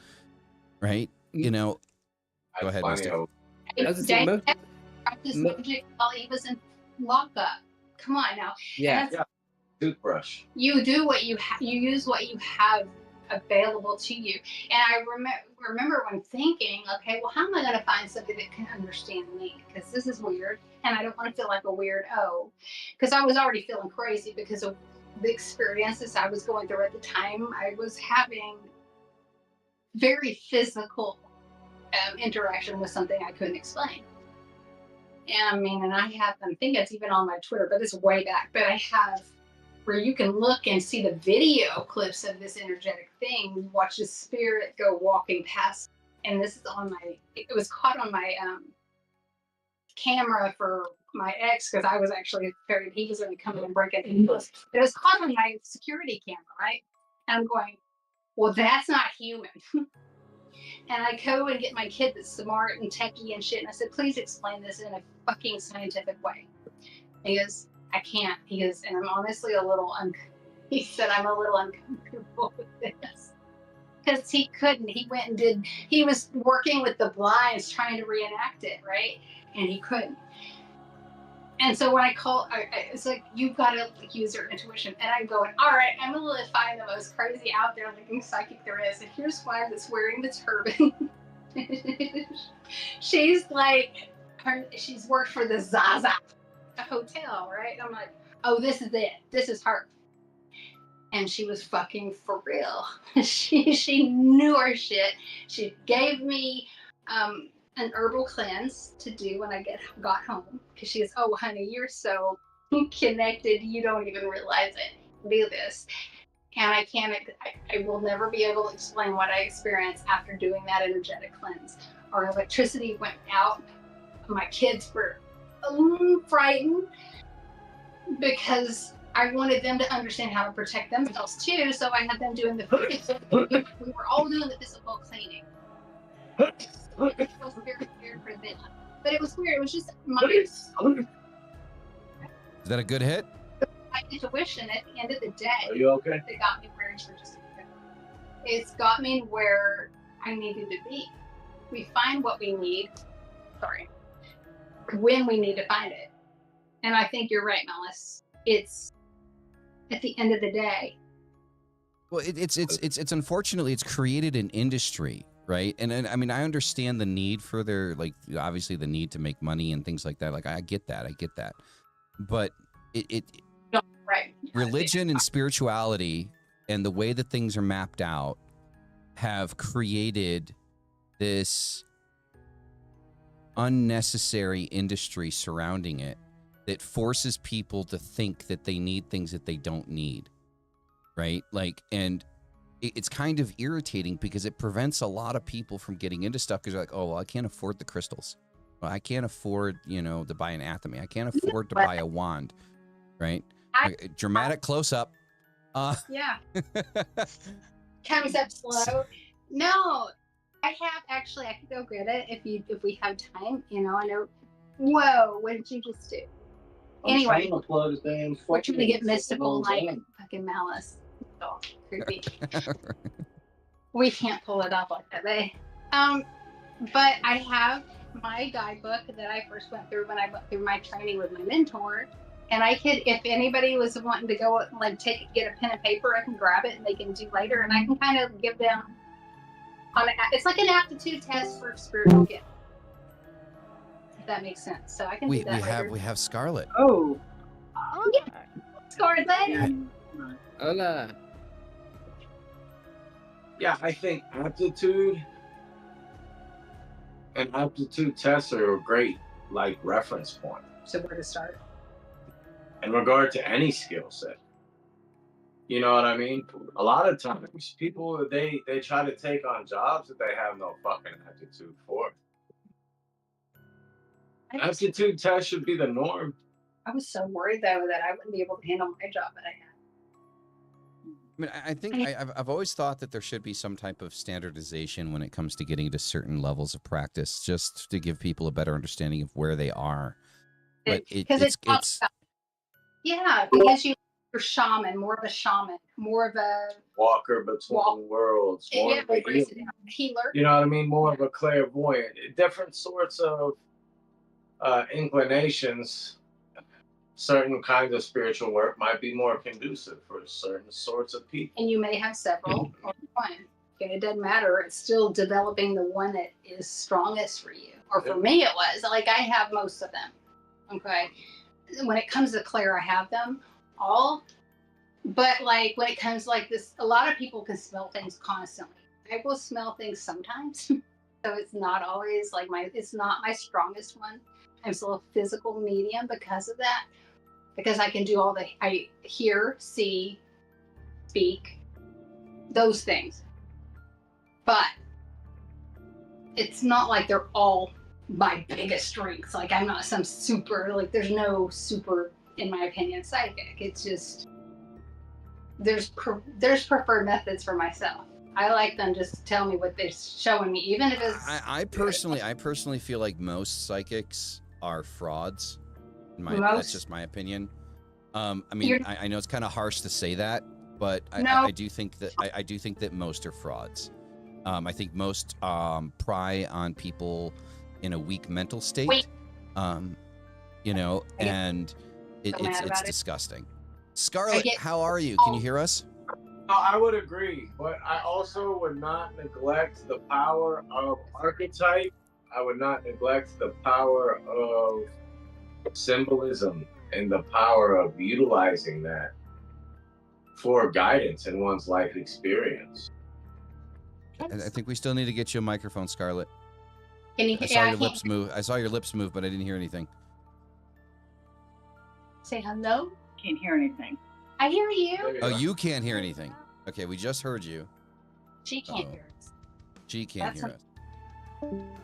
right? Go ahead, Misty. Dang, practice magic while he was in lockup. Come on now. Yeah. Toothbrush. You do what you you use what you have available to you. And I remember when thinking, okay, well, how am I going to find somebody that can understand me? Because this is weird, and I don't want to feel like a weirdo. Because I was already feeling crazy because of the experiences I was going through at the time. I was having very physical interaction with something I couldn't explain. And I think it's even on my Twitter, but it's way back. But I have where you can look and see the video clips of this energetic thing. You watch the spirit go walking past, and this is it was caught on my camera for my ex, because I was actually afraid he was going to come in and break it. It was caught on my security camera, right? And I'm going, well, that's not human. And I go and get my kid that's smart and techie and shit, and I said, please explain this in a fucking scientific way. And he goes, I can't. He goes, and I'm honestly he said, I'm a little uncomfortable with this. Because he couldn't. He was working with the blinds trying to reenact it, right? And he couldn't. And so when I call, it's like, you've got to use your intuition. And I'm going, all right, I'm going to find the most crazy out there looking psychic there is. And here's one that's wearing the turban. She's like, she's worked for the Zaza hotel, right? I'm like, oh, this is it. This is her. And she was fucking for real. She knew her shit. She gave me an herbal cleanse to do when I got home, because she goes, oh honey, you're so connected, you don't even realize it. Do this. And I will never be able to explain what I experienced after doing that energetic cleanse. Our electricity went out. My kids were frightened because I wanted them to understand how to protect themselves too, so I had them doing we were all doing the physical cleaning. It was very weird for them. But it was weird. It was just Is that a good hit? my intuition at the end of the day. Are you okay? It got me where it's got me where I needed to be. We find what we need. Sorry. When we need to find it. And I think you're right, Mellis. It's at the end of the day. Well, it's unfortunately, it's created an industry, right? And I understand the need for obviously the need to make money and things like that. Like, I get that. But right. Religion and spirituality and the way that things are mapped out have created this unnecessary industry surrounding it that forces people to think that they need things that they don't need, right? And it's kind of irritating because it prevents a lot of people from getting into stuff because they're like, oh, well, I can't afford the crystals. Well, I can't afford, to buy an athame. I can't afford to buy a wand, right? Okay, dramatic close up. Yeah, comes up slow. No, I have actually. I could go get it if we have time. You know, I know. Whoa, what did you just do? Anyway, we're trying to get mystical like fucking Malice. Oh, creepy. We can't pull it off like that. But I have my guidebook that I first went through when I went through my training with my mentor. And I could, if anybody was wanting to go like get a pen and paper, I can grab it and they can do later, and I can kind of give them it's like an aptitude test for spiritual gift. If that makes sense. So I can do that later. We have Scarlet. Oh. Yeah. Scarlet. Hola. Yeah, I think aptitude and aptitude tests are a great like reference point So where to start? in regard to any skill set. You know what I mean? A lot of times people they try to take on jobs that they have no fucking aptitude for. Aptitude test should be the norm. I was so worried though that I wouldn't be able to handle my job that I had. I mean, I think I've always thought that there should be some type of standardization when it comes to getting to certain levels of practice, just to give people a better understanding of where they are. But it's yeah, because you're shaman, more of a shaman, more of a Walker between worlds, more of a healer. You know what I mean? More of a clairvoyant. Different sorts of inclinations. Certain kinds of spiritual work might be more conducive for certain sorts of people. And you may have several or one. Okay, it doesn't matter. It's still developing the one that is strongest for you. Or for me, it was. Like, I have most of them. Okay. When it comes to Claire, I have them all. But, like, when it comes like this, a lot of people can smell things constantly. I will smell things sometimes. So it's not always like it's not my strongest one. I'm still a physical medium because of that. Because I can do I hear, see, speak, those things. But it's not like they're all my biggest strengths. Like, I'm not some super, like, there's no super, in my opinion, psychic. It's just, there's preferred methods for myself. I like them just to tell me what they're showing me, even if it's... I personally feel like most psychics are frauds. That's just my opinion. I mean, I know it's kind of harsh to say that, but I do think that most are frauds. I think most pry on people in a weak mental state. You know, and it's disgusting. Scarlet, how are you? Can you hear us? I would agree, but I also would not neglect the power of archetype. I would not neglect the power of symbolism and the power of utilizing that for guidance in one's life experience. I think we still need to get you a microphone, Scarlet. Can you I saw your lips move. I saw your lips move, but I didn't hear anything. Say hello? Can't hear anything. I hear you. Oh, you can't hear anything. Okay, we just heard you. She can't hear us. She can't hear us.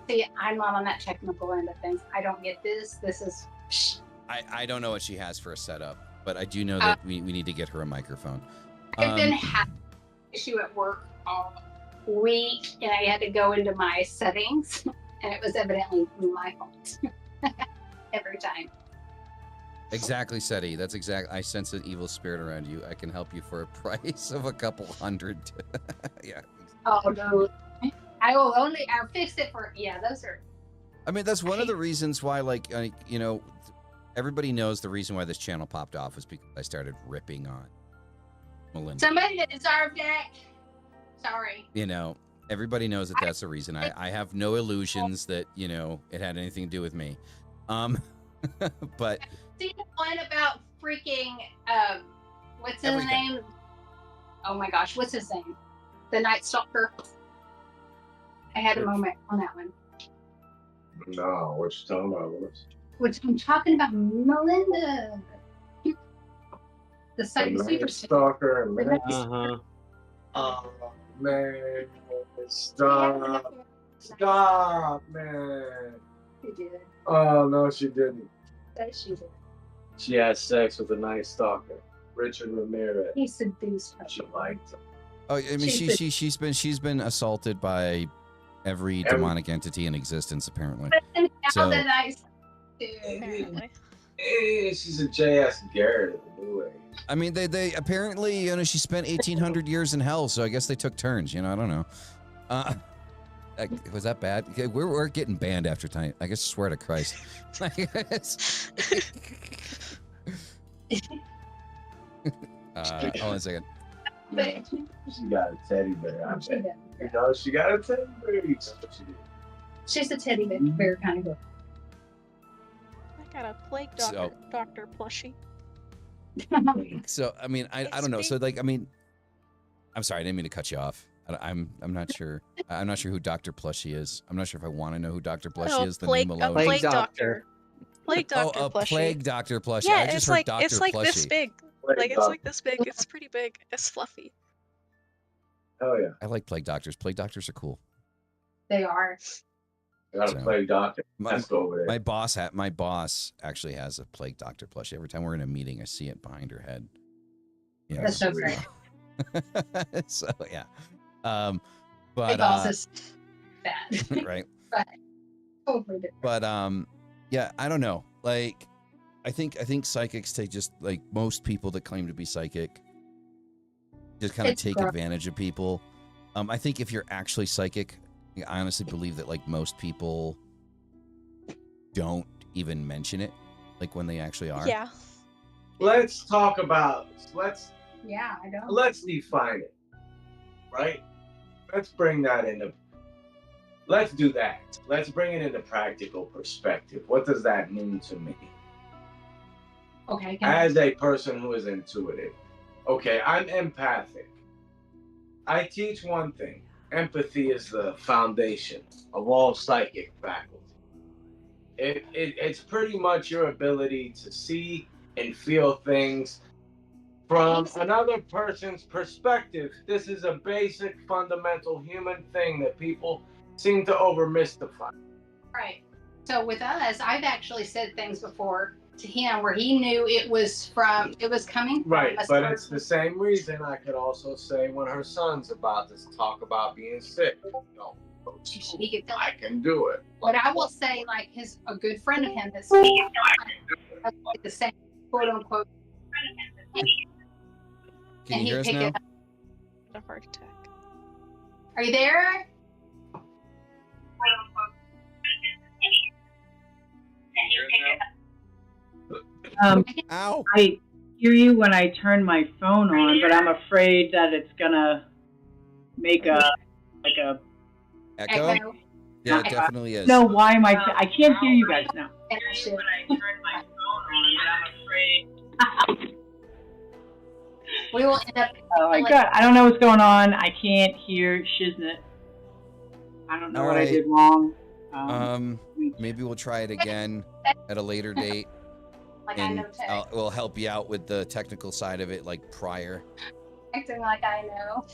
See, I'm not on that technical end of things. I don't get this. This is... I don't know what she has for a setup, but I do know that we need to get her a microphone. I've been having an issue at work all week, and I had to go into my settings, and it was evidently my fault. Every time. Exactly, Seti. That's exact. I sense an evil spirit around you. I can help you for a price of a couple $100. Yeah. Oh, no. I'll fix it for, yeah, those are. I mean, that's one of the reasons why, like, you know, everybody knows the reason why this channel popped off was because I started ripping on Melinda. Somebody that deserved that. Sorry. You know, everybody knows that that's the reason. I have no illusions that, you know, it had anything to do with me. But. See the one about freaking, what's his name? Oh my gosh, what's his name? The Night Stalker. I had a moment on that one. No, what you talking about, Willis? Which I'm talking about Melinda. The Night Stalker and man. Oh man, stop. Stop, man. She did. Oh no, she didn't. That she did. She had sex with a night stalker, Richard Ramirez. He seduced her. She liked him. Oh, I mean, she's been assaulted by every demonic entity in existence, apparently. And now So- that I do. Apparently. She's a J.S. Garrett of the new age. I mean, they apparently, you know, she spent 1,800 years in hell, so I guess they took turns. You know, I don't know. Was that bad? Okay, we're getting banned after tonight. I guess swear to Christ. Hold on a second. But She got a teddy bear. I she bet. does. You know, she got a teddy bear. That's what she did. She's a teddy bear kind of girl. I got a plague So- doctor plushie. So I mean, I don't know. So like, I mean, I'm sorry, I didn't mean to cut you off. I'm not sure. I'm not sure who Dr. Plushie is. I'm not sure if I want to know who Dr. Plushie is. The name a alone. Plague plague doctor. doctor. Plague doctor Oh, a plushie. plague Dr. Plushie. Yeah, I just it's heard like Dr. it's like Plushie. this big. Like it's like this big. It's pretty big. It's fluffy. Oh yeah, I like plague doctors. Plague doctors are cool. They are. I got a So- plague doctor. My- Let's go over there. My boss actually has a plague doctor plushie. Every time we're in a meeting, I see it behind her head. Yeah. That's so great. So yeah. My But boss is bad. right. Totally different. But yeah, I don't know. Like, I think psychics take just like most people that claim to be psychic, just kind of It's take gross. advantage of people. I think if you're actually psychic, I honestly believe that like most people don't even mention it, like when they actually are. Yeah. Let's talk about. Yeah, I don't. Let's define it. Right. Let's bring that into. Let's do that. Let's bring it into practical perspective. What does that mean to me? Okay. As a person who is intuitive, okay, I'm empathic. I teach one thing. Empathy is the foundation of all psychic faculty. It's pretty much your ability to see and feel things from another person's perspective. This is a basic, fundamental human thing that people seem to overmystify. Right. So with us, I've actually said things before to him where he knew it was coming from Right, a but certain- it's the same reason I could also say when her son's about to talk about being sick, no, he could feel I can do it. But I will say, like a good friend of him that's like the same quote unquote. Can and you hear he us picked now? it up. A heart attack. Are you there? Ow! I hear you when I turn my phone on, but I'm afraid that it's gonna make a Echo? Echo. Yeah, it definitely is. no. Why am I can't hear you guys now. And shit. When I turn my phone on, but I'm afraid. We will end up. Oh my god! I don't know what's going on. I can't hear shiznit. I don't know what I Alright. did wrong. Maybe we'll try it again at a later date, Like I and know tech. we'll help you out with the technical side of it, like prior. Acting like I know.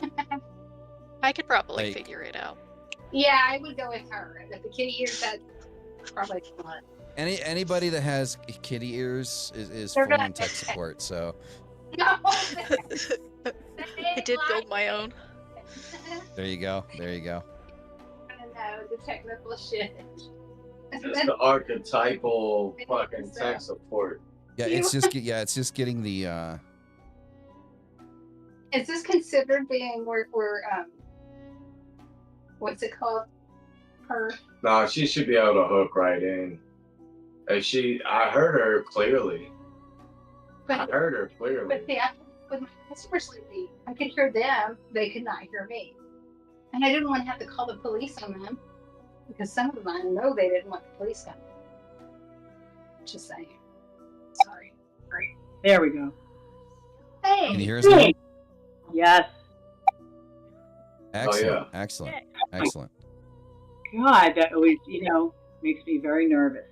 I could probably Like- figure it out. Yeah, I would go with her. But the kitty ears, that's probably fun. Anybody that has kitty ears is They're full not- on tech support. So No. I did build my own. there you go. There you go. I don't know the technical shit. It's the archetypal fucking tech support. Yeah, it's just getting the. Is this considered being where what's it called? Her. No, she should be able to hook right in. I heard her clearly. I But heard her clearly. But see, with my customers lately, I could hear them. They could not hear me. And I didn't want to have to call the police on them because some of them I know they didn't want the police coming. Just saying. Sorry. There we go. Hey. Can you hear us now? Yes. Excellent. yeah. Excellent. Excellent. God, that always makes me very nervous.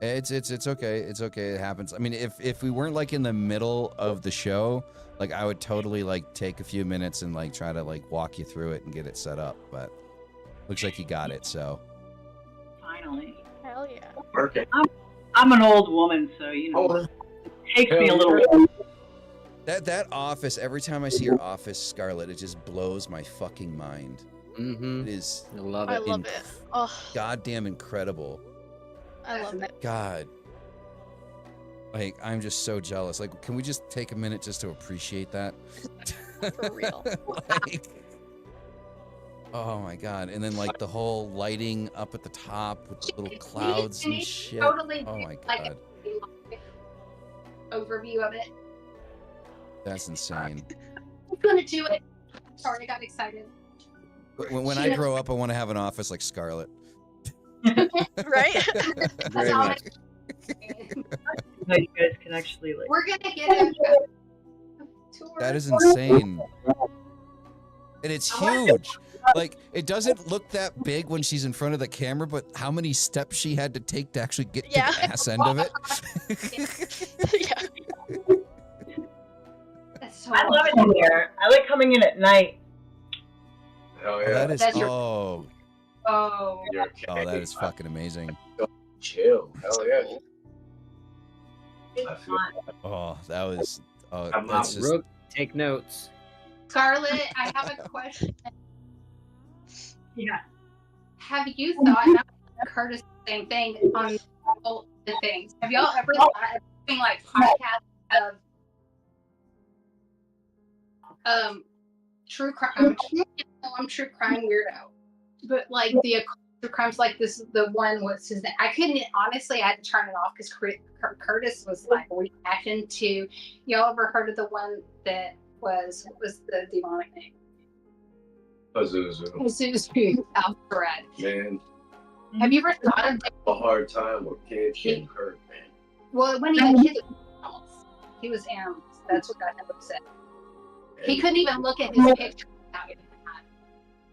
It's okay. It's okay. It happens. I mean, if we weren't like in the middle of the show, like I would totally like take a few minutes and like try to like walk you through it and get it set up. But looks like you got it. So Finally. Hell yeah. Working. I'm an old woman, so you know, Oh, it takes me a hell little. yeah. That office, every time I see your office, Scarlet, it just blows my fucking mind. Mm-hmm. It is I love I it. love it. Oh, goddamn incredible. I love it. God. Like, I'm just so jealous. Like, can we just take a minute just to appreciate that? For real. Like, oh my God. And then, like, the whole lighting up at the top with the little clouds and shit. Totally Oh my like God. overview of it. That's insane. I'm gonna do it. Sorry, I got excited. When I grow up, I want to have an office like Scarlet. Right? Very all much. How you guys can actually like. We're gonna get a tour. That is insane. And it's huge. Like, it doesn't look that big when she's in front of the camera, but how many steps she had to take to actually get Yeah. to the ass end of it. Yeah. That's so I love it in there. I like coming in at night. Hell Oh, yeah. that is, That's your- oh, Oh, You're oh, that is fucking amazing. chill. Hell yeah. I feel Oh, that was, oh, I'm that's not just, Brooke, take notes. Scarlet, I have a question. Yeah. Have you thought, and I'm Curtis, the same thing on all the things. Have y'all ever thought of doing like podcasts of true crime? I'm true crime weirdo, but like the true crimes like this, the one was his name. I couldn't honestly. I had to turn it off because Curtis was like reacting to. Y'all ever heard of the one that was what was the demonic name? Pazuzu. Pazuzu Alfred. Man, Have you ever thought of a hard time with kids getting hurt, man. well when he had kids with animals? He was animals. That's what got him upset. He couldn't even look at his picture without getting mad.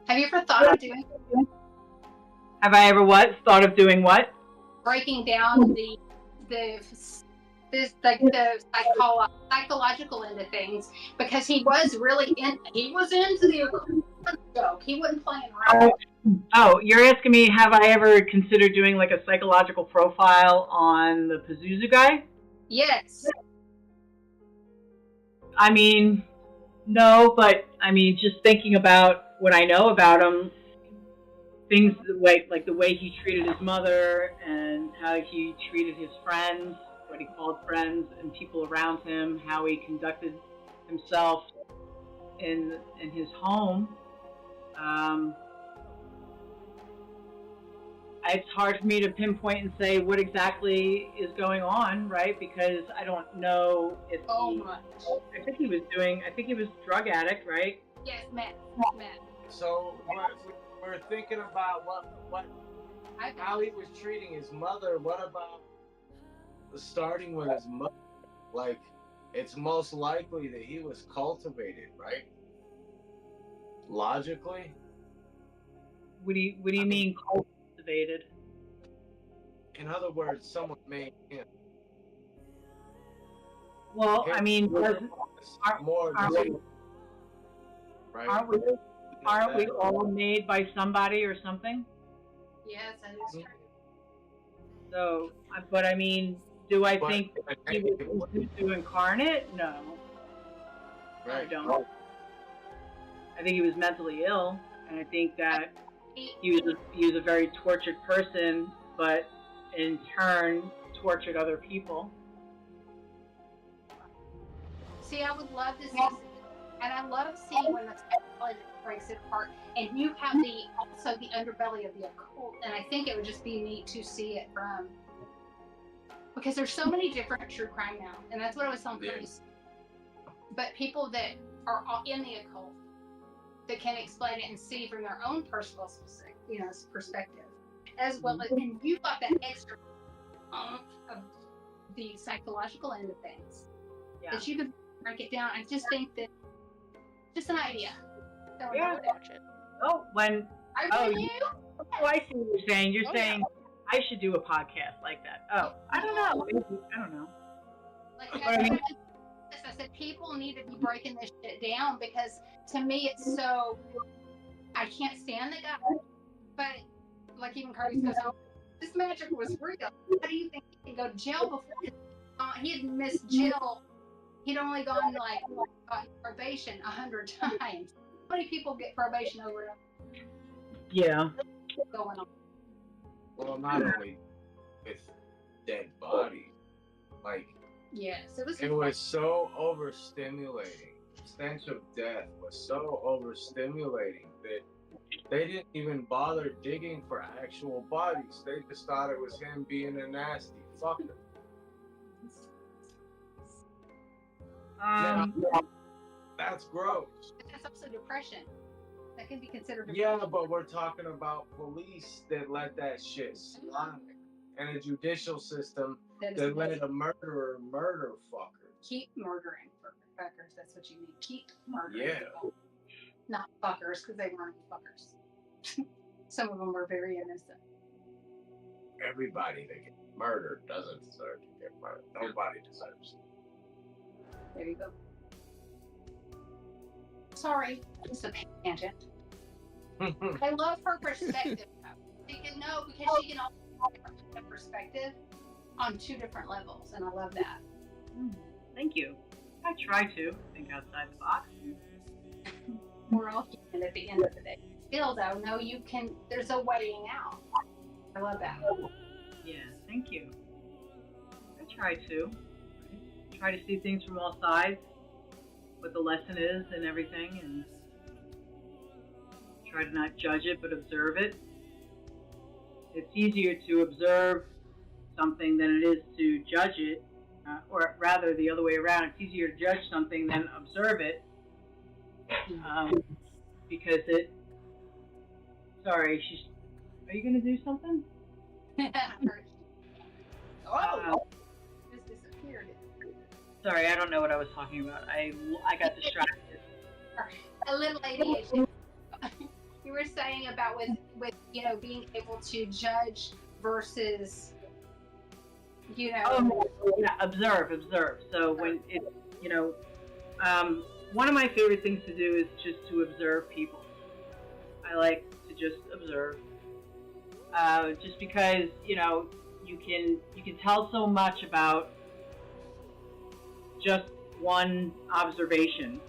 Have you ever thought of doing Have I ever what? Thought of doing what? breaking down the psychological end of things? Because he was into the occult joke. He wasn't playing around. Oh, you're asking me, have I ever considered doing like a psychological profile on the Pazuzu guy? Yes. I mean, no, but I mean, just thinking about what I know about him, things like the way he treated his mother and how he treated his friends, what he called friends and people around him, how he conducted himself in his home. It's hard for me to pinpoint and say what exactly is going on, right? Because I don't know if So much. I think he was drug addict, right? Yes, man. So we're thinking about how he was treating his mother. What about starting with his mother? Like, it's most likely that he was cultivated, right? Logically. What do you mean cultivated? In other words, someone made him. Well, I mean, More aren't right? aren't we all made by somebody or something? Yes, that is true. So, but I mean, do I But- think he was Pazuzu incarnate? No, I Right. don't. I think he was mentally ill, and I think that he was a very tortured person, but in turn tortured other people. See, I would love to see, and I love seeing when the psychology breaks it apart, and you have also the underbelly of the occult, and I think it would just be neat to see it from, because there's so many different true crime now, and that's what I was telling Curtis. But people that are in the occult that can explain it and see from their own personal, perspective, as well as, and you got that extra of the psychological end of things that you could break it down. I just think that just an idea. So Yeah. Watch it. Oh, when I you. Oh, I see what you're saying. You're saying I should do a podcast like that. Oh, I don't know. Maybe, I don't know. Like I said, people need to be breaking this shit down, because to me it's so, I can't stand the guy, but like even Curtis goes, oh, This magic was real. How do you think he could go to jail before? He had missed jail. He'd only gone like gotten probation 100 times. How many people get probation over Yeah. going on? Well, not only with dead bodies, like Yes, it was so overstimulating. The stench of death was so overstimulating that they didn't even bother digging for actual bodies. They just thought it was him being a nasty fucker. That's gross. But that's also depression. That can be considered Yeah, depression. but we're talking about police that let that shit slide, and a judicial system That is that let a murderer murder fuckers. keep murdering fuckers. That's what you mean. Keep murdering. Yeah. People. Not fuckers, because they weren't fuckers. Some of them were very innocent. Everybody that gets murdered doesn't deserve to get murdered. Nobody deserves it. There you go. Sorry, it's a tangent. I love her perspective. Though. She can know because she can also have a perspective on 2 different levels, and I love that. Thank you. I try to think outside the box. We're all human at the end of the day. Still, though, no, you can. There's a weighing out. I love that. Yeah, thank you. I try to. Try to see things from all sides, what the lesson is and everything, and try to not judge it but observe it. It's easier to observe something than it is to judge it, or rather the other way around. It's easier to judge something than observe it, because it. Sorry, are you going to do something? Oh, just disappeared. Sorry, I don't know what I was talking about. I got distracted. A little ADHD. You were saying about with being able to judge versus Oh, yeah, observe. So when it, one of my favorite things to do is just to observe people. I like to just observe, just because you can tell so much about just one observation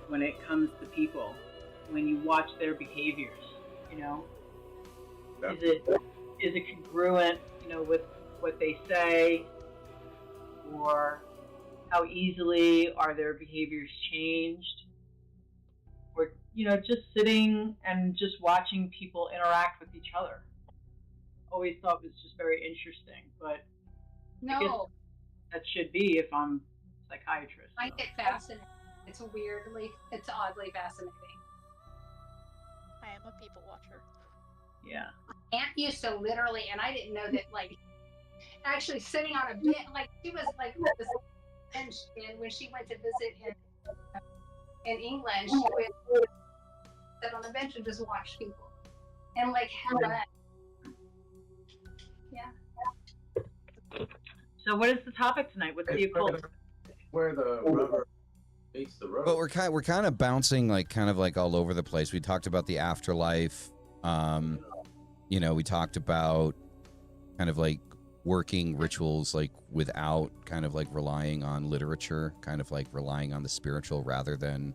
when it comes to people. When you watch their behaviors, Yep. is it congruent, with what they say, or how easily are their behaviors changed, or just sitting and just watching people interact with each other. Always thought it was just very interesting, but I guess no. that should be if I'm a psychiatrist. I so. get fascinated. It's oddly fascinating. I am a people watcher. Yeah. Aunt used to literally, and I didn't know that, actually sitting on a bench, she was this bench, and when she went to visit in England, she would sit on the bench and just watch people, and have that. Yeah. So what is the topic tonight? What's the occult? Where the rubber meets the road. But we're kind of bouncing all over the place. We talked about the afterlife. We talked about working rituals without relying on literature, relying on the spiritual rather than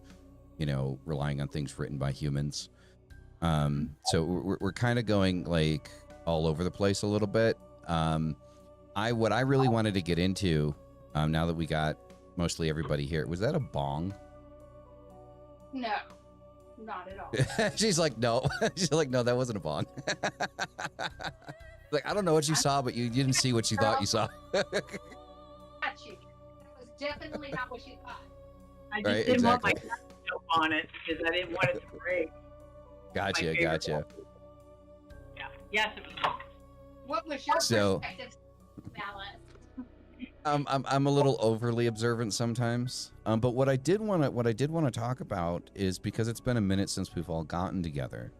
relying on things written by humans. So we're kind of going all over the place a little bit. What I really wanted to get into, now that we got mostly everybody here, was that a bong? No, not at all. She's like, no. She's like, no, that wasn't a bong. I don't know what you saw, but you didn't see what you thought you saw. Not you. That was definitely not what you thought. I just didn't want my joke on it because I didn't want it to break. Gotcha. Yeah. Yes, it was. What was your perspective, Alice? I'm a little overly observant sometimes. But what I did want to talk about is, because it's been a minute since we've all gotten together.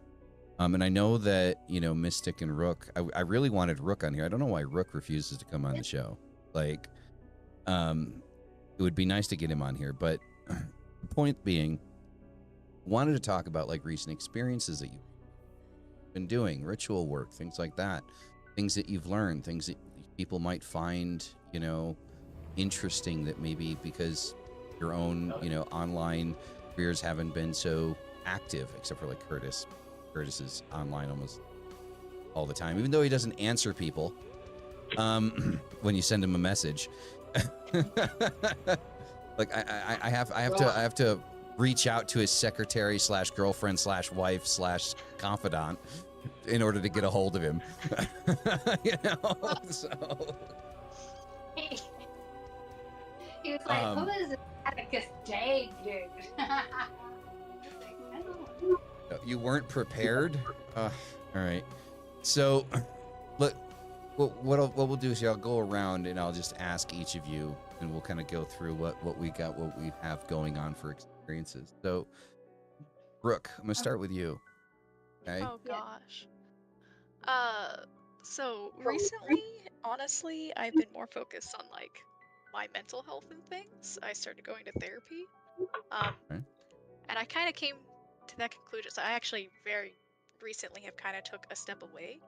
And I know that, Mystic and Rook, I really wanted Rook on here. I don't know why Rook refuses to come on the show. It would be nice to get him on here. But the point being, wanted to talk about recent experiences that you've been doing, ritual work, things like that. things that you've learned, things that people might find, you know, interesting, that maybe because your own, you know, online careers haven't been so active, except for like Curtis. Curtis is online almost all the time, even though he doesn't answer people when you send him a message. Like I have to reach out to his secretary / girlfriend / wife / confidant in order to get a hold of him. You know, so He was like, "Who is this Atticus Dave dude?" you weren't prepared. All right, so look, what we'll do is I'll go around and I'll just ask each of you, and we'll kind of go through what we got, what we have going on for experiences. So, Brooke, I'm gonna start with you. Okay. Oh gosh. So recently, honestly, I've been more focused on like my mental health and things. I started going to therapy. Okay. And I kind of came to that conclusion. So I actually very recently have kind of took a step away,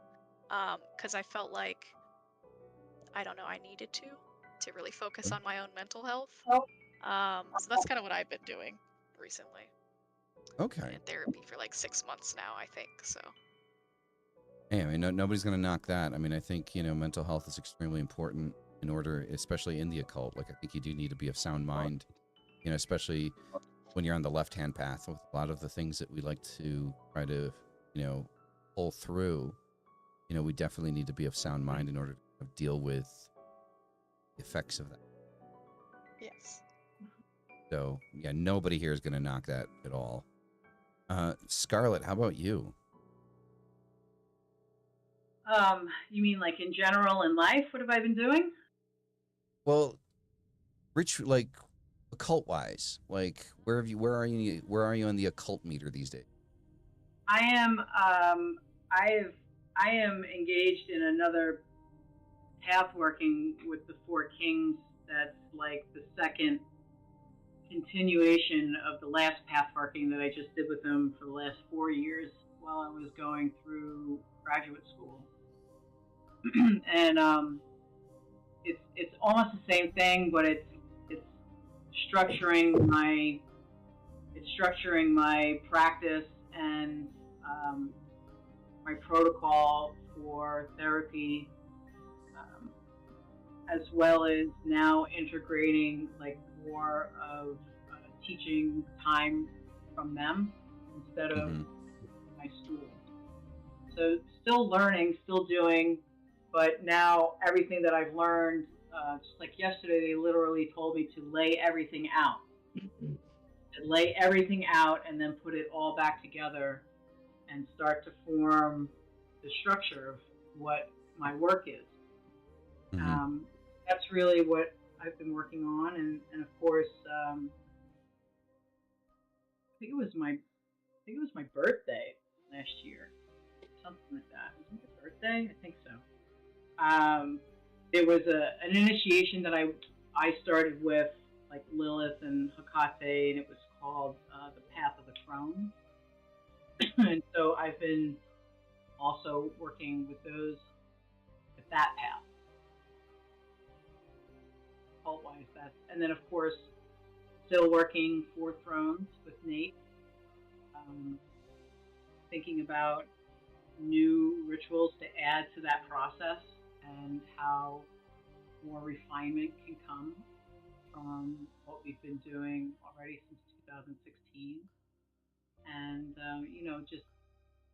because I felt like, I don't know, I needed to really focus on my own mental health. So that's kind of what I've been doing recently. Okay. Been in therapy for like 6 months now, I think. So Hey, I mean, nobody's gonna knock that. I mean, I think, you know, mental health is extremely important in order, especially in the occult. Like, I think you do need to be of sound mind, you know, especially when you're on the left-hand path with a lot of the things that we like to try to, you know, pull through. You know, we definitely need to be of sound mind in order to deal with the effects of that. yes. So, yeah, nobody here is gonna knock that at all. Scarlet, how about you? You mean like in general in life? What have I been doing? Well, like occult wise, like where are you on the occult meter these days? I am. I am engaged in another path working with the Four Kings. That's like the second continuation of the last path working that I just did with them for the last 4 years while I was going through graduate school. And it's almost the same thing, but it's structuring my practice and my protocol for therapy, as well as now integrating like more of teaching time from them instead of my school. So still learning, still doing, but now everything that I've learned, just like yesterday, they literally told me to lay everything out. To lay everything out and then put it all back together and start to form the structure of what my work is. That's really what I've been working on, and of course, I think it was my birthday last year, something like that. Was it my birthday? I think so. There was an initiation that I started with, like Lilith and Hecate, and it was called the Path of the Throne. And so I've been also working with that path. Cult-wise, and then of course, still working for Thrones with Nate, thinking about new rituals to add to that process and how more refinement can come from what we've been doing already since 2016. And, you know, just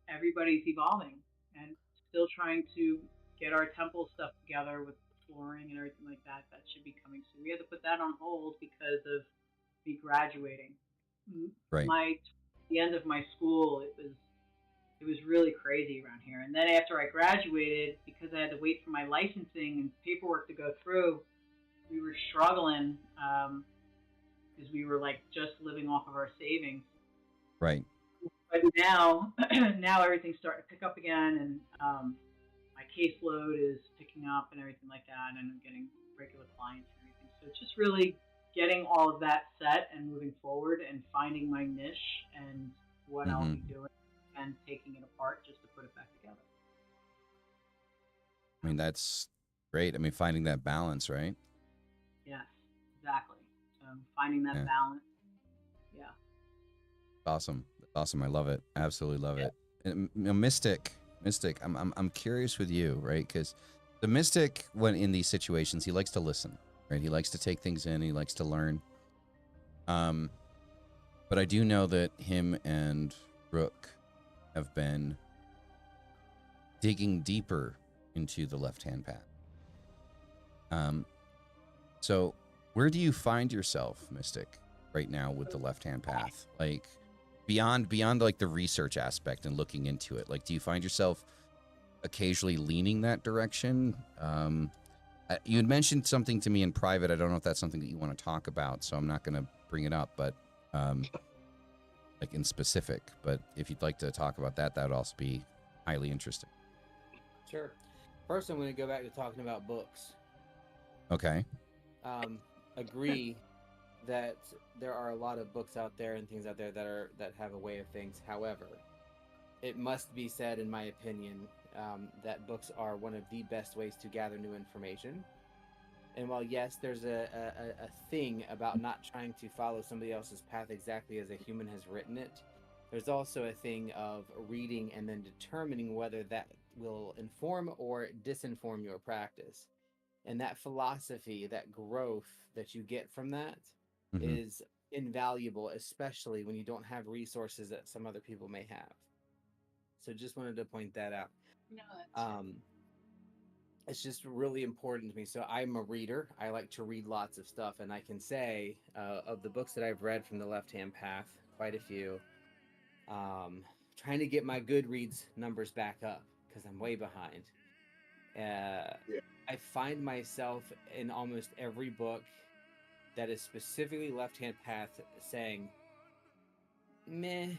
everybody's evolving and still trying to get our temple stuff together with flooring and everything like that. That should be coming soon. We had to put that on hold because of me graduating. Right. The end of my school, it was really crazy around here. And then after I graduated, because I had to wait for my licensing and paperwork to go through, we were struggling because we were like just living off of our savings. Right. But now everything's starting to pick up again, and my caseload is picking up and everything like that, and I'm getting regular clients and everything. So it's just really getting all of that set and moving forward and finding my niche and what I'll be doing and taking it apart just to put it back together. I mean, that's great. I mean, finding that balance, right? Yes, exactly. Finding that Yeah. balance. Yeah. Awesome. That's awesome. I love it. Absolutely love it. And, Mystic, I'm curious with you, right? Because the Mystic, when in these situations, he likes to listen, right? He likes to take things in. He likes to learn. But I do know that him and Brooke have been digging deeper into the left-hand path. So where do you find yourself, Mystic, right now with the left-hand path? Like beyond like the research aspect and looking into it, like do you find yourself occasionally leaning that direction? You had mentioned something to me in private. I don't know if that's something that you want to talk about, so I'm not going to bring it up, but like in specific. But if you'd like to talk about that, that would also be highly interesting. Sure. First, I'm going to go back to talking about books. Okay. Agree that there are a lot of books out there and things out there that have a way of things. However, it must be said, in my opinion, that books are one of the best ways to gather new information. And while yes, there's a thing about not trying to follow somebody else's path exactly as a human has written it, there's also a thing of reading and then determining whether that will inform or disinform your practice. And that philosophy, that growth that you get from that is invaluable, especially when you don't have resources that some other people may have. So just wanted to point that out. No, that's true. It's just really important to me. So I'm a reader. I like to read lots of stuff. And I can say of the books that I've read from the left-hand path, quite a few, trying to get my Goodreads numbers back up because I'm way behind. I find myself in almost every book that is specifically left-hand path saying, meh,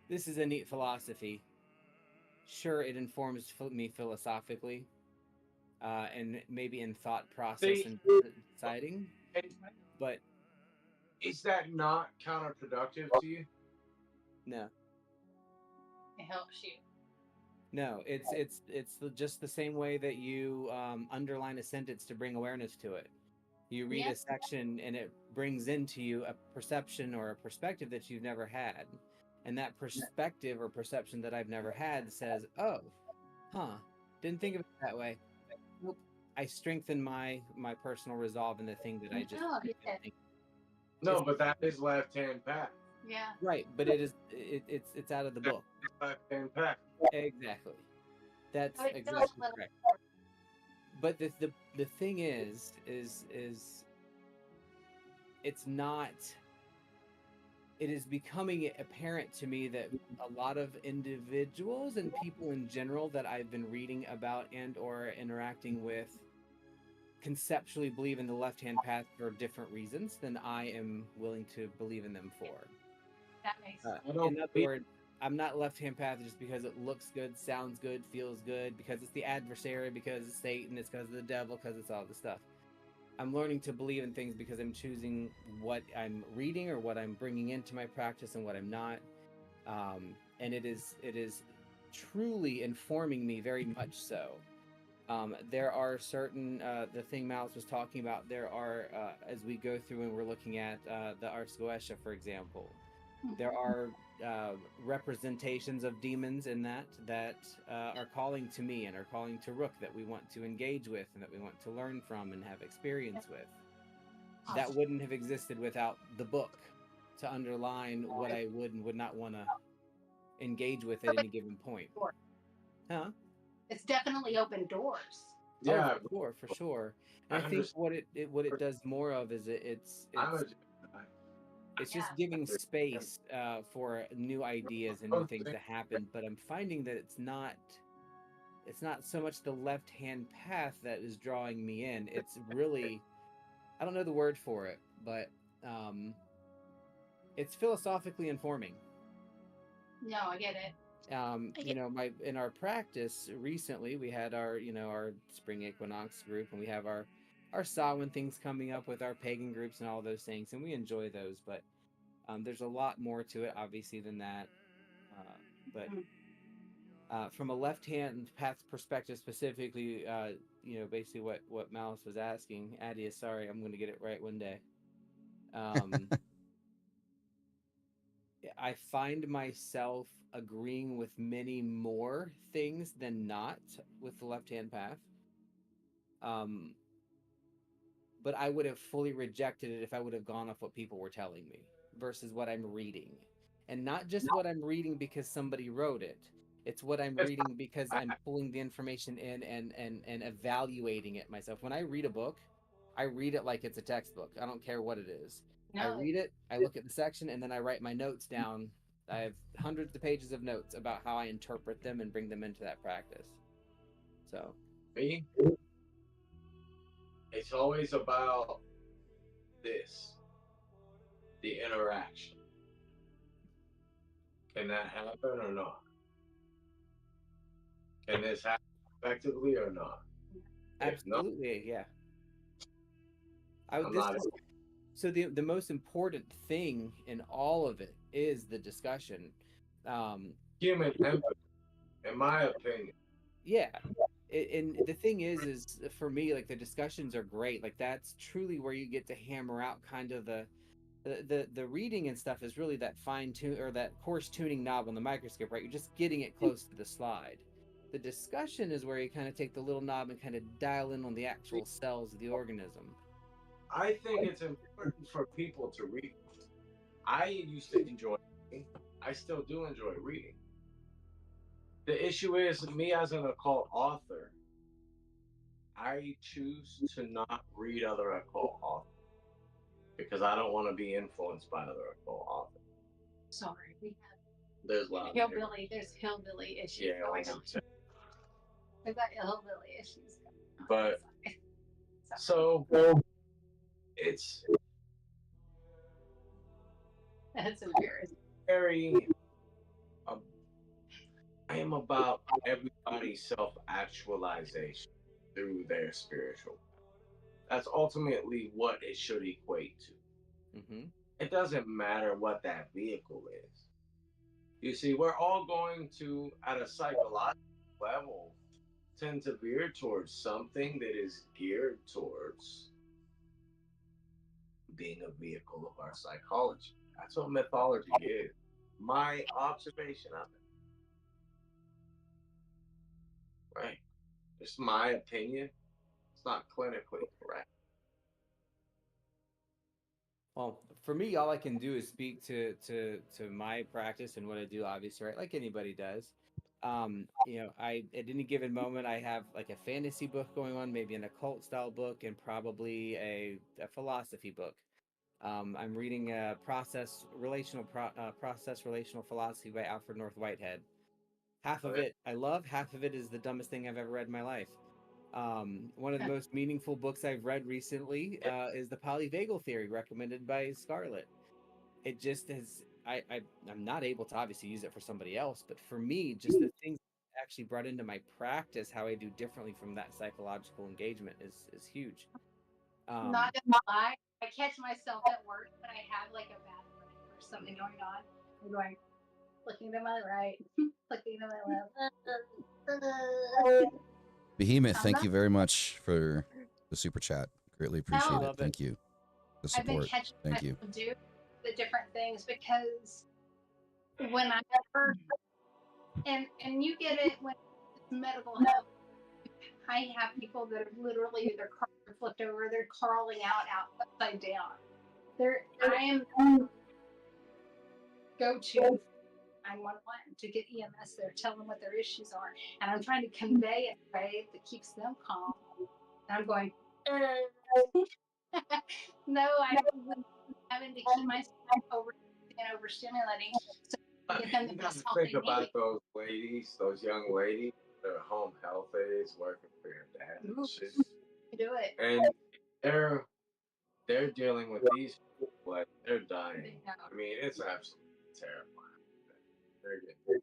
this is a neat philosophy. Sure, it informs me philosophically, and maybe in thought process and deciding, but is that not counterproductive to you? no. It helps you. No, it's just the same way that you underline a sentence to bring awareness to it. You read a section and it brings into you a perception or a perspective that you've never had. And that perspective or perception that I've never had says, oh, didn't think of it that way. Nope. I strengthen my personal resolve in the thing that I just think. No, but that is left-hand path. Yeah. Right, but it's out of the book. It's left-hand path. Exactly. That's But it exactly does let correct. But the thing is it's not. It is becoming apparent to me that a lot of individuals and people in general that I've been reading about and or interacting with conceptually believe in the left-hand path for different reasons than I am willing to believe in them for. That makes sense. In other words, I'm not left-hand path just because it looks good, sounds good, feels good, because it's the adversary, because it's Satan, it's because of the devil, because it's all the stuff. I'm learning to believe in things because I'm choosing what I'm reading or what I'm bringing into my practice and what I'm not. And it is truly informing me very much so. There are certain, the thing Mouse was talking about, there are, as we go through and we're looking at the Ars Goetia, for example, there are representations of demons in that are calling to me and are calling to Rook that we want to engage with and that we want to learn from and have experience with. That wouldn't have existed without the book to underline what I would and would not want to engage with at any given point. Huh? It's definitely opened doors. Yeah, for sure. And I think what it does more of is it's just giving space for new ideas and new things to happen. But I'm finding that it's not so much the left-hand path that is drawing me in. It's really, I don't know the word for it, but it's philosophically informing. No, I get it. In our practice recently, we had our spring equinox group, and we have our Samhain things coming up with our pagan groups and all those things, and we enjoy those. But there's a lot more to it, obviously, than that. But from a left-hand path perspective, specifically, basically what Malice was asking. Adia, sorry, I'm going to get it right one day. I find myself agreeing with many more things than not with the left-hand path. But I would have fully rejected it if I would have gone off what people were telling me versus what I'm reading. And not just what I'm reading because somebody wrote it. It's what I'm reading because I'm pulling the information in and evaluating it myself. When I read a book, I read it like it's a textbook. I don't care what it is. I read it, I look at the section, and then I write my notes down. I have hundreds of pages of notes about how I interpret them and bring them into that practice. So, Me, it's always about this, the interaction. Can that happen or not? Can this happen effectively or not? absolutely, yeah. I'm not. So the most important thing in all of it is the discussion. Human empathy, in my opinion. Yeah. And the thing is for me, like, the discussions are great. Like, that's truly where you get to hammer out kind of the reading and stuff is really that fine tune or that coarse tuning knob on the microscope, right? You're just getting it close to the slide. The discussion is where you kind of take the little knob and kind of dial in on the actual cells of the organism. I think it's important for people to read. I used to enjoy reading. I still do enjoy reading. The issue is, me as an occult author, I choose to not read other occult authors because I don't want to be influenced by other occult authors. Sorry, we have There's loud hillbilly. There's hillbilly issues going on. We've got hillbilly issues going on. But so it's that's embarrassing. I am about everybody's self-actualization through their spiritual. That's ultimately what it should equate to. Mm-hmm. It doesn't matter what that vehicle is. You see, we're all going to, at a psychological level, tend to veer towards something that is geared towards being a vehicle of our psychology. That's what mythology is. My observation of it. Right. It's my opinion. It's not clinically correct. Well, for me, all I can do is speak to my practice and what I do, obviously, right? Like anybody does. I at any given moment I have like a fantasy book going on, maybe an occult style book, and probably a philosophy book. I'm reading Process Relational Philosophy by Alfred North Whitehead. Half of it I love, half of it is the dumbest thing I've ever read in my life. One of the most meaningful books I've read recently is The Polyvagal Theory, recommended by Scarlet. It just has, I'm not able to obviously use it for somebody else, but for me, just the things actually brought into my practice, how I do differently from that psychological engagement is huge. Not gonna lie, I catch myself at work when I have like a bad morning or something going on. I'm going, looking to my right, looking to my left. Behemoth, thank you very much for the super chat. Greatly appreciate it. Thank you. The I've been support. catching Thank you. myself do the different things because when I heard, and you get it when it's medical health, I have people that are literally their cars are flipped over, they're crawling out upside down. I am go-to 911 to get EMS there, tell them what their issues are, and I'm trying to convey a way that keeps them calm. And I'm going, no, I'm having to keep myself overstimulating. So get them the best help think they about need. those ladies, those young ladies, their home health aides working for your dad and shit. Do it. And they're dealing with these people, like they're dying. I mean, it's absolutely terrifying. They're getting,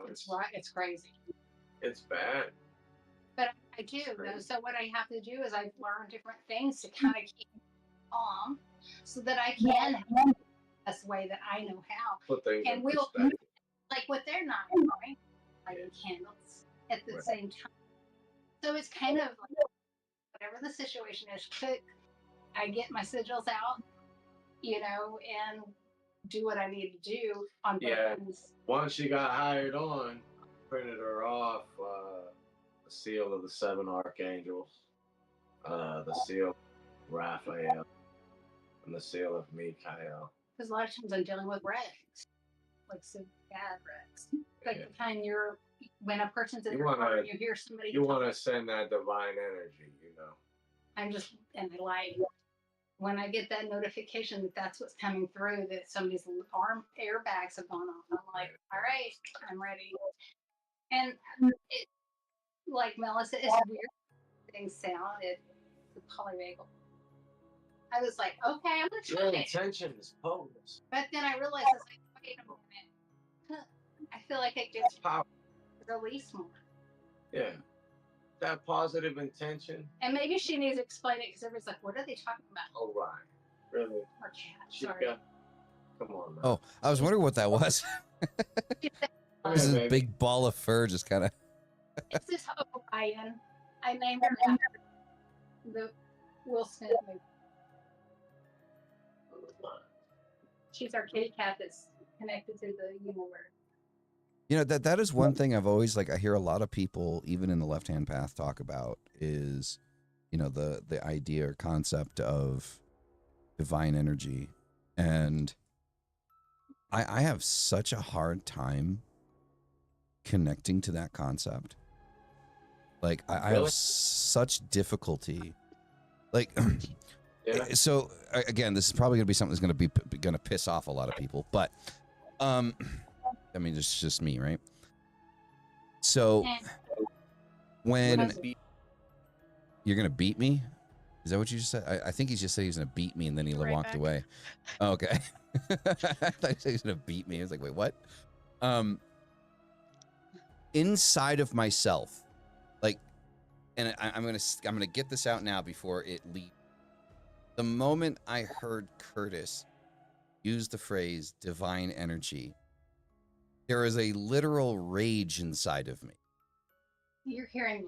It's right. It's crazy. It's bad. But I do though. So what I have to do is I've learned different things to kind of keep calm, so that I can help the best way that I know how. Put things And in we'll perspective. like what they're not doing, lighting candles at the same time. So it's kind of like, whatever the situation is, quick. I get my sigils out, and do what I need to do on both ends. Once she got hired on, printed her off the seal of the 7 archangels, the seal of Raphael, and the seal of Michael. Because a lot of times I'm dealing with wrecks, like some bad wrecks. Like the time when a person's in your car and you hear somebody. You want to send that divine energy, and I like when I get that notification that that's what's coming through, that somebody's arm airbags have gone off. I'm like, all right, I'm ready. And it, like Melissa, it's weird things sounded the polyvagal. I was like, okay, I'm gonna try it. Your intention is potent. But then I realized, I was like, wait a minute. I feel like it gets power. Release more. Yeah. That positive intention. And maybe she needs to explain it because everybody's like, what are they talking about? Oh, right. Really? Or cat. Sorry. Come on, man. Oh, I was wondering what that was. This is a big ball of fur just kind of. This is Orion. I named her after the Will Smith movie. She's our kitty cat that's connected to the universe. That is one thing I've always I hear a lot of people, even in the left-hand path, talk about is, the idea or concept of divine energy. And I have such a hard time connecting to that concept. I have such difficulty. So again, this is probably going to be something that's going to piss off a lot of people, but I mean, it's just me, right? So when you're going to beat me, is that what you just said? I think he just said he was going to beat me and then he walked away. Oh, okay. I thought he said he was going to beat me. I was like, wait, what? Inside of myself, and I'm gonna get this out now before it leaves. The moment I heard Kurtis use the phrase divine energy, there is a literal rage inside of me. You're hearing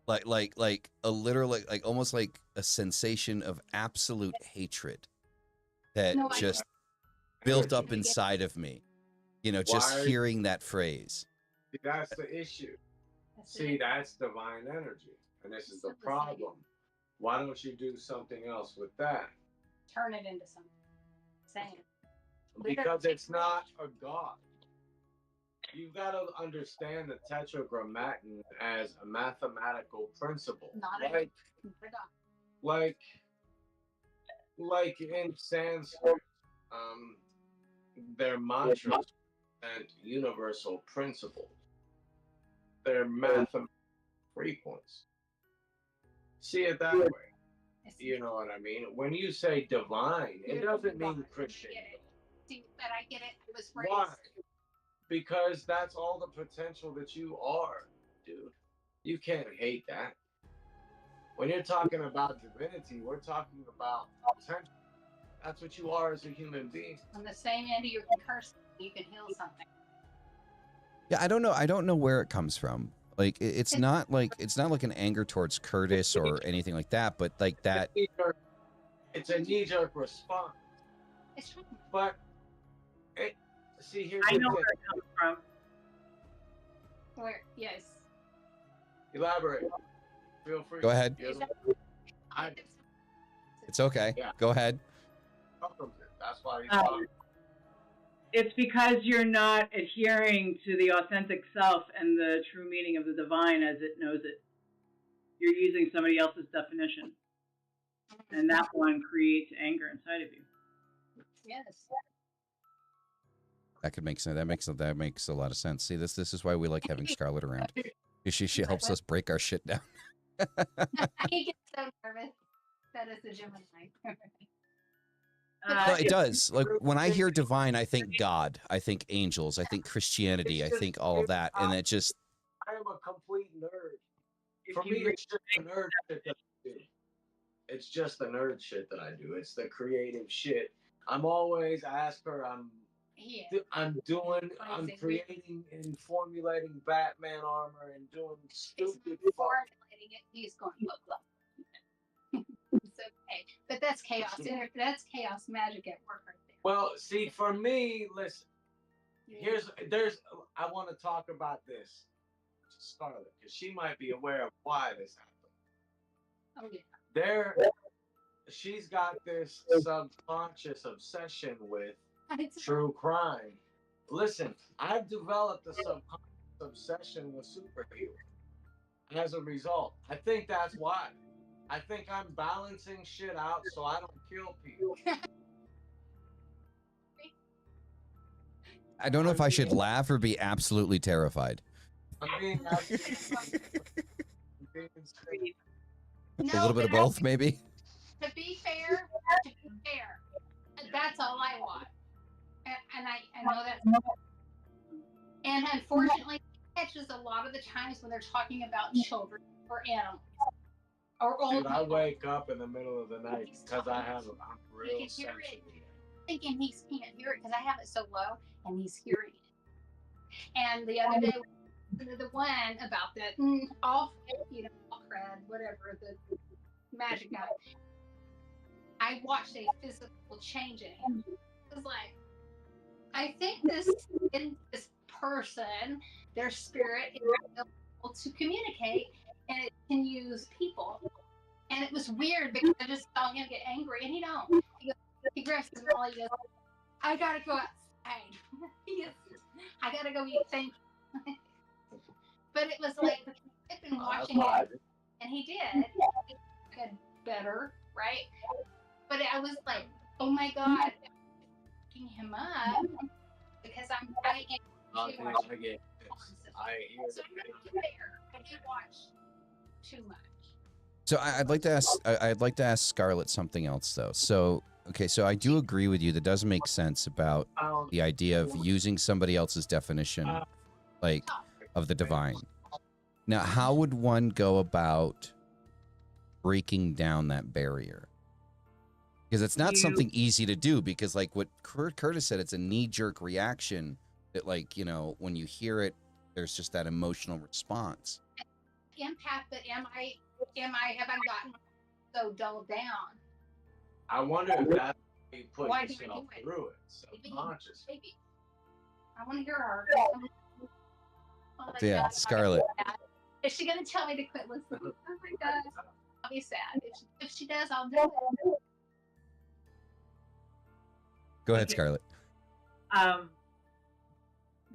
what? Like a literal, almost like a sensation of absolute hatred that built up inside of me. Just hearing that phrase. That's the issue. That's divine energy. And this is the problem. Why don't you do something else with that? Turn it into something. Same. Because it's not a god. You've got to understand the tetragrammaton as a mathematical principle. Like in Sanskrit, their mantras and universal principles. They're mathematical frequencies. See it that way. You know what I mean? When you say divine, it doesn't mean Christian. See, but I get it. It was raised. Why? Because that's all the potential that you are, dude. You can't hate that. When you're talking about divinity, we're talking about potential. That's what you are as a human being. On the same end, you can curse, you can heal something. Yeah, I don't know where it comes from. It's not like an anger towards Kurtis or anything like that, but that. It's a knee-jerk response. It's true. But here's I know where it comes from. Where? Yes. Elaborate. Feel free. Go ahead. It's okay. Yeah. Go ahead. That's why he's talking. It's because you're not adhering to the authentic self and the true meaning of the divine as it knows it. You're using somebody else's definition. And that one creates anger inside of you. Yes. That could make sense. That makes a lot of sense. See, this is why we like having Scarlet around. She helps us break our shit down. I get so nervous. That is the Gemini. No, it does. When I hear divine, I think God, I think angels, I think Christianity, I think all of that, and it just. I am a complete nerd. For me, it's just the nerd shit that I do. It's just the nerd shit that I do. It's the creative shit. I'm always Asper. I'm Yeah. I'm creating and formulating Batman armor and doing stupid fuck. Formulating it, he's going look. It's okay, but that's chaos. That's chaos magic at work right there. Well, see, for me, listen. I want to talk about this to Scarlet because she might be aware of why this happened. Oh yeah. She's got this subconscious obsession with true crime. Listen, I've developed a subconscious obsession with superheroes. As a result, I think that's why. I think I'm balancing shit out so I don't kill people. I don't know if I should laugh or be absolutely terrified. I'm being A little bit of both, maybe. To be fair, that's all I want. And I know that. And unfortunately, it catches a lot of the times when they're talking about children or animals or old Dude, I people. wake up in the middle of the night because I'm real sensitive. Thinking he can't hear it because I have it so low, and he's hearing it. And the other day, the one about that off cred, whatever, the magic guy. I watched a physical change in him. It was like, I think this person, their spirit is able to communicate, and it can use people. And it was weird because I just saw him get angry, and he don't. He grabs his wallet. He goes, "I gotta go outside." I gotta go eat things. But it was like I've been watching it, and he did get better, right? But I was like, "Oh my god, picking him up because I hear I did watch too much." So I'd like to ask Scarlet something else though. So I do agree with you. That does make sense about the idea of using somebody else's definition, like of the divine. Now, how would one go about breaking down that barrier? Because it's not something easy to do. Because like what Kurtis said, it's a knee-jerk reaction that, like, you know, when you hear it, there's just that emotional response. Empath, but have I gotten so dulled down? I wonder if that's how you put Why do I yourself do it? through it, subconscious. Maybe. I want to hear her. Oh my Yeah, God. Scarlet. Is she gonna tell me to quit listening? Oh my God, I'll be sad. If she does, I'll do it. Go ahead, Scarlet. I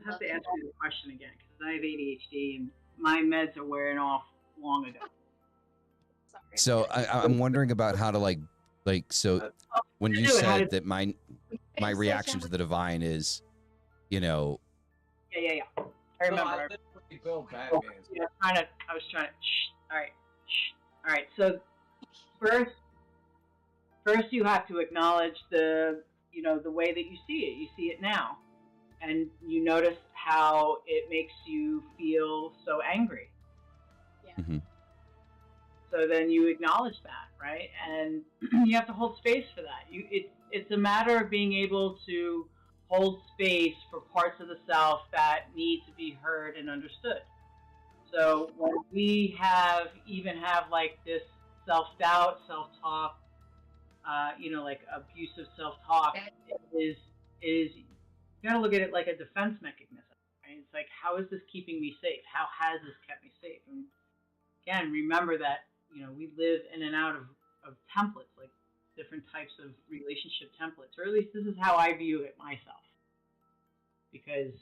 have to answer the question again because I have ADHD and my meds are wearing off long ago. Sorry. So I'm wondering about how to like so when you said that my reaction to the divine is, you know. Yeah. I remember. Build Batman. Yeah, I was trying to. All right. So first you have to acknowledge the way that you see it. You see it now, and you notice how it makes you feel so angry. Yeah. Mm-hmm. So then you acknowledge that, right? And you have to hold space for that. It's a matter of being able to hold space for parts of the self that need to be heard and understood. So when we have like this self-doubt, self-talk, like abusive self-talk, is you gotta look at it like a defense mechanism. Right? It's like, how is this keeping me safe? How has this kept me safe? And again, remember that we live in and out of templates, like different types of relationship templates, or at least this is how I view it myself, because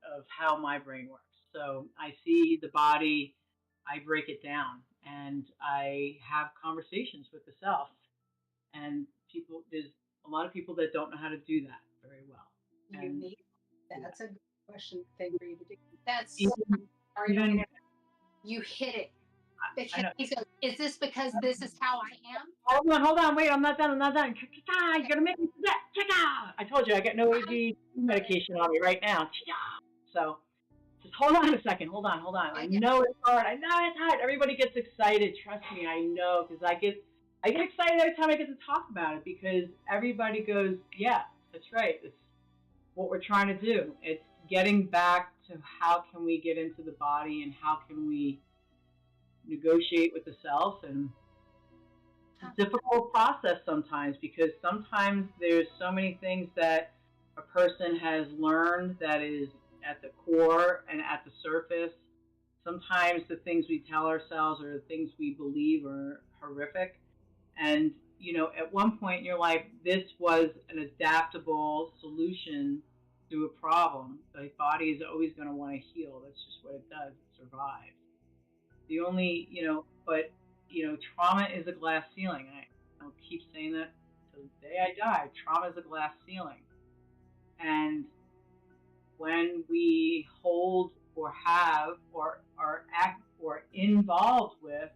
of how my brain works. So I see the body, I break it down, and I have conversations with the self. And there's a lot of people that don't know how to do that very well. That's a good question thing for you to do. That's you hit it. Because he goes, is this because this is how I am? Hold on, wait, I'm not done. You're gonna make me do that. I told you I got no ADHD medication on me right now. So just hold on a second. Hold on. I know it's hard. Everybody gets excited. Trust me, I know, because I get excited every time I get to talk about it, because everybody goes, yeah, that's right. what we're trying to do. It's getting back to how can we get into the body and how can we negotiate with the self. And it's a difficult process sometimes, because sometimes there's so many things that a person has learned that is at the core and at the surface. Sometimes the things we tell ourselves or the things we believe are horrific. And, you know, at one point in your life, this was an adaptable solution to a problem. The body is always going to want to heal. That's just what it does. It survives. The only, you know, but, you know, trauma is a glass ceiling. I'll keep saying that till the day I die. Trauma is a glass ceiling. And when we hold or have or are act or involved with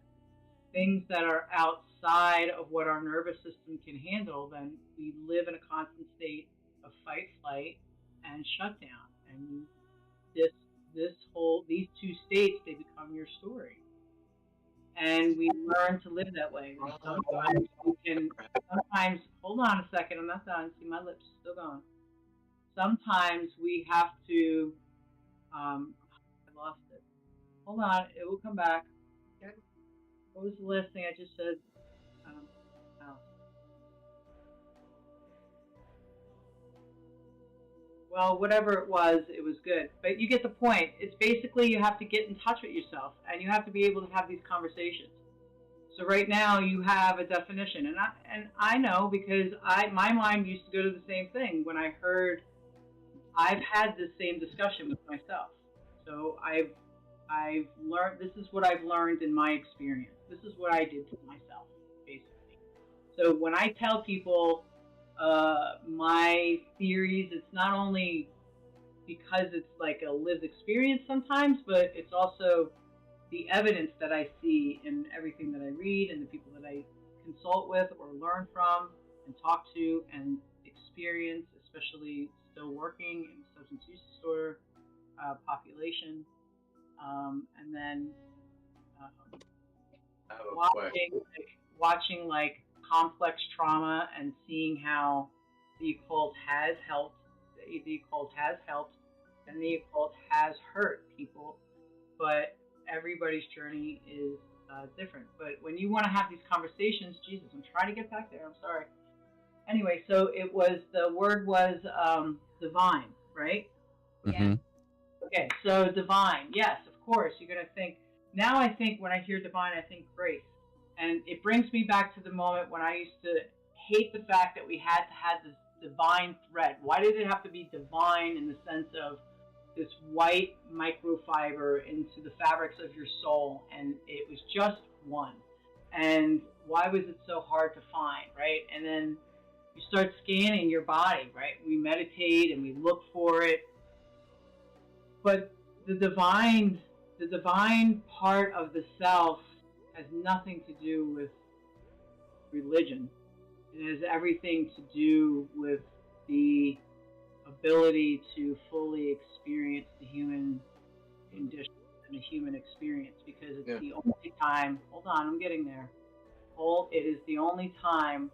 things that are outside of what our nervous system can handle, then we live in a constant state of fight, flight, and shutdown. And these two states, they become your story. And we learn to live that way. And sometimes hold on a second, I'm not done. See, my lips are still going. Sometimes we have to, I lost it. Hold on, it will come back. Good. What was the last thing I just said? Oh. Well, whatever it was good. But you get the point. It's basically you have to get in touch with yourself, and you have to be able to have these conversations. So right now you have a definition, and I know because my mind used to go to the same thing when I heard. I've had the same discussion with myself. So I've learned, this is what I've learned in my experience. This is what I did to myself, basically. So when I tell people my theories, it's not only because it's like a lived experience sometimes, but it's also the evidence that I see in everything that I read and the people that I consult with or learn from and talk to and experience, especially still working in the substance use disorder population, and then watching like complex trauma and seeing how the occult has helped, and the occult has hurt people, but everybody's journey is different. But when you want to have these conversations, Jesus, I'm trying to get back there. I'm sorry. Anyway, so the word was divine, right? Mm-hmm. Okay, so divine, yes, of course. You're going to think, now I think when I hear divine, I think grace. And it brings me back to the moment when I used to hate the fact that we had to have this divine thread. Why did it have to be divine in the sense of this white microfiber into the fabrics of your soul? And it was just one. And why was it so hard to find, right? And then you start scanning your body, right? We meditate and we look for it. But the divine part of the self has nothing to do with religion. It has everything to do with the ability to fully experience the human condition and the human experience, because it's the only time, hold on, I'm getting there. It is the only time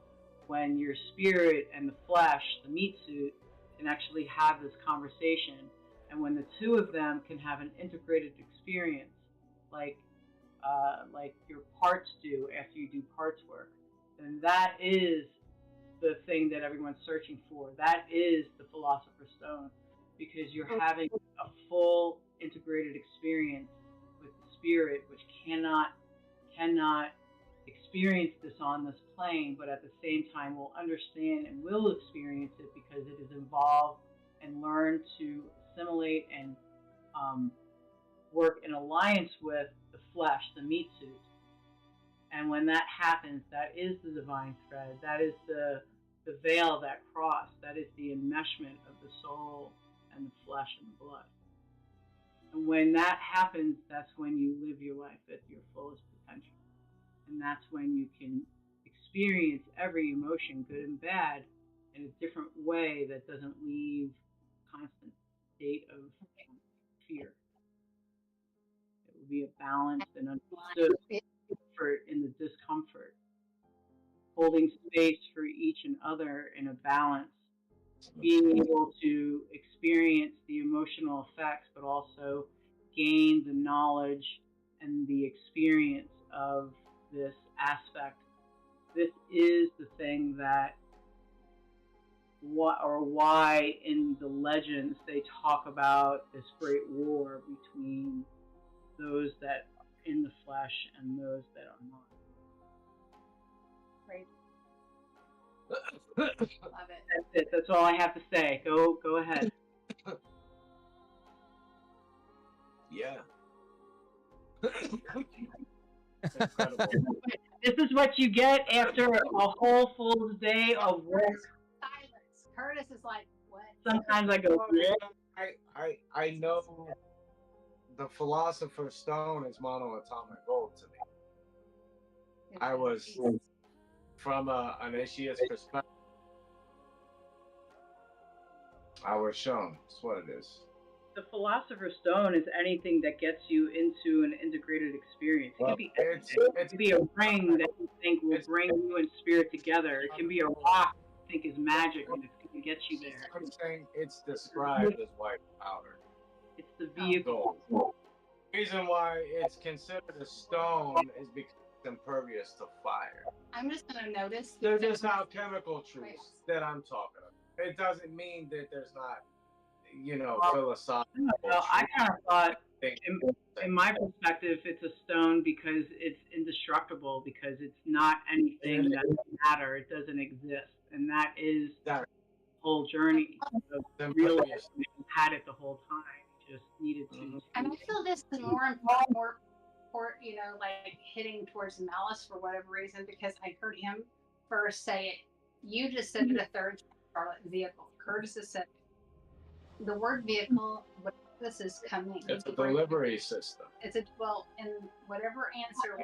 when your spirit and the flesh, the meat suit, can actually have this conversation. And when the two of them can have an integrated experience, like your parts do after you do parts work, then that is the thing that everyone's searching for. That is the Philosopher's Stone, because you're having a full integrated experience with the spirit, which cannot experience this on this plane, but at the same time will understand and will experience it because it is involved and learn to assimilate and work in alliance with the flesh, the meat suit. And when that happens, that is the divine thread. That is the veil, that cross. That is the enmeshment of the soul and the flesh and the blood. And when that happens, that's when you live your life at your fullest potential. And that's when you can experience every emotion, good and bad, in a different way that doesn't leave a constant state of fear. It will be a balanced and understood comfort in the discomfort, holding space for each and other in a balance being able to experience the emotional effects, but also gain the knowledge and the experience of this aspect. This is the thing that why in the legends they talk about this great war between those that are in the flesh and those that are not. Right. Love it. That's it. That's all I have to say. Go ahead. Yeah. Incredible. This is what you get after a whole full day of work. Silence. Kurtis is like, what? Sometimes I go, I know the Philosopher's Stone is monoatomic gold to me. I was from an initiate's perspective. I was shown. That's what it is. the Philosopher's Stone is anything that gets you into an integrated experience. It Well, can be anything. It can be a ring that you think will bring you and spirit together. It can be a rock you think is magic and it's going to get you there. I'm saying it's described as white powder. It's the vehicle. Gold. The reason why it's considered a stone is because it's impervious to fire. I'm just gonna notice. There's just alchemical truths that I'm talking about. It doesn't mean that there's not, philosophical. Well, I kind of thought, things. in my perspective, it's a stone because it's indestructible, because it's not anything that doesn't matter. It doesn't exist. And that is the whole journey of realizing that you had it the whole time. You just needed to. And I feel this is more important, like hitting towards Malice for whatever reason, because I heard him first say it. You just said it a third time, Scarlet, vehicle. Kurtis has said it. The word vehicle, what this is coming. It's a delivery system. It's a, well, in whatever answer.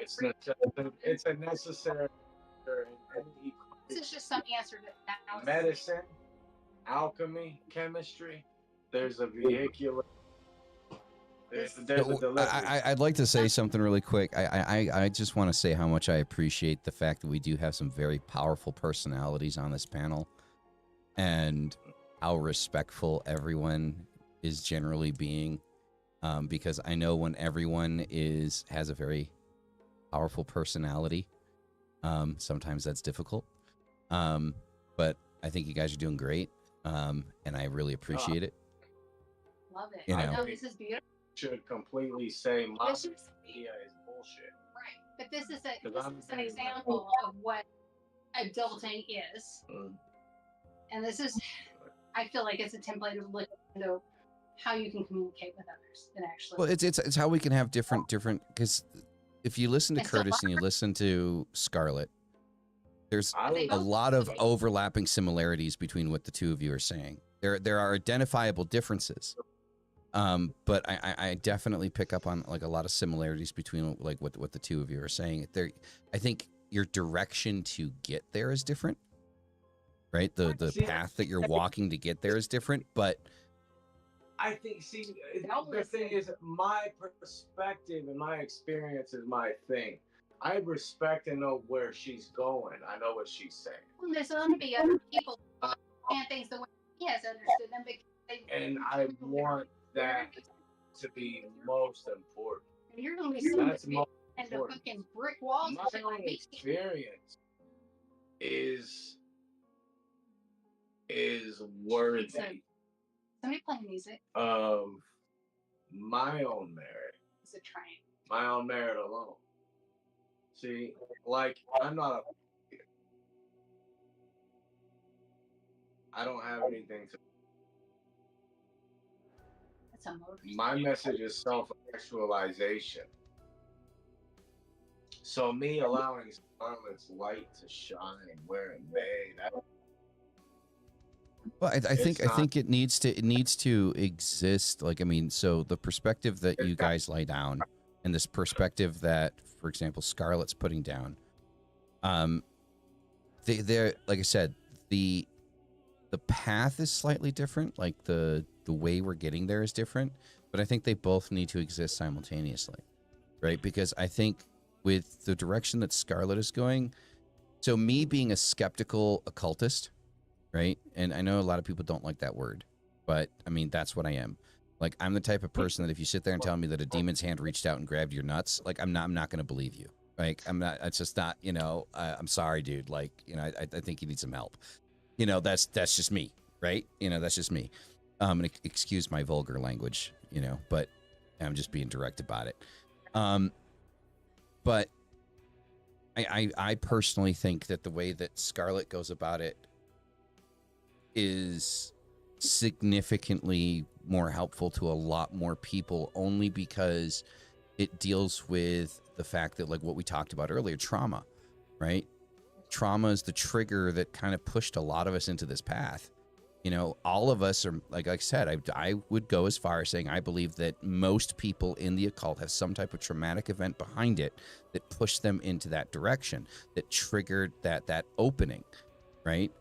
It's a necessary. This is just some answer to Medicine, alchemy, chemistry. There's a vehicular. There's a delivery. I'd like to say something really quick. I just want to say how much I appreciate the fact that we do have some very powerful personalities on this panel, and how respectful everyone is generally being, because I know when everyone has a very powerful personality, sometimes that's difficult. But I think you guys are doing great, and I really appreciate it. Love it. You know. No, this is beautiful. Should completely say my idea is bullshit. Right, but this is an example of what adulting is, and this is, I feel like it's a template of looking into how you can communicate with others and actually. Well, it's how we can have different because if you listen to Kurtis and you listen to Scarlet, there's a lot of overlapping similarities between what the two of you are saying. There are identifiable differences. But I definitely pick up on like a lot of similarities between like what the two of you are saying. I think your direction to get there is different, right? The path that you're walking to get there is different, but I think, the thing is, my perspective and my experience is my thing. I respect and know where she's going. I know what she's saying. Well, there's going to be other people and things the way he has understood them, and I want that to be most important. And you're going to be That's so and the fucking brick walls. My own experience is worthy Somebody playing music of my own merit. is a train. My own merit alone. See, like, I'm not I don't have anything to. That's a motor. My message is self-actualization. So me allowing Scarlet's light to shine where it may. well, I think it needs to exist. Like, I mean, so the perspective that you guys lay down, and this perspective that, for example, Scarlet's putting down, they're like I said, the path is slightly different. Like the way we're getting there is different, but I think they both need to exist simultaneously, right? Because I think with the direction that Scarlet is going, so me being a skeptical occultist, right? And I know a lot of people don't like that word, but I mean, that's what I am. Like, I'm the type of person that if you sit there and tell me that a demon's hand reached out and grabbed your nuts, like, I'm not going to believe you. Like, I'm not, it's just not, you know, I'm sorry, dude. Like, you know, I think you need some help. You know, that's just me, right? You know, that's just me. And excuse my vulgar language, you know, but I'm just being direct about it. But I personally think that the way that Scarlet goes about it is significantly more helpful to a lot more people, only because it deals with the fact that, like what we talked about earlier, trauma, right? Trauma is the trigger that kind of pushed a lot of us into this path. You know, all of us are, like I said, I would go as far as saying I believe that most people in the occult have some type of traumatic event behind it that pushed them into that direction, that triggered that opening, right?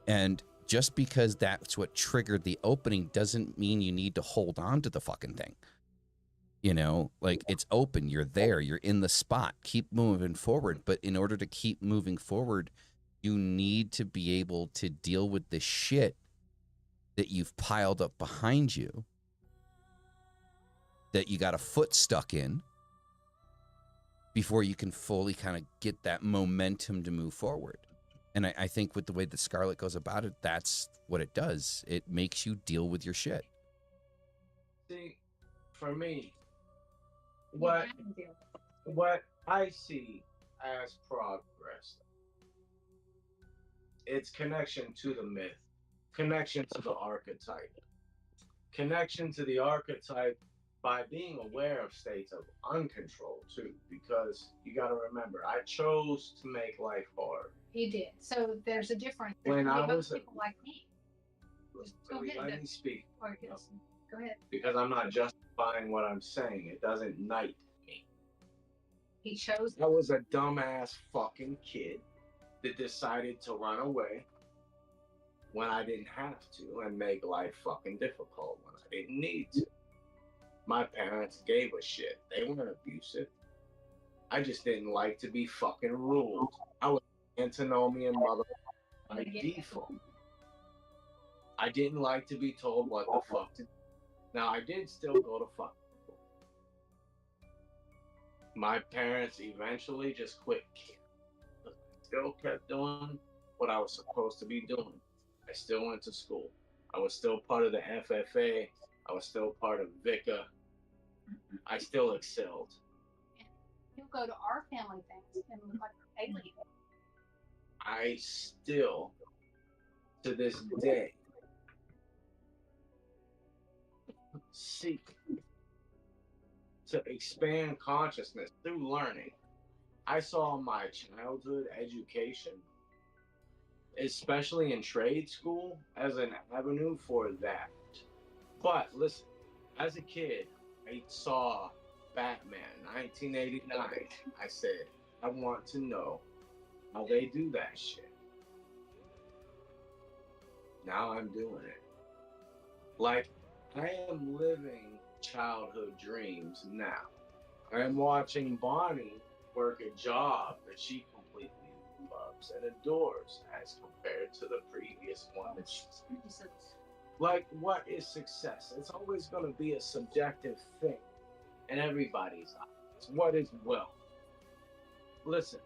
And just because that's what triggered the opening doesn't mean you need to hold on to the fucking thing. You know, like, it's open, you're there, you're in the spot, keep moving forward. But in order to keep moving forward, you need to be able to deal with the shit that you've piled up behind you, that you got a foot stuck in, before you can fully kind of get that momentum to move forward. And I think with the way that Scarlet goes about it, that's what it does. It makes you deal with your shit. See, for me, what I see as progress, it's connection to the myth, connection to the archetype, connection to the archetype by being aware of states of uncontrol too, because you got to remember, I chose to make life hard. You did. So there's a difference. When I was people like me. Go ahead. Let me speak. Or yes. Go ahead. Because I'm not justifying what I'm saying. It doesn't knight me. He chose. I was a dumbass fucking kid that decided to run away when I didn't have to and make life fucking difficult when I didn't need to. My parents gave a shit. They weren't abusive. I just didn't like to be fucking ruled. I was antinomian mother by default. I didn't like to be told what the fuck to do. Now, I did still go to fuck school. My parents eventually just quit caring. I still kept doing what I was supposed to be doing. I still went to school. I was still part of the FFA. I was still part of VICA. I still excelled. He'll go to our family things and look like an alien. I still, to this day, seek to expand consciousness through learning. I saw my childhood education, especially in trade school, as an avenue for that. But listen, as a kid, I saw Batman 1989. I said, I want to know how they do that shit. Now I'm doing it. Like, I am living childhood dreams now. I am watching Bonnie work a job that she completely loves and adores as compared to the previous one that she's like, what is success? It's always going to be a subjective thing in everybody's eyes. What is wealth? Listen,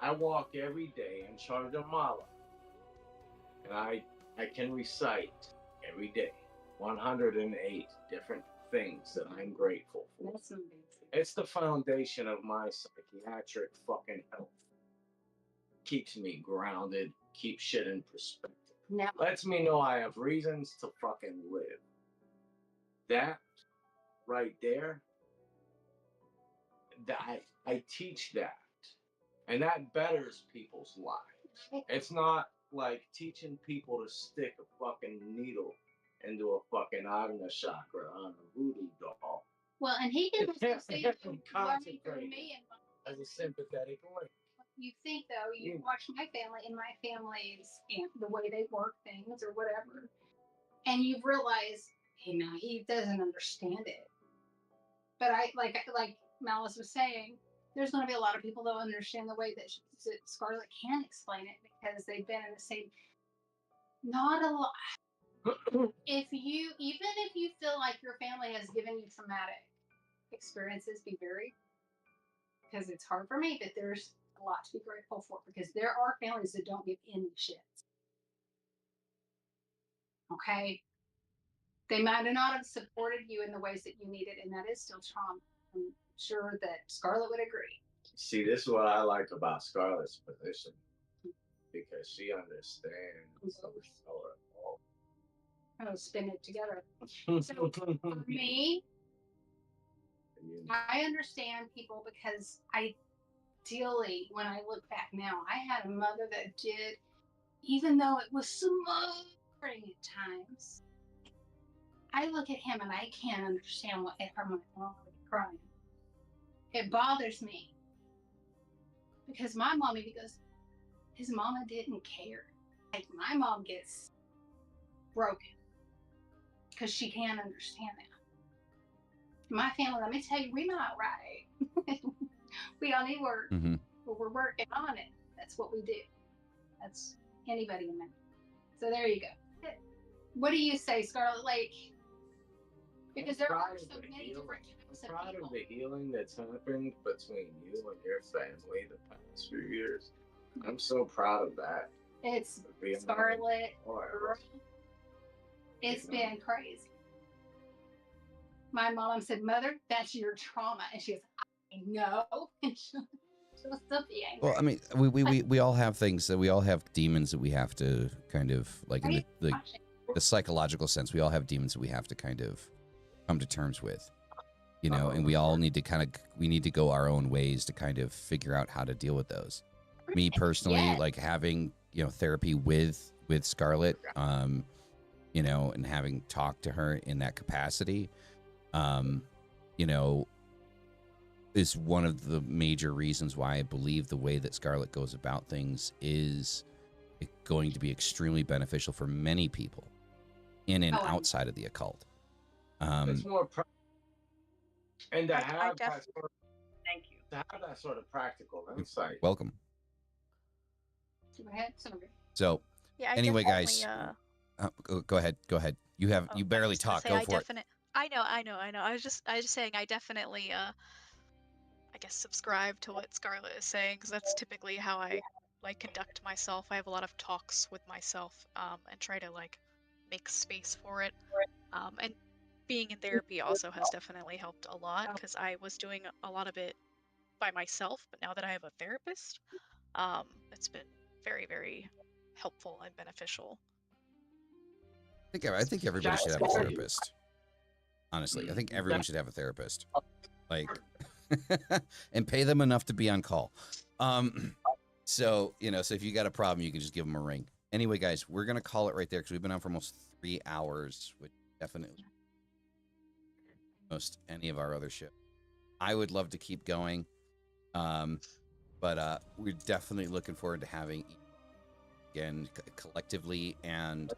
I walk every day and charge a mala, and I can recite every day 108 different things that I'm grateful for. That's amazing. It's the foundation of my psychiatric fucking health. Keeps me grounded, keeps shit in perspective. Now, Lets me know I have reasons to fucking live. That right there, that I teach that. And that betters people's lives. It's not like teaching people to stick a fucking needle into a fucking Agna chakra on a voodoo doll. well, and he can also say learning from Concentrate me and as a sympathetic link. you think though, you watch my family and my family's the way they work things or whatever, and you realize, you know, he doesn't understand it. But I like Malice was saying, there's going to be a lot of people that understand the way that Scarlet can explain it because they've been in the same. Not a lot. Even if you feel like your family has given you traumatic experiences, be very, because it's hard for me, but there's a lot to be grateful for, because there are families that don't give any shits. Okay? They might not have supported you in the ways that you needed, and that is still trauma. I'm sure that Scarlet would agree. See, this is what I like about Scarlett's position, because she understands so I'll spin it together. So for me, I understand people, because ideally, when I look back now, I had a mother that did, even though it was smoldering at times, I look at him and I can't understand what it hurt my mom to be crying. It bothers me, because my mom even goes, his mama didn't care. Like, my mom gets broken because she can't understand that. My family, let me tell you, we're not right. We all need work, but we're working on it. That's what we do. That's anybody in that. So there you go. What do you say, Scarlet? Like, because there are so many different types of proud people. of the healing that's happened between you and your family the past few years. I'm so proud of that. It's Being Scarlet. Or It's been crazy. My mom said, "Mother, that's your trauma," and she goes, "I know." And she'll still be angry. Well, I mean, we all have things that we all have demons that we have to kind of like in the psychological sense. We all have demons that we have to kind of come to terms with, you know, and we all need to we need to go our own ways to kind of figure out how to deal with those. Me personally, like having, you know, therapy with Scarlet, you know, and having talked to her in that capacity, you know, is one of the major reasons why I believe the way that Scarlet goes about things is going to be extremely beneficial for many people in and outside of the occult. It's more and to have that sort of, Thank you. to have that sort of practical insight. Welcome. Go ahead. Sorry. So, Yeah, anyway, guys, go ahead. You barely talk. Go for it. I know. I was just saying, I definitely, I guess, subscribe to what Scarlet is saying, because that's typically how I like conduct myself. I have a lot of talks with myself, and try to like make space for it. And being in therapy also has definitely helped a lot, because I was doing a lot of it by myself, but now that I have a therapist, it's been very, very helpful and beneficial. I think everybody should have a therapist. Honestly, I think everyone should have a therapist, like, and pay them enough to be on call. So, you know, so if you got a problem, you can just give them a ring. Anyway, guys, we're gonna call it right there because we've been on for almost 3 hours, which definitely most any of our other shit. I would love to keep going, but we're definitely looking forward to having again collectively, and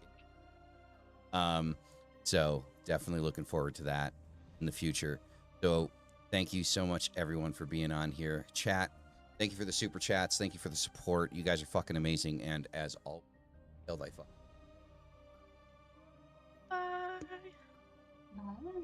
so definitely looking forward to that in the future. So thank you so much, everyone, for being on here. Chat, thank you for the super chats. Thank you for the support. You guys are fucking amazing. And as always, till thy fuck. Bye. Bye.